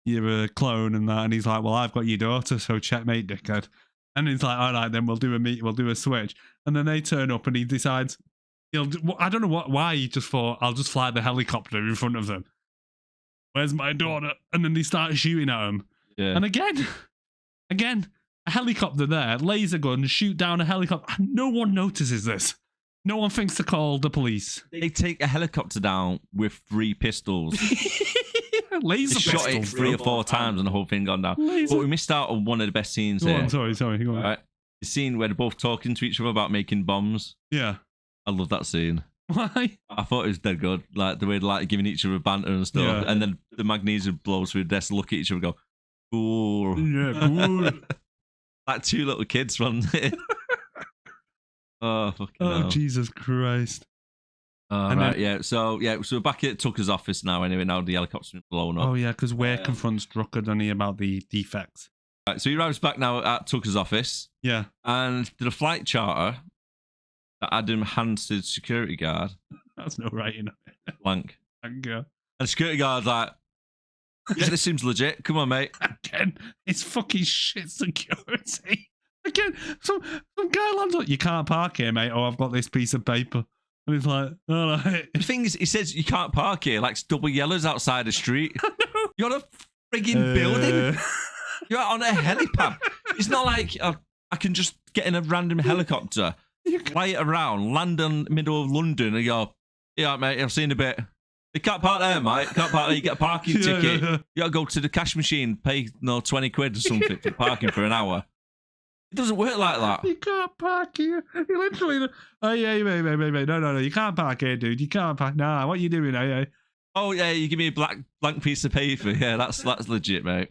you're a clone and that." And he's like, "Well, I've got your daughter, so checkmate, dickhead." And he's like, "All right, then we'll do a switch." And then they turn up and he decides I don't know why he just thought, "I'll just fly the helicopter in front of them. Where's my daughter?" And then they start shooting at him. Yeah. And again, a helicopter there, laser gun, shoot down a helicopter. No one notices this. No one thinks to call the police. They take a helicopter down with 3 pistols. Laser they shot it 3 or 4 times and the whole thing gone down. But we missed out on one of the best scenes here. Sorry. Go on. Right. The scene where they're both talking to each other about making bombs. Yeah. I love that scene. Why? I thought it was dead good. Like the way they're like giving each other banter and stuff. Yeah. And then the magnesium blows through the desk, look at each other and go, cool. Yeah, cool. Like 2 little kids running it. Oh, fucking hell. Jesus Christ. So we're back at Tucker's office now anyway. Now the helicopter's been blown up. Oh, yeah, because Ware confronts Drucker, doesn't he, about the defects. Right, so he arrives back now at Tucker's office. Yeah. And did a flight charter that Adam hands to the security guard. That's no writing on it. Blank. Thank you. And the security guard's like, yeah, this seems legit. Come on, mate. Again, it's fucking shit security. Again, some guy lands up, "You can't park here, mate. Oh, I've got this piece of paper." And he's like, "All right." The thing is, he says you can't park here, like it's double yellows outside the street. You're on a frigging building. You're on a helipad. It's not like I can just get in a random helicopter, fly it around, land in the middle of London, and go, "Yeah, mate, I've seen a bit." You can't park there, mate. You can't park there. You get a parking ticket. Yeah. You got to go to the cash machine, pay 20 quid or something for parking for an hour. It doesn't work like that. You can't park here. You literally... "Oh, yeah, mate. No. You can't park here, dude. You can't park. Nah, what are you doing, eh? Oh, yeah, you give me a blank piece of paper. Yeah, that's legit, mate.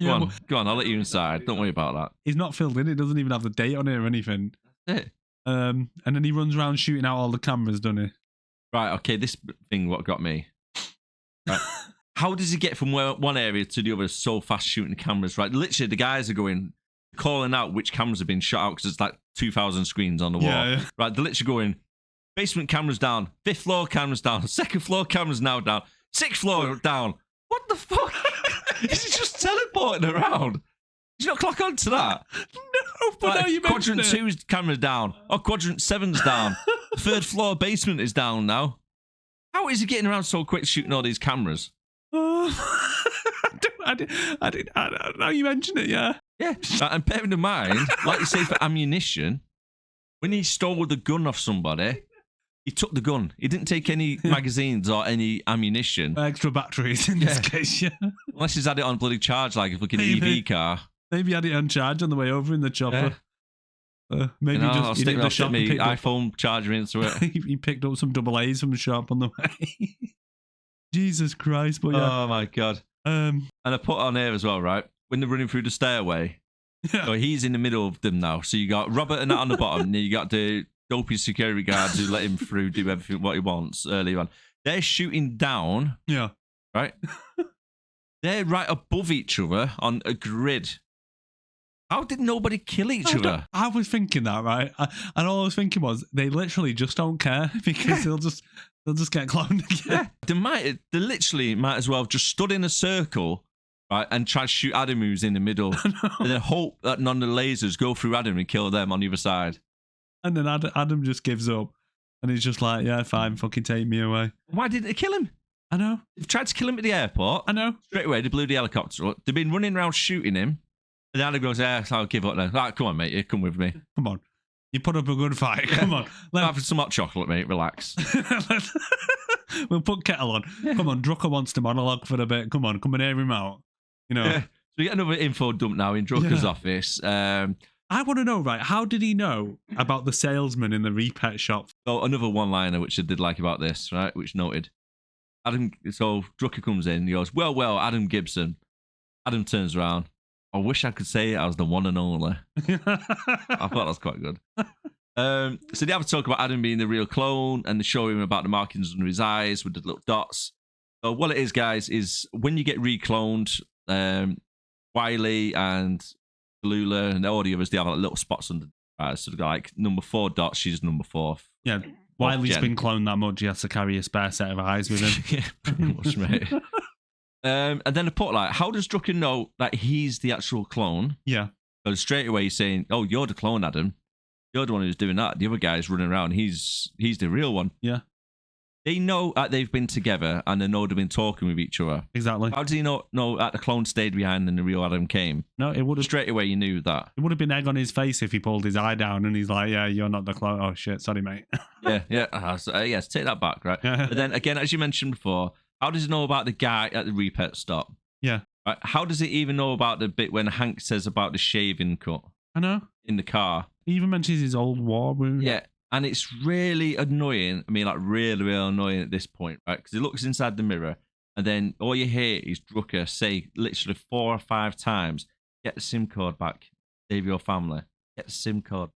Go on, I'll let you inside. Don't worry about that." He's not filled in. It doesn't even have the date on it or anything. That's it. And then he runs around shooting out all the cameras, doesn't he? Right, okay, this thing what got me. Right. How does he get from one area to the other so fast shooting cameras, right? Literally, the guys are calling out which cameras have been shot out because it's like 2,000 screens on the wall. Yeah. Right, they're literally going, basement cameras down, 5th floor cameras down, 2nd floor cameras now down, 6th floor down. What the fuck? Is he just teleporting around? Did you not clock on to that? No, but now you mentioned Quadrant 2's camera's down. Oh, Quadrant 7's down. 3rd floor basement is down now. How is he getting around so quick shooting all these cameras? I didn't know you mentioned it, yeah. Yeah, and bearing in mind, like you say for ammunition, when he stole the gun off somebody, he took the gun. He didn't take any magazines or any ammunition. Extra batteries in this case, yeah. Unless he's had it on bloody charge like a fucking EV car. Maybe he had it on charge on the way over in the chopper. Yeah. Maybe I'll stick my iPhone charger into it. He picked up some AA's from the shop on the way. Jesus Christ, but yeah. Oh my God. And I put on here as well, right? When they're running through the stairway. Yeah. So he's in the middle of them now. So you got Robert and that on the bottom, and then you got the dopey security guards who let him through, do everything what he wants earlier on. They're shooting down. Yeah. Right? They're right above each other on a grid. How did nobody kill each other? I was thinking that, right? And all I was thinking was they literally just don't care because they'll just get cloned again. Yeah. They literally might as well have just stood in a circle, right, and try to shoot Adam who's in the middle, and then hope that none of the lasers go through Adam and kill them on the other side. And then Adam just gives up, and he's just like, "Yeah, fine, fucking take me away." Why didn't they kill him? I know. They've tried to kill him at the airport. I know. Straight away, they blew the helicopter up. They've been running around shooting him. And Adam goes, "Yeah, I'll give up now." Right, come on, mate. You come with me. Come on. You put up a good fight. Come on. Have some hot chocolate, mate. Relax. We'll put kettle on. Yeah. Come on. Drucker wants to monologue for a bit. Come on. Come and hear him out. You know. Yeah. So we get another info dump now in Drucker's office. I want to know, right, how did he know about the salesman in the repet shop? So another one-liner which I did like about this, right, which noted. So Drucker comes in, he goes, well, Adam Gibson. Adam turns around. I wish I could say I was the one and only. I thought that was quite good. So they have a talk about Adam being the real clone, and they show him about the markings under his eyes with the little dots. So what it is, guys, is when you get recloned, Wiley and Lula and all the others, they have like little spots under the eyes. So they've got like number 4 dots, she's number 4. Yeah, Wiley's been cloned that much, he has to carry a spare set of eyes with him. Yeah, pretty much, mate. And then I put like, how does Drucker know that he's the actual clone? Yeah. Because straight away he's saying, "Oh, you're the clone, Adam. You're the one who's doing that. The other guy's running around. He's the real one." Yeah. They know that they've been together and they know they've been talking with each other. Exactly. How does he know that the clone stayed behind and the real Adam came? No, it would have straight away. You knew that. It would have been egg on his face if he pulled his eye down and he's like, "Yeah, you're not the clone." Oh shit, sorry, mate. Yes, take that back, right? But then again, as you mentioned before, how does he know about the guy at the repair stop? Yeah. Right? How does he even know about the bit when Hank says about the shaving cut? I know. In the car. He even mentions his old war wound. Yeah. And it's really annoying. I mean, like really, really annoying at this point, right? Because he looks inside the mirror and then all you hear is Drucker say literally 4 or 5 times, "Get the SIM card back. Save your family. Get the SIM card."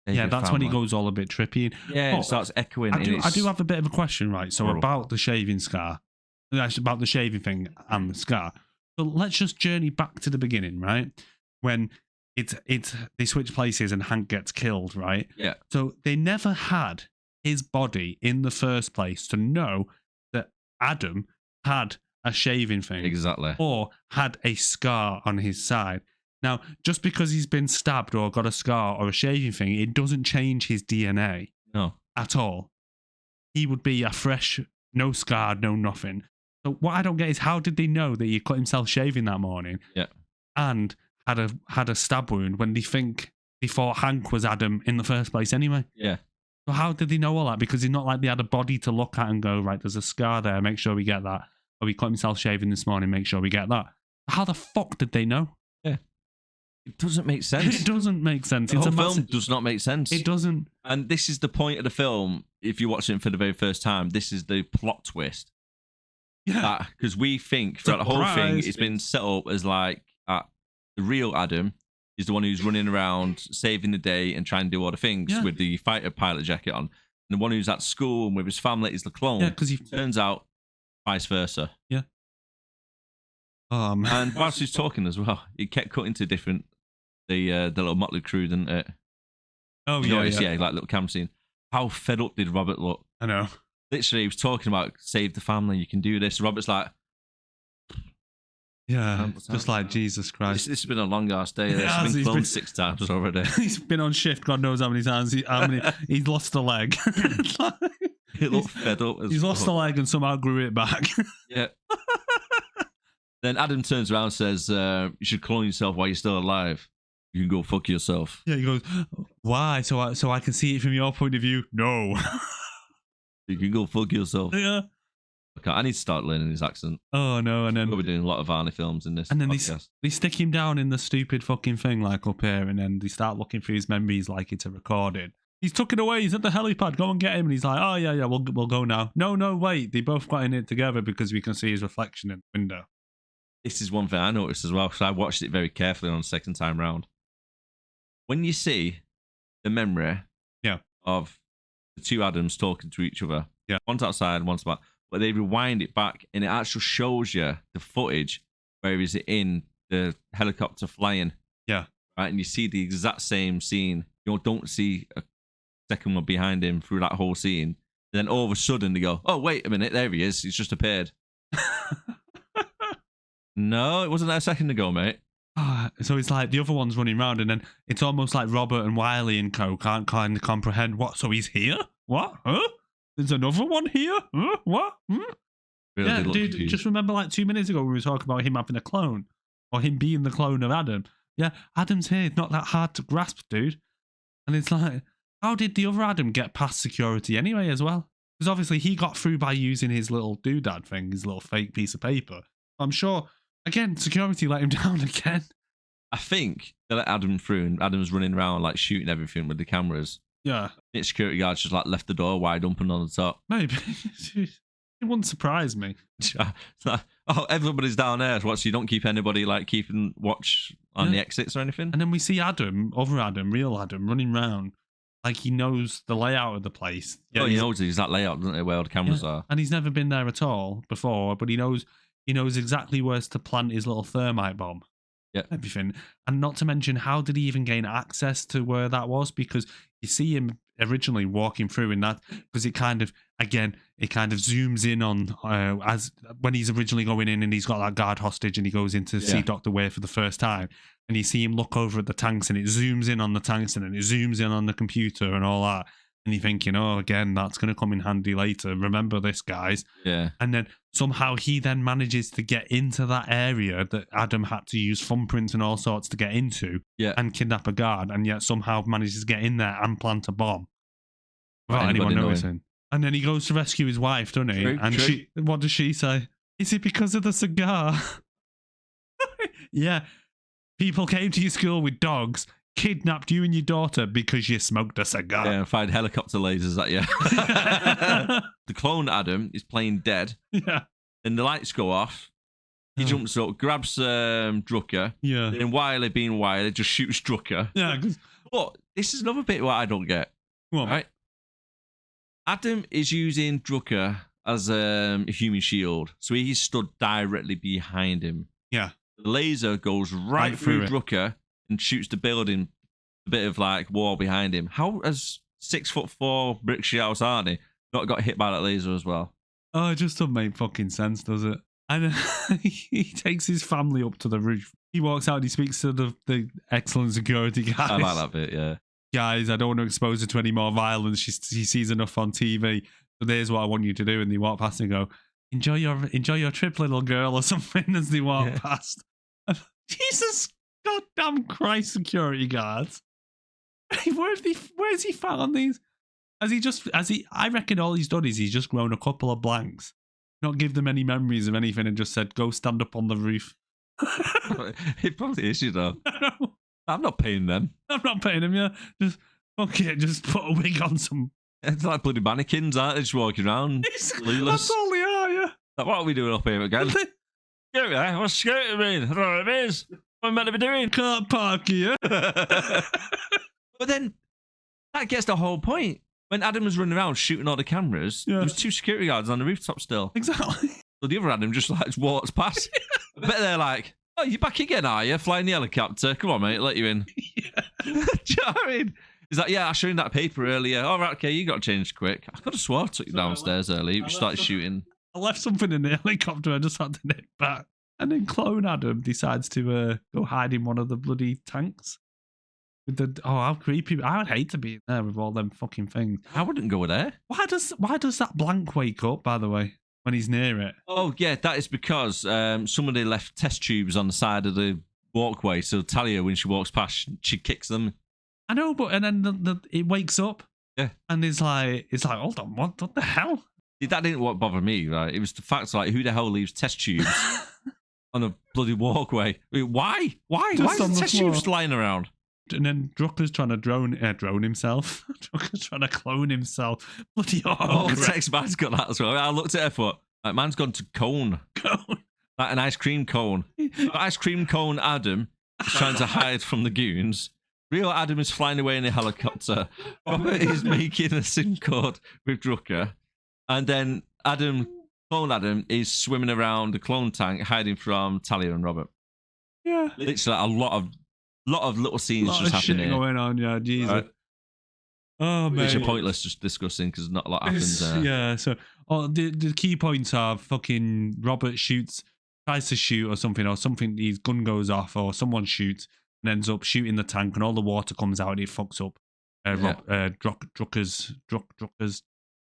Yeah, that's when he goes all a bit trippy. Yeah, it starts echoing. I do have a bit of a question, right? So about the shaving scar, about the shaving thing and the scar. So let's just journey back to the beginning, right? When they switch places and Hank gets killed, right? Yeah. So they never had his body in the first place to know that Adam had a shaving thing. Exactly. Or had a scar on his side. Now, just because he's been stabbed or got a scar or a shaving thing, it doesn't change his DNA. No. At all. He would be a fresh, no scarred, no nothing. So what I don't get is how did they know that he cut himself shaving that morning? Yeah. And had a stab wound when they thought Hank was Adam in the first place anyway. Yeah. So how did they know all that? Because it's not like they had a body to look at and go, right, there's a scar there, make sure we get that. Or he cut himself shaving this morning, make sure we get that. How the fuck did they know? Yeah. It doesn't make sense. It doesn't make sense. The whole film does not make sense. It doesn't. And this is the point of the film. If you're watching it for the very first time, this is the plot twist. Yeah. Because we think throughout the whole thing, it's been set up as like the real Adam is the one who's running around saving the day and trying to do all the things with the fighter pilot jacket on. And the one who's at school and with his family is the clone. Yeah, because turns out vice versa. Yeah. And whilst he's talking as well, he kept cutting to different the little Motley Crue, didn't it? Oh yeah, like little camera scene. How fed up did Robert look? I know. Literally, he was talking about save the family. You can do this. Robert's like, yeah, just like Jesus Christ. This has been a long ass day. It's been cloned 6 times already. He's been on shift. God knows how many times. He's lost a leg. He looked fed up. He's lost a leg and somehow grew it back. Yeah. Then Adam turns around and says, "You should clone yourself while you're still alive. You can go fuck yourself." Yeah, he goes, "Why? So I can see it from your point of view." No. You can go fuck yourself. Yeah. Okay, I need to start learning his accent. Oh no! And then we'll be doing a lot of Arnie films in this. And then they stick him down in the stupid fucking thing like up here, and then they start looking through his memories like it's a recording. He's took it away. He's at the helipad. Go and get him. And he's like, "Oh yeah, we'll go now." No, wait. They both got in it together because we can see his reflection in the window. This is one thing I noticed as well, because I watched it very carefully on the second time round. When you see the memory of the 2 Adams talking to each other, one's outside, one's back, but they rewind it back and it actually shows you the footage where he's in the helicopter flying. Yeah. Right, and you see the exact same scene. You don't see a second one behind him through that whole scene. And then all of a sudden they go, "Oh, wait a minute, there he is. He's just appeared." No, it wasn't that a second ago, mate. So it's like the other one's running around, and then it's almost like Robert and Wiley and co can't kind of comprehend what. So he's here? What? Huh? There's another one here? Huh? What? Really, yeah, dude. Confused. Just remember, like 2 minutes ago, we were talking about him having a clone, or him being the clone of Adam. Yeah, Adam's here. It's not that hard to grasp, dude. And it's like, how did the other Adam get past security anyway, as well? Because obviously he got through by using his little doodad thing, his little fake piece of paper. I'm sure. Again, security let him down again. I think they let Adam through, and Adam's running around like shooting everything with the cameras. Yeah. The security guards just like left the door wide open on the top. Maybe. It wouldn't surprise me. Like, oh, everybody's down there. So you don't keep anybody like keeping watch on the exits or anything. And then we see Adam, other Adam, real Adam, running around like he knows the layout of the place. Yeah, he knows that layout, doesn't he, where all the cameras are. And he's never been there at all before, but he knows exactly where to plant his little thermite bomb. everything. And not to mention, how did he even gain access to where that was? Because you see him originally walking through in that, because it kind of zooms in on as when he's originally going in and he's got that guard hostage and he goes in to see Dr. Weir for the first time, and you see him look over at the tanks and it zooms in on the tanks and it zooms in on the computer and all that. And you're thinking, oh, again, that's going to come in handy later. Remember this, guys. Yeah. And then somehow he then manages to get into that area that Adam had to use thumbprints and all sorts to get into and kidnap a guard, and yet somehow manages to get in there and plant a bomb without anyone noticing. And then he goes to rescue his wife, doesn't he? True. What does she say? Is it because of the cigar? Yeah. People came to your school with dogs, kidnapped you and your daughter because you smoked a cigar. Yeah, and fired helicopter lasers at you. The clone Adam is playing dead. Yeah. And the lights go off. He jumps up, grabs Drucker. Yeah. And Wiley, being Wiley, just shoots Drucker. Yeah. But this is another bit what I don't get. What? Right? Adam is using Drucker as a human shield. So he's stood directly behind him. Yeah. The laser goes right through Drucker and shoots the building, a bit of like wall behind him. How has 6'4" brick shit house Arnie not got hit by that laser as well? Oh, it just doesn't make fucking sense, does it? And he takes his family up to the roof. He walks out and he speaks to the excellent security guys. I like that bit, yeah. Guys, I don't want to expose her to any more violence. She sees enough on TV. So there's what I want you to do. And they walk past and go, enjoy your trip, little girl, or something, as they walk past. Jesus goddamn Christ, security guards. Where's he found these? I reckon all he's done is he's just grown a couple of blanks, not give them any memories of anything, and just said, go stand up on the roof. It probably is, you know. I'm not paying them. I'm not paying them, yeah. Just, fuck it, just put a wig on some. It's like bloody mannequins, aren't they? Just walking around. That's all they are, yeah. Like, what are we doing up here again? What's scooter mean? I don't know what it is. What am I meant to be doing? Can't park here. But then, that gets the whole point. When Adam was running around shooting all the cameras, there was 2 security guards on the rooftop still. Exactly. So the other Adam just like walks past. I bet they're like, oh, you're back again, are you? Flying the helicopter. Come on, mate, let you in. Yeah. Do you know what I mean? He's like, yeah, I showed him that paper earlier. All right, okay, you got changed quick. I could have swore I took you downstairs early. You started shooting. I left something in the helicopter. I just had to nip back. And then Clone Adam decides to go hide in one of the bloody tanks. With how creepy! I would hate to be in there with all them fucking things. I wouldn't go there. Why does that blank wake up? By the way, when he's near it. Oh yeah, that is because somebody left test tubes on the side of the walkway. So Talia, when she walks past, she kicks them. I know, but and then it wakes up. Yeah, and it's like, hold on, what the hell? See, that didn't what bother me, right? It was the fact like, who the hell leaves test tubes on a bloody walkway? I mean, why? Why is test tubes lying around? And then Drucker's trying to drone himself. Drucker's trying to clone himself. Bloody text man's got that as well. I looked at her for like, man's gone to cone. Like an ice cream cone. Ice cream cone Adam is trying to hide from the goons. Real Adam is flying away in a helicopter. Robert is making a SIM card with Drucker. And then clone Adam, is swimming around the clone tank, hiding from Talia and Robert. Yeah. Literally a lot of little scenes just happening going on, yeah, Jesus. Right. Oh man, which are pointless just discussing because not a lot happens there. Yeah, so the key points are fucking Robert tries to shoot or something, his gun goes off, or someone shoots and ends up shooting the tank, and all the water comes out and it fucks up Drucker's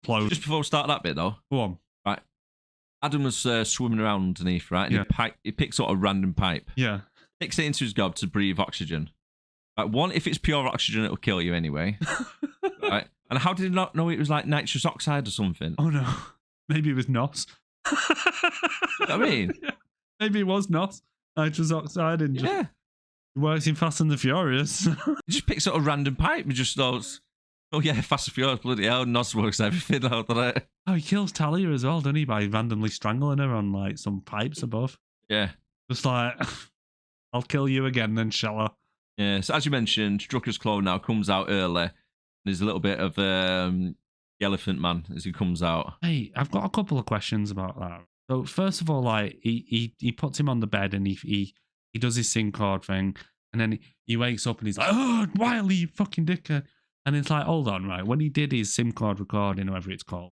clothes. Just before we start that bit though, go on. Right, Adam was swimming around underneath, right, and he picks up a random pipe. Yeah. Sticks it into his gob to breathe oxygen. Like, one, if it's pure oxygen, it'll kill you anyway. Right? And how did he not know it was like nitrous oxide or something? Oh no, maybe it was NOS. I mean, yeah. Maybe it was NOS, nitrous oxide, and just works in Fast and the Furious. He just picks up a random pipe and just goes, oh yeah, Fast and Furious, bloody hell, NOS works everything out there. Oh, he kills Talia as well, doesn't he, by randomly strangling her on like some pipes above. Yeah. Just like, I'll kill you again then, shall I? Yeah, so as you mentioned, Drucker's clone now comes out early. There's a little bit of the Elephant Man as he comes out. Hey, I've got a couple of questions about that. So first of all, like he puts him on the bed and he he does his SIM card thing, and then he wakes up and he's like, "Oh, Wiley, you fucking dickhead!" And it's like, hold on, right? When he did his SIM card recording, whatever it's called,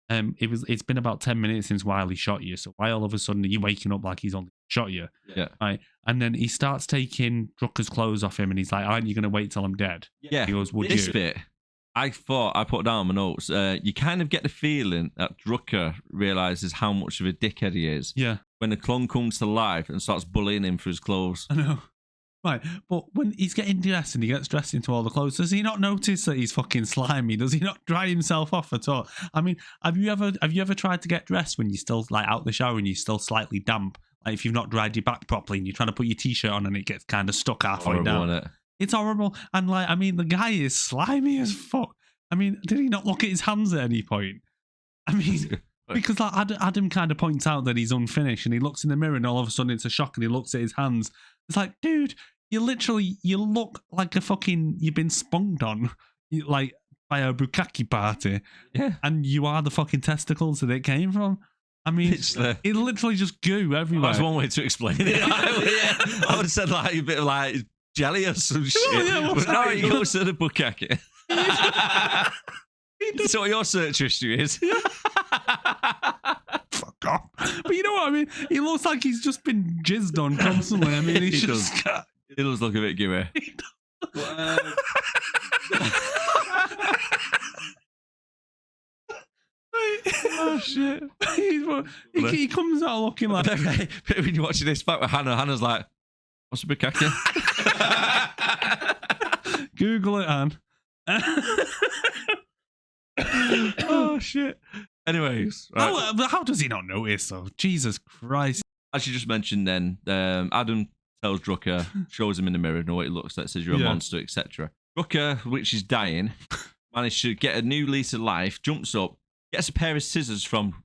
it's been about 10 minutes since Wiley shot you. So why all of a sudden are you waking up like he's only shot you? Yeah. Right. And then he starts taking Drucker's clothes off him, and he's like, "Aren't you going to wait till I'm dead?" Yeah. He goes, "Would this you?" bit, I thought I put down my notes. You kind of get the feeling that Drucker realizes how much of a dickhead he is. Yeah. When the clone comes to life and starts bullying him for his clothes. I know. Right, but when he's getting dressed and he gets dressed into all the clothes, does he not notice that he's fucking slimy? Does he not dry himself off at all? I mean, have you ever tried to get dressed when you're still like out the shower and you're still slightly damp? Like if you've not dried your back properly and you're trying to put your t-shirt on and it gets kind of stuck halfway down. It's horrible. And like, I mean, the guy is slimy as fuck. I mean, did he not look at his hands at any point? I mean, because like Adam kind of points out that he's unfinished and he looks in the mirror and all of a sudden it's a shock and he looks at his hands. It's like, dude, you look like you've been spunked on, like by a bukkake party. Yeah. And you are the fucking testicles that it came from. I mean, it literally just goo everywhere. That's one way to explain it. I would have said like a bit of like jelly or some shit. Yeah, but no, he goes to the bukkake. That's what your search history is. Fuck off. But you know what I mean? He looks like he's just been jizzed on constantly. I mean, he does. He does look a bit gooey. Oh shit! He comes out looking like. When you're watching this back with Hannah's like, "What's a bukkake?" Google it, Anne. Oh shit! Anyways, right. How does he not notice though? Jesus Christ! As you just mentioned, then Adam tells Drucker, shows him in the mirror, know what he looks like, says you're a monster, etc. Drucker, which is dying, managed to get a new lease of life, jumps up, gets a pair of scissors from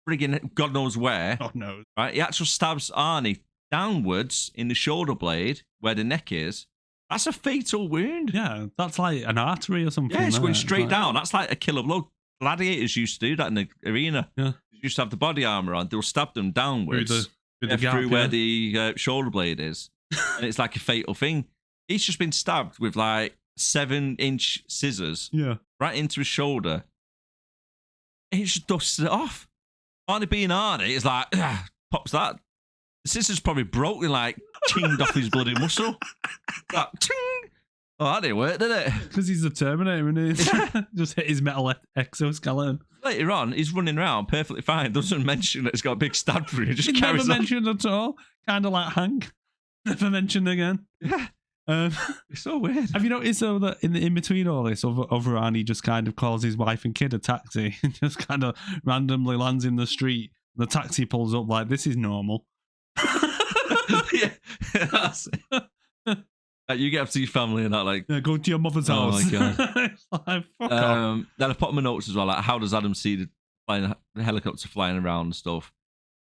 friggin' God knows where. God knows. Right? He actually stabs Arnie downwards in the shoulder blade where the neck is. That's a fatal wound. Yeah, that's like an artery or something. Yeah, it's going straight down. That's like a killer blow. Gladiators used to do that in the arena. Yeah. They used to have the body armor on. They'll stab them downwards through where the shoulder blade is. And it's like a fatal thing. He's just been stabbed with like 7-inch scissors right into his shoulder. He just dusts it off. Arnie being Arnie, it's like, pops that. The scissors probably broke and like chinged off his bloody muscle. Like, ting! Oh, that didn't work, did it? Because he's the Terminator, and he just hit his metal exoskeleton. Later on, he's running around perfectly fine. Doesn't mention that he's got a big stab through. He just carries never on. mentioned at all. Kind of like Hank. Never mentioned again. Yeah. It's so weird. Have you noticed though that in between all this, over Arnie just kind of calls his wife and kid a taxi and just kind of randomly lands in the street. The taxi pulls up like, this is normal. Yeah, that's it. Like, you get up to your family and that, like, go to your mother's house. Oh my god! Like, fuck off. Then I put my notes as well. Like, how does Adam see the helicopter flying around and stuff?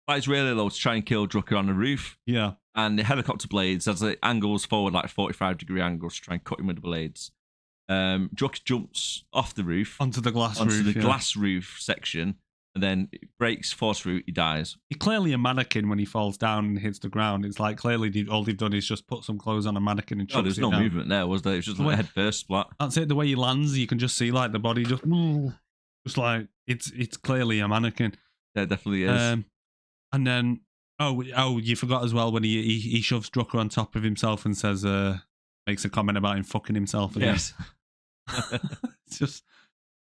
Flies really low to try and kill Drucker on the roof. Yeah, and the helicopter blades, as it angles forward, like 45-degree angles, to try and cut him with the blades. Drucker jumps off the roof onto the glass roof section. And then it breaks, force through, he dies. He's clearly a mannequin when he falls down and hits the ground. It's like clearly all they've done is just put some clothes on a mannequin and chucks there's it no down. movement there, was there? It was just like a head first splat. That's it. The way he lands, you can just see like the body just like it's clearly a mannequin. Yeah, it definitely is. And then you forgot as well when he shoves Drucker on top of himself and says makes a comment about him fucking himself. Yes. It's just.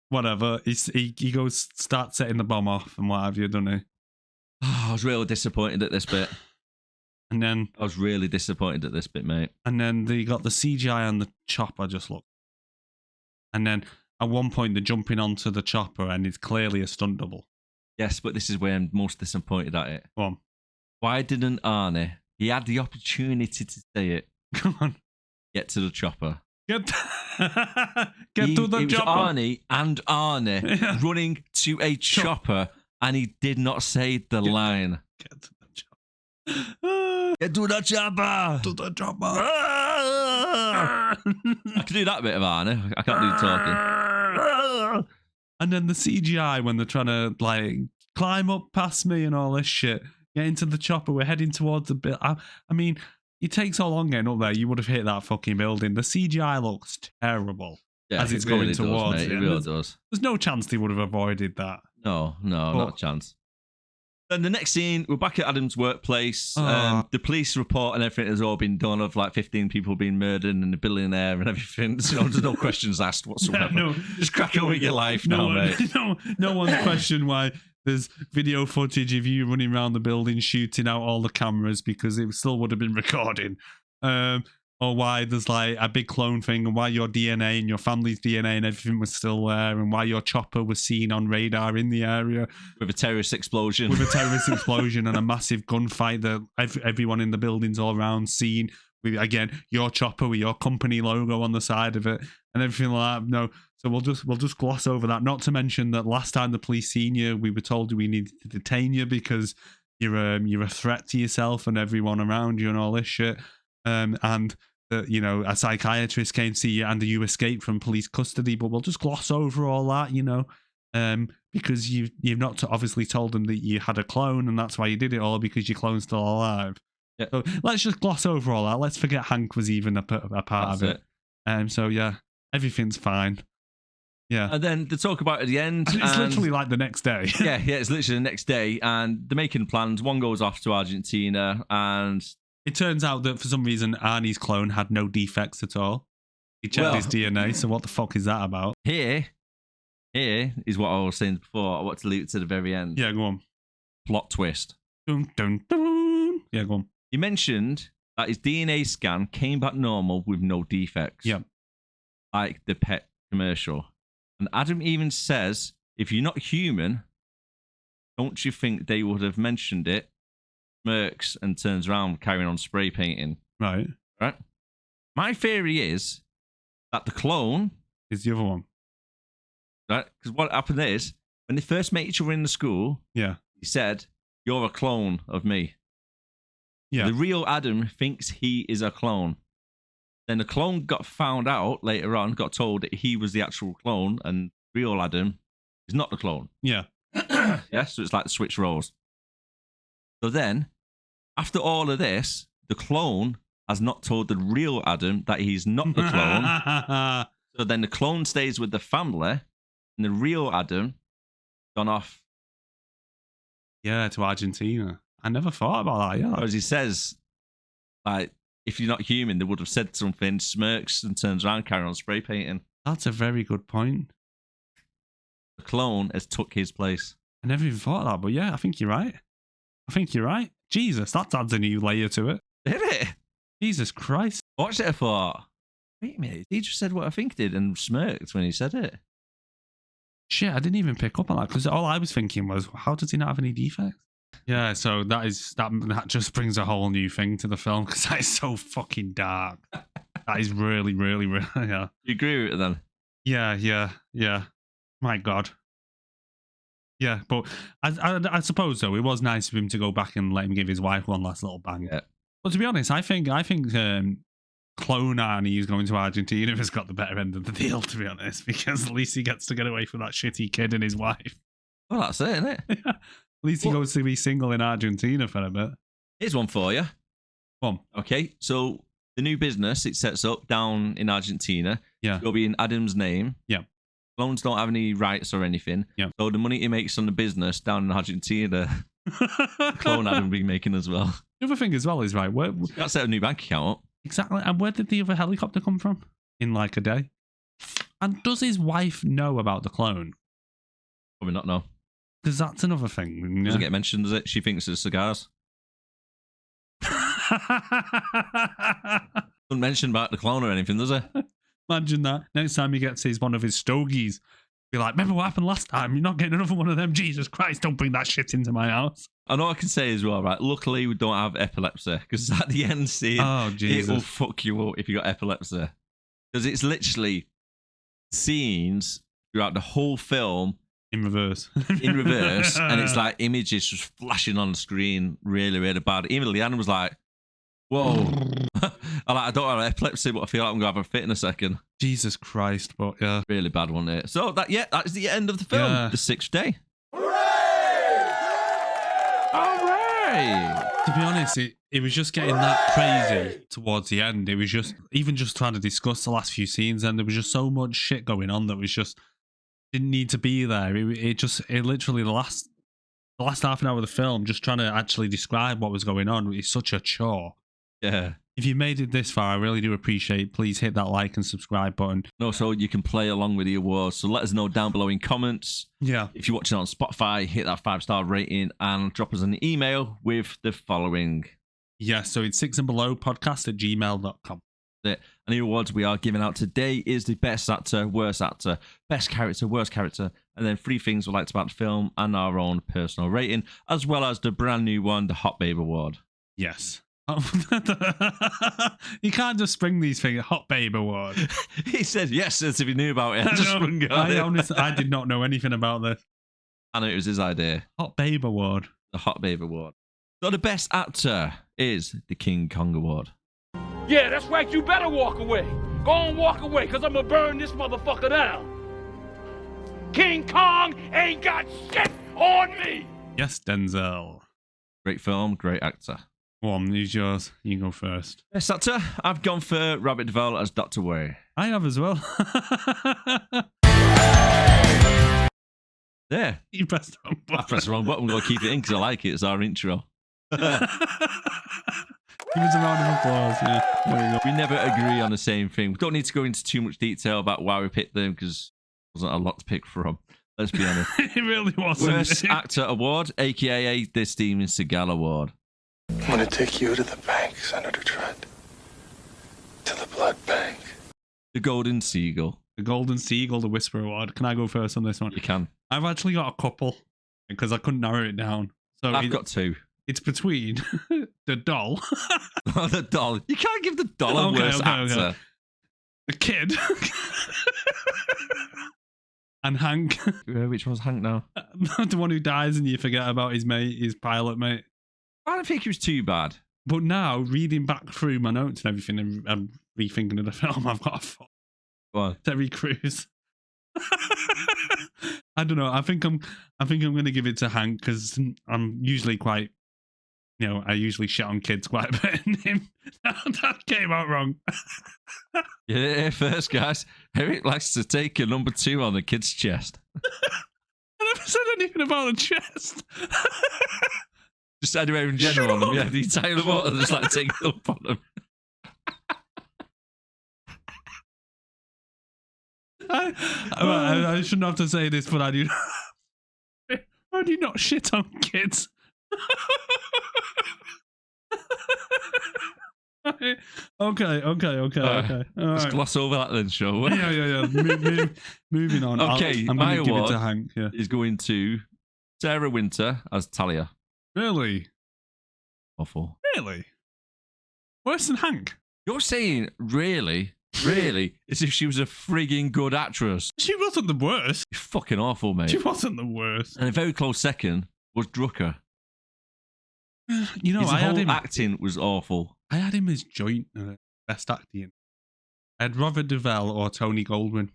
Whatever. He goes, start setting the bomb off and what have you, doesn't he? Oh, I was really disappointed at this bit. And then... I was really disappointed at this bit, mate. And then they got the CGI on the chopper, just look. And then at one point they're jumping onto the chopper and it's clearly a stunt double. Yes, but this is where I'm most disappointed at it. Go on. Why didn't Arnie, he had the opportunity to say it. Come on. Get to the chopper. Get to the chopper. Arnie running to a chopper, and he did not say the line. Get to the chopper. Get to the chopper. To the chopper. I can do that bit of Arnie. I can't do talking. And then the CGI when they're trying to like climb up past me and all this shit. Get into the chopper. We're heading towards the bit. I mean, it takes so long getting up there. You would have hit that fucking building. The CGI looks terrible as it's going towards it. It really does. There's no chance they would have avoided that. No, not a chance. Then the next scene, we're back at Adam's workplace. The police report and everything has all been done of like 15 people being murdered and a billionaire and everything. So there's no questions asked whatsoever. No, just crack on with your life now, mate. No one's questioned why there's video footage of you running around the building shooting out all the cameras because it still would have been recording. Or why there's like a big clone thing and why your DNA and your family's DNA and everything was still there and why your chopper was seen on radar in the area. With a terrorist explosion. And a massive gunfight that everyone in the buildings all around seen. With, again, your chopper with your company logo on the side of it and everything like that. No, so we'll just gloss over that. Not to mention that last time the police seen you, we were told we needed to detain you because you're a threat to yourself and everyone around you and all this shit. And that, you know, a psychiatrist came to see you and you escaped from police custody, but we'll just gloss over all that, you know, because you've not obviously told them that you had a clone and that's why you did it all because your clone's still alive. Yeah. So let's just gloss over all that. Let's forget Hank was even a part of it. So yeah, everything's fine. Yeah. And then they talk about it at the end. And it's literally like the next day. yeah, it's literally the next day. And they're making plans. One goes off to Argentina and... It turns out that for some reason Arnie's clone had no defects at all. He checked his DNA, so what the fuck is that about? Here is what I was saying before. I want to leave it to the very end. Yeah, go on. Plot twist. Dun, dun, dun. Yeah, go on. He mentioned that his DNA scan came back normal with no defects. Yeah. Like the pet commercial. And Adam even says, if you're not human, don't you think they would have mentioned it? Smirks and turns around carrying on spray painting. Right. My theory is that the clone is the other one. Right? Because what happened is, when they first met each other in the school, he said, "You're a clone of me." Yeah. The real Adam thinks he is a clone. Then the clone got found out later on, got told that he was the actual clone, and real Adam is not the clone. Yeah. Yeah, so it's like the switch roles. So then, after all of this, the clone has not told the real Adam that he's not the clone. So then the clone stays with the family, and the real Adam gone off. Yeah, to Argentina. I never thought about that, yeah. As he says, like, if you're not human, they would have said something, smirks and turns around, carrying on spray painting. That's a very good point. The clone has took his place. I never even thought of that, but yeah, I think you're right. Jesus, that adds a new layer to it. Did it? Jesus Christ. Watched it, I thought, wait a minute, he just said what I think did and smirked when he said it. Shit, I didn't even pick up on that because all I was thinking was, how does he not have any defects? Yeah, so that just brings a whole new thing to the film because that is so fucking dark. That is really, really, really, yeah. You agree with it then? Yeah. My God. Yeah, but I suppose though it was nice of him to go back and let him give his wife one last little bang. Yeah. But to be honest, I think clone Arnie is going to Argentina has got the better end of the deal. To be honest, because at least he gets to get away from that shitty kid and his wife. Well, that's it, isn't it? Yeah. At least he goes to be single in Argentina for a bit. Here's one for you. Come on. Okay, so the new business it sets up down in Argentina. Yeah. It'll be in Adam's name. Yeah. Clones don't have any rights or anything. Yeah. So the money he makes on the business down in Argentina, clone Adam will be making as well. The other thing as well is, right, where... Got set a new bank account up. Exactly. And where did the other helicopter come from? In like a day? And does his wife know about the clone? Probably not, no. Because that's another thing. Yeah. Doesn't get mentioned, does it? She thinks it's cigars. Doesn't mention about the clone or anything, does it? Imagine that. Next time he gets one of his stogies, be like, remember what happened last time? You're not getting another one of them. Jesus Christ, don't bring that shit into my house. I know I can say as well, right? Luckily, we don't have epilepsy because at the end scene, it will fuck you up if you got epilepsy. Because it's literally scenes throughout the whole film in reverse. And it's like images just flashing on the screen really, really bad. Even Leanne was like, whoa. I don't have epilepsy, but I feel like I'm going to have a fit in a second. Jesus Christ, but yeah. Really bad one there. So that is the end of the film. Yeah. The 6th day. Hooray! All right! Hey. To be honest, it was just getting that crazy towards the end. It was just, even just trying to discuss the last few scenes, and there was just so much shit going on that was just, didn't need to be there. It literally, the last half an hour of the film, just trying to actually describe what was going on is such a chore. Yeah. If you made it this far, I really do appreciate. Please hit that like and subscribe button. And also, you can play along with the awards. So let us know down below in comments. Yeah. If you're watching on Spotify, hit that 5-star rating and drop us an email with the following. Yeah, so it's 6andbelow podcast@gmail.com. And the awards we are giving out today is the best actor, best character, worst character, and then 3 things we liked about the film and our own personal rating, as well as the brand new one, the Hot Babe Award. Yes. You can't just spring these things. Hot Babe Award. He said yes as if he knew about it. I did not know anything about this. I know it was his idea. Hot Babe Award. The Hot Babe Award. So the best actor is the King Kong Award. Yeah, that's right. You better walk away. Go on, walk away, because I'm going to burn this motherfucker down. King Kong ain't got shit on me. Yes, Denzel. Great film, great actor. One, who's yours? You go first. Best actor, I've gone for Robert Duvall as Dr. Way. I have as well. There. You pressed the wrong button. I pressed the wrong button. I'm going to keep it in because I like it. It's our intro. Give us a round of applause. Yeah. There you go. We never agree on the same thing. We don't need to go into too much detail about why we picked them because there wasn't a lot to pick from. Let's be honest. It really wasn't. Worst Actor Award, aka the Steven Seagal Award. I'm gonna take you to the bank, Senator Trent. To the blood bank. The Golden Seagull. The Golden Seagull, the Whisper Award. Can I go first on this one? You can. I've actually got a couple because I couldn't narrow it down. So I've got 2. It's between the doll. Oh, the doll. You can't give the doll a worst actor. Okay. The kid. And Hank. Which one's Hank now? The one who dies and you forget about his mate, his pilot mate. I don't think he was too bad. But now, reading back through my notes and everything and rethinking of the film, I've got a thought. What? Terry Crews. I don't know. I think I'm going to give it to Hank because I'm usually quite, I usually shit on kids quite a bit. And him, that came out wrong. Yeah, first guys, Erik likes to take a number 2 on the kid's chest. I never said anything about the chest. Just anywhere in general on them. Yeah, the entire water just like taking up on them. I shouldn't have to say this, but I do not shit on kids. Okay. All Let's gloss over that then, shall we? Yeah. Moving on. Okay, I'm my going to give it to award Hank. Yeah. is going to Sarah Winter as Talia. Really? Awful. Really? Worse than Hank? You're saying really, as if she was a frigging good actress. She wasn't the worst. You're fucking awful, mate. She wasn't the worst. And a very close second was Drucker. His I had him acting was awful. I had him as joint best acting. I had Robert Duvall or Tony Goldwyn.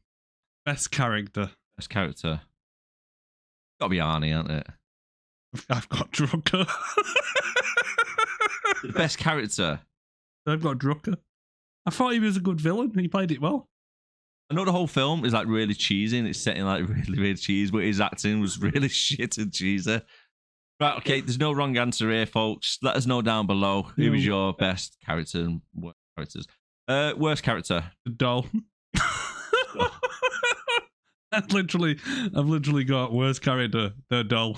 Best character. Best character. Got to be Arnie, hasn't it? I've got Drucker. The best character. I've got Drucker. I thought he was a good villain. He played it well. I know the whole film is like really cheesy and it's set in like really cheese, but his acting was really shit and cheesy. Right, okay, there's no wrong answer here, folks. Let us know down below who was your best character and worst characters. Worst character. The doll. I've literally got worst character, the doll.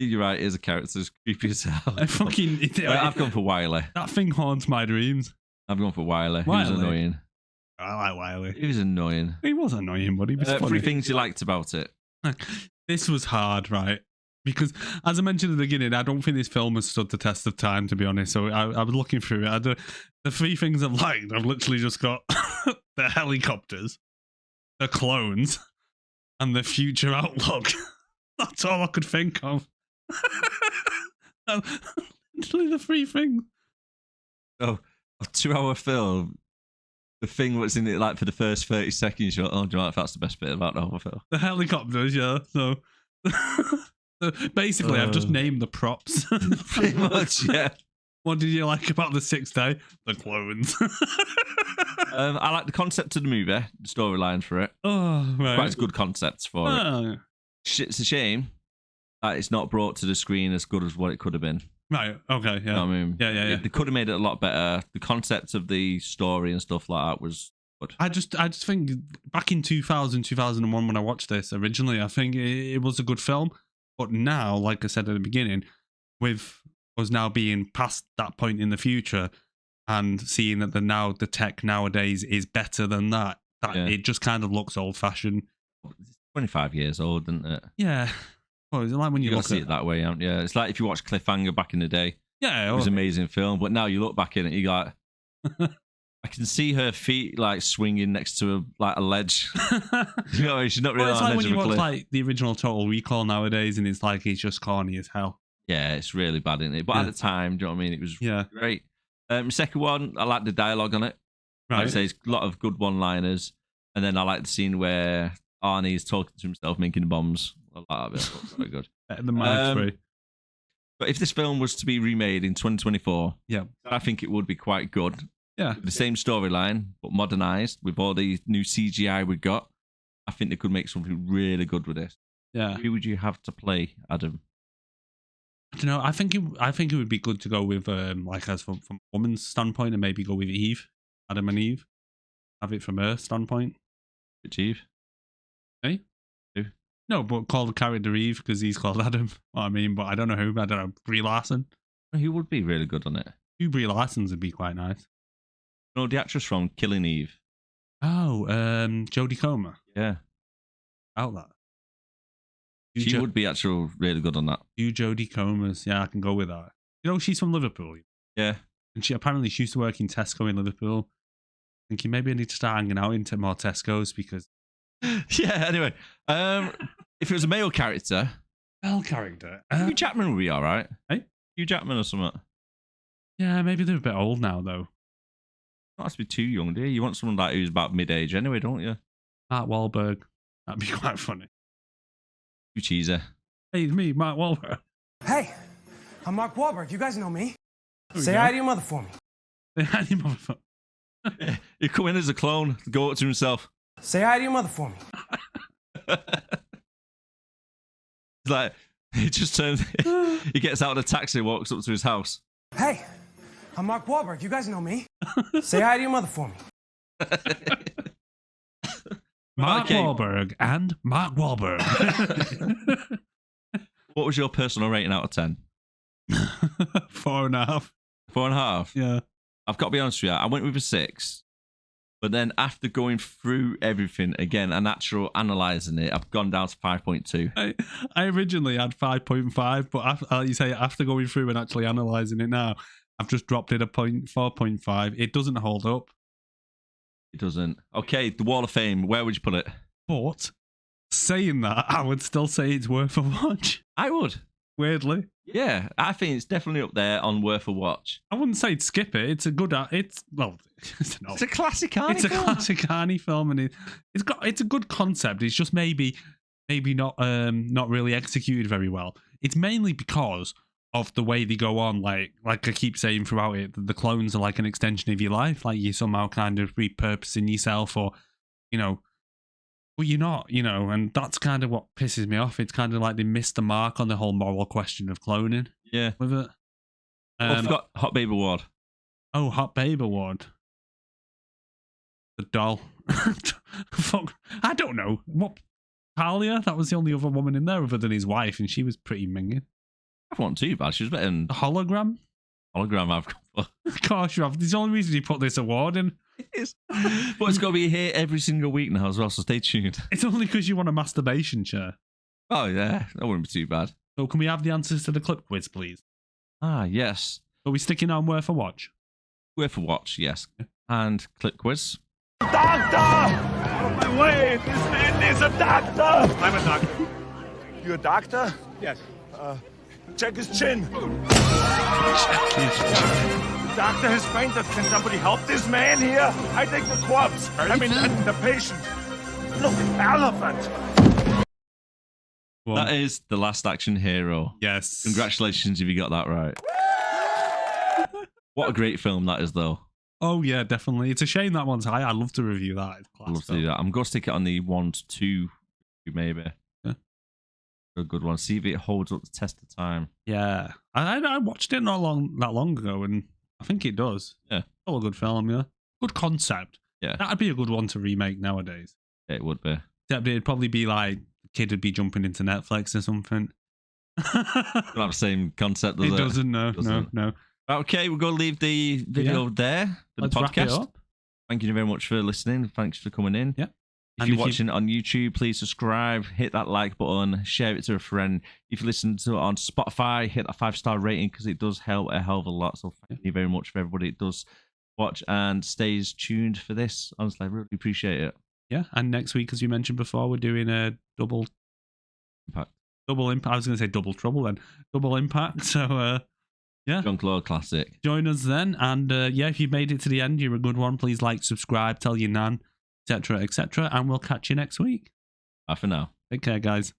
You're right, it is a character. It's creepy as hell. I've gone for Wiley. That thing haunts my dreams. I've gone for Wiley. He was annoying. I like Wiley. He was annoying. He was annoying, but he was funny. 3 things you liked about it. This was hard, right? Because, as I mentioned at the beginning, I don't think this film has stood the test of time, to be honest. So I was looking through it. The 3 things I've liked, I've literally just got the helicopters, the clones, and the future outlook. That's all I could think of. Literally the 3 things. So, a 2-hour film, the thing that's in it, like for the first 30 seconds, you're like, oh, do you know what? That's the best bit about the whole film. The helicopters, yeah. So, Basically, I've just named the props. Pretty much, yeah. What did you like about the Sixth Day? The clones. I like the concept of the movie, the storyline for it. Oh, right. Quite good concepts for it. It's a shame that it's not brought to the screen as good as what it could have been. Right, okay, yeah. You know what I mean? Yeah. They could have made it a lot better. The concept of the story and stuff like that was good. I just think back in 2001 when I watched this originally, I think it was a good film. But now, like I said at the beginning, with us now being past that point in the future and seeing that the tech nowadays is better than that it just kind of looks old-fashioned. It's 25 years old, isn't it? Yeah. Well, it's like when you look see it that way, aren't you? It's like if you watch Cliffhanger back in the day. Yeah. It was an amazing film. But now you look back in it, you like... I can see her feet like swinging next to a ledge. You know, she's not really. Well, it's on like when you watch cliff. like the original Total Recall nowadays, and it's just corny as hell. Yeah, it's really bad, isn't it? But at the time, do you know what I mean? It was great. Second one, I like the dialogue on it. Right. Like I say, it's a lot of good one-liners, and then I like the scene where Arnie's talking to himself, making bombs. I like that bit. That's very good. Better than my 3. But if this film was to be remade in 2024, yeah, I think it would be quite good. Yeah. The same storyline, but modernized with all the new CGI we got. I think they could make something really good with this. Yeah. Who would you have to play, Adam? I don't know. I think it would be good to go with like as from a woman's standpoint, and maybe go with Eve, Adam and Eve. Have it from her standpoint. Which Eve? Hey? Who? No, but call the character Eve because he's called Adam. What I mean, but I don't know who. I don't know. Brie Larson. He would be really good on it. Two Brie Larsons would be quite nice. No, the actress from Killing Eve. Oh, Jodie Comer. Yeah. Out that. She would be actually really good on that. You Jodie Comers. Yeah, I can go with that. You know, she's from Liverpool. Yeah. And she used to work in Tesco in Liverpool. Thinking maybe I need to start hanging out into more Tesco's because... Yeah, anyway. If it was a male character... Male character? Hugh Jackman would be alright. Hey? Hugh Jackman or something. Yeah, maybe they're a bit old now, though. Not to be too young, do you? You want someone like who's about mid-age anyway, don't you? Mark Wahlberg. That'd be quite funny. You cheeser. Hey, it's me, Mark Wahlberg. Hey, I'm Mark Wahlberg. You guys know me. Say hi to your mother for me. Say hi to your mother for me. He'd come in as a clone, go up to himself. Say hi to your mother for me. It's like, he just turns, he gets out of the taxi, walks up to his house. Hey, I'm Mark Wahlberg. You guys know me. Say hi to your mother for me. Mark Wahlberg and Mark Wahlberg. What was your personal rating out of 10? 4.5. 4.5? Yeah. I've got to be honest with you, I went with a 6. But then after going through everything again and actually analysing it, I've gone down to 5.2. I originally had 5.5, but after going through and actually analysing it now, I've just dropped it a 4.5. It doesn't hold up. It doesn't. Okay, the Wall of Fame, where would you put it? But saying that, I would still say it's worth a watch. I would. Weirdly. Yeah, I think it's definitely up there on worth a watch. I wouldn't say skip it. It's a good. It's a classic Arnie film. It's a classic Arnie film, and it's a good concept. It's just maybe not really executed very well. It's mainly because of the way they go on. Like I keep saying throughout it, the clones are like an extension of your life. Like you're somehow kind of repurposing yourself, or but you're not, and that's kind of what pisses me off. It's kind of like they missed the mark on the whole moral question of cloning. Yeah. With it. I forgot Hot Babe Award. Oh, Hot Babe Award. The doll. Fuck. I don't know. What? Talia? That was the only other woman in there other than his wife, and she was pretty minging. I wasn't too bad. She was better than... The hologram? Hologram I've got. Of course you have. There's the only reason he put this award in. It is. But it's got to be here every single week now as well, so stay tuned. It's only because you want a masturbation chair. Oh, yeah. That wouldn't be too bad. So can we have the answers to the clip quiz, please? Ah, yes. Are we sticking on worth a watch? Worth a watch, yes. And clip quiz. Doctor! Out of my way! This man needs a doctor! I'm a doctor. You a doctor? Yes. Check his chin. Check his chin. The doctor has fainted. Can somebody help this man here? I think the corpse. I mean, the patient. Look, elephant. That is The Last Action Hero. Yes. Congratulations if you got that right. What a great film that is, though. Oh, yeah, definitely. It's a shame that one's high. I'd love to review that. I'd love to do that. I'm going to stick it on the 1 to 2, maybe. Yeah. A good one. See if it holds up the test of time. Yeah. I watched it not that long ago, and I think it does. Yeah. Still a good film, yeah. Good concept. Yeah. That'd be a good one to remake nowadays. Yeah, it would be. Except it'd probably be like, the kid would be jumping into Netflix or something. Don't have the same concept, does it? It doesn't, no. Okay, we're going to leave the video there for Let's the wrap it podcast. up. Thank you very much for listening. Thanks for coming in. Yeah. If you're watching it on YouTube, please subscribe, hit that like button, share it to a friend. If you listen to it on Spotify, hit that 5-star rating because it does help a hell of a lot. So thank you very much for everybody that does watch and stays tuned for this. Honestly, I really appreciate it. Yeah, and next week, as you mentioned before, we're doing a double impact. I was going to say double trouble then. Double impact. So, yeah. Jean-Claude classic. Join us then. And yeah, if you've made it to the end, you're a good one. Please like, subscribe, tell your nan, etc., etc. And we'll catch you next week. Bye for now. Take care, guys.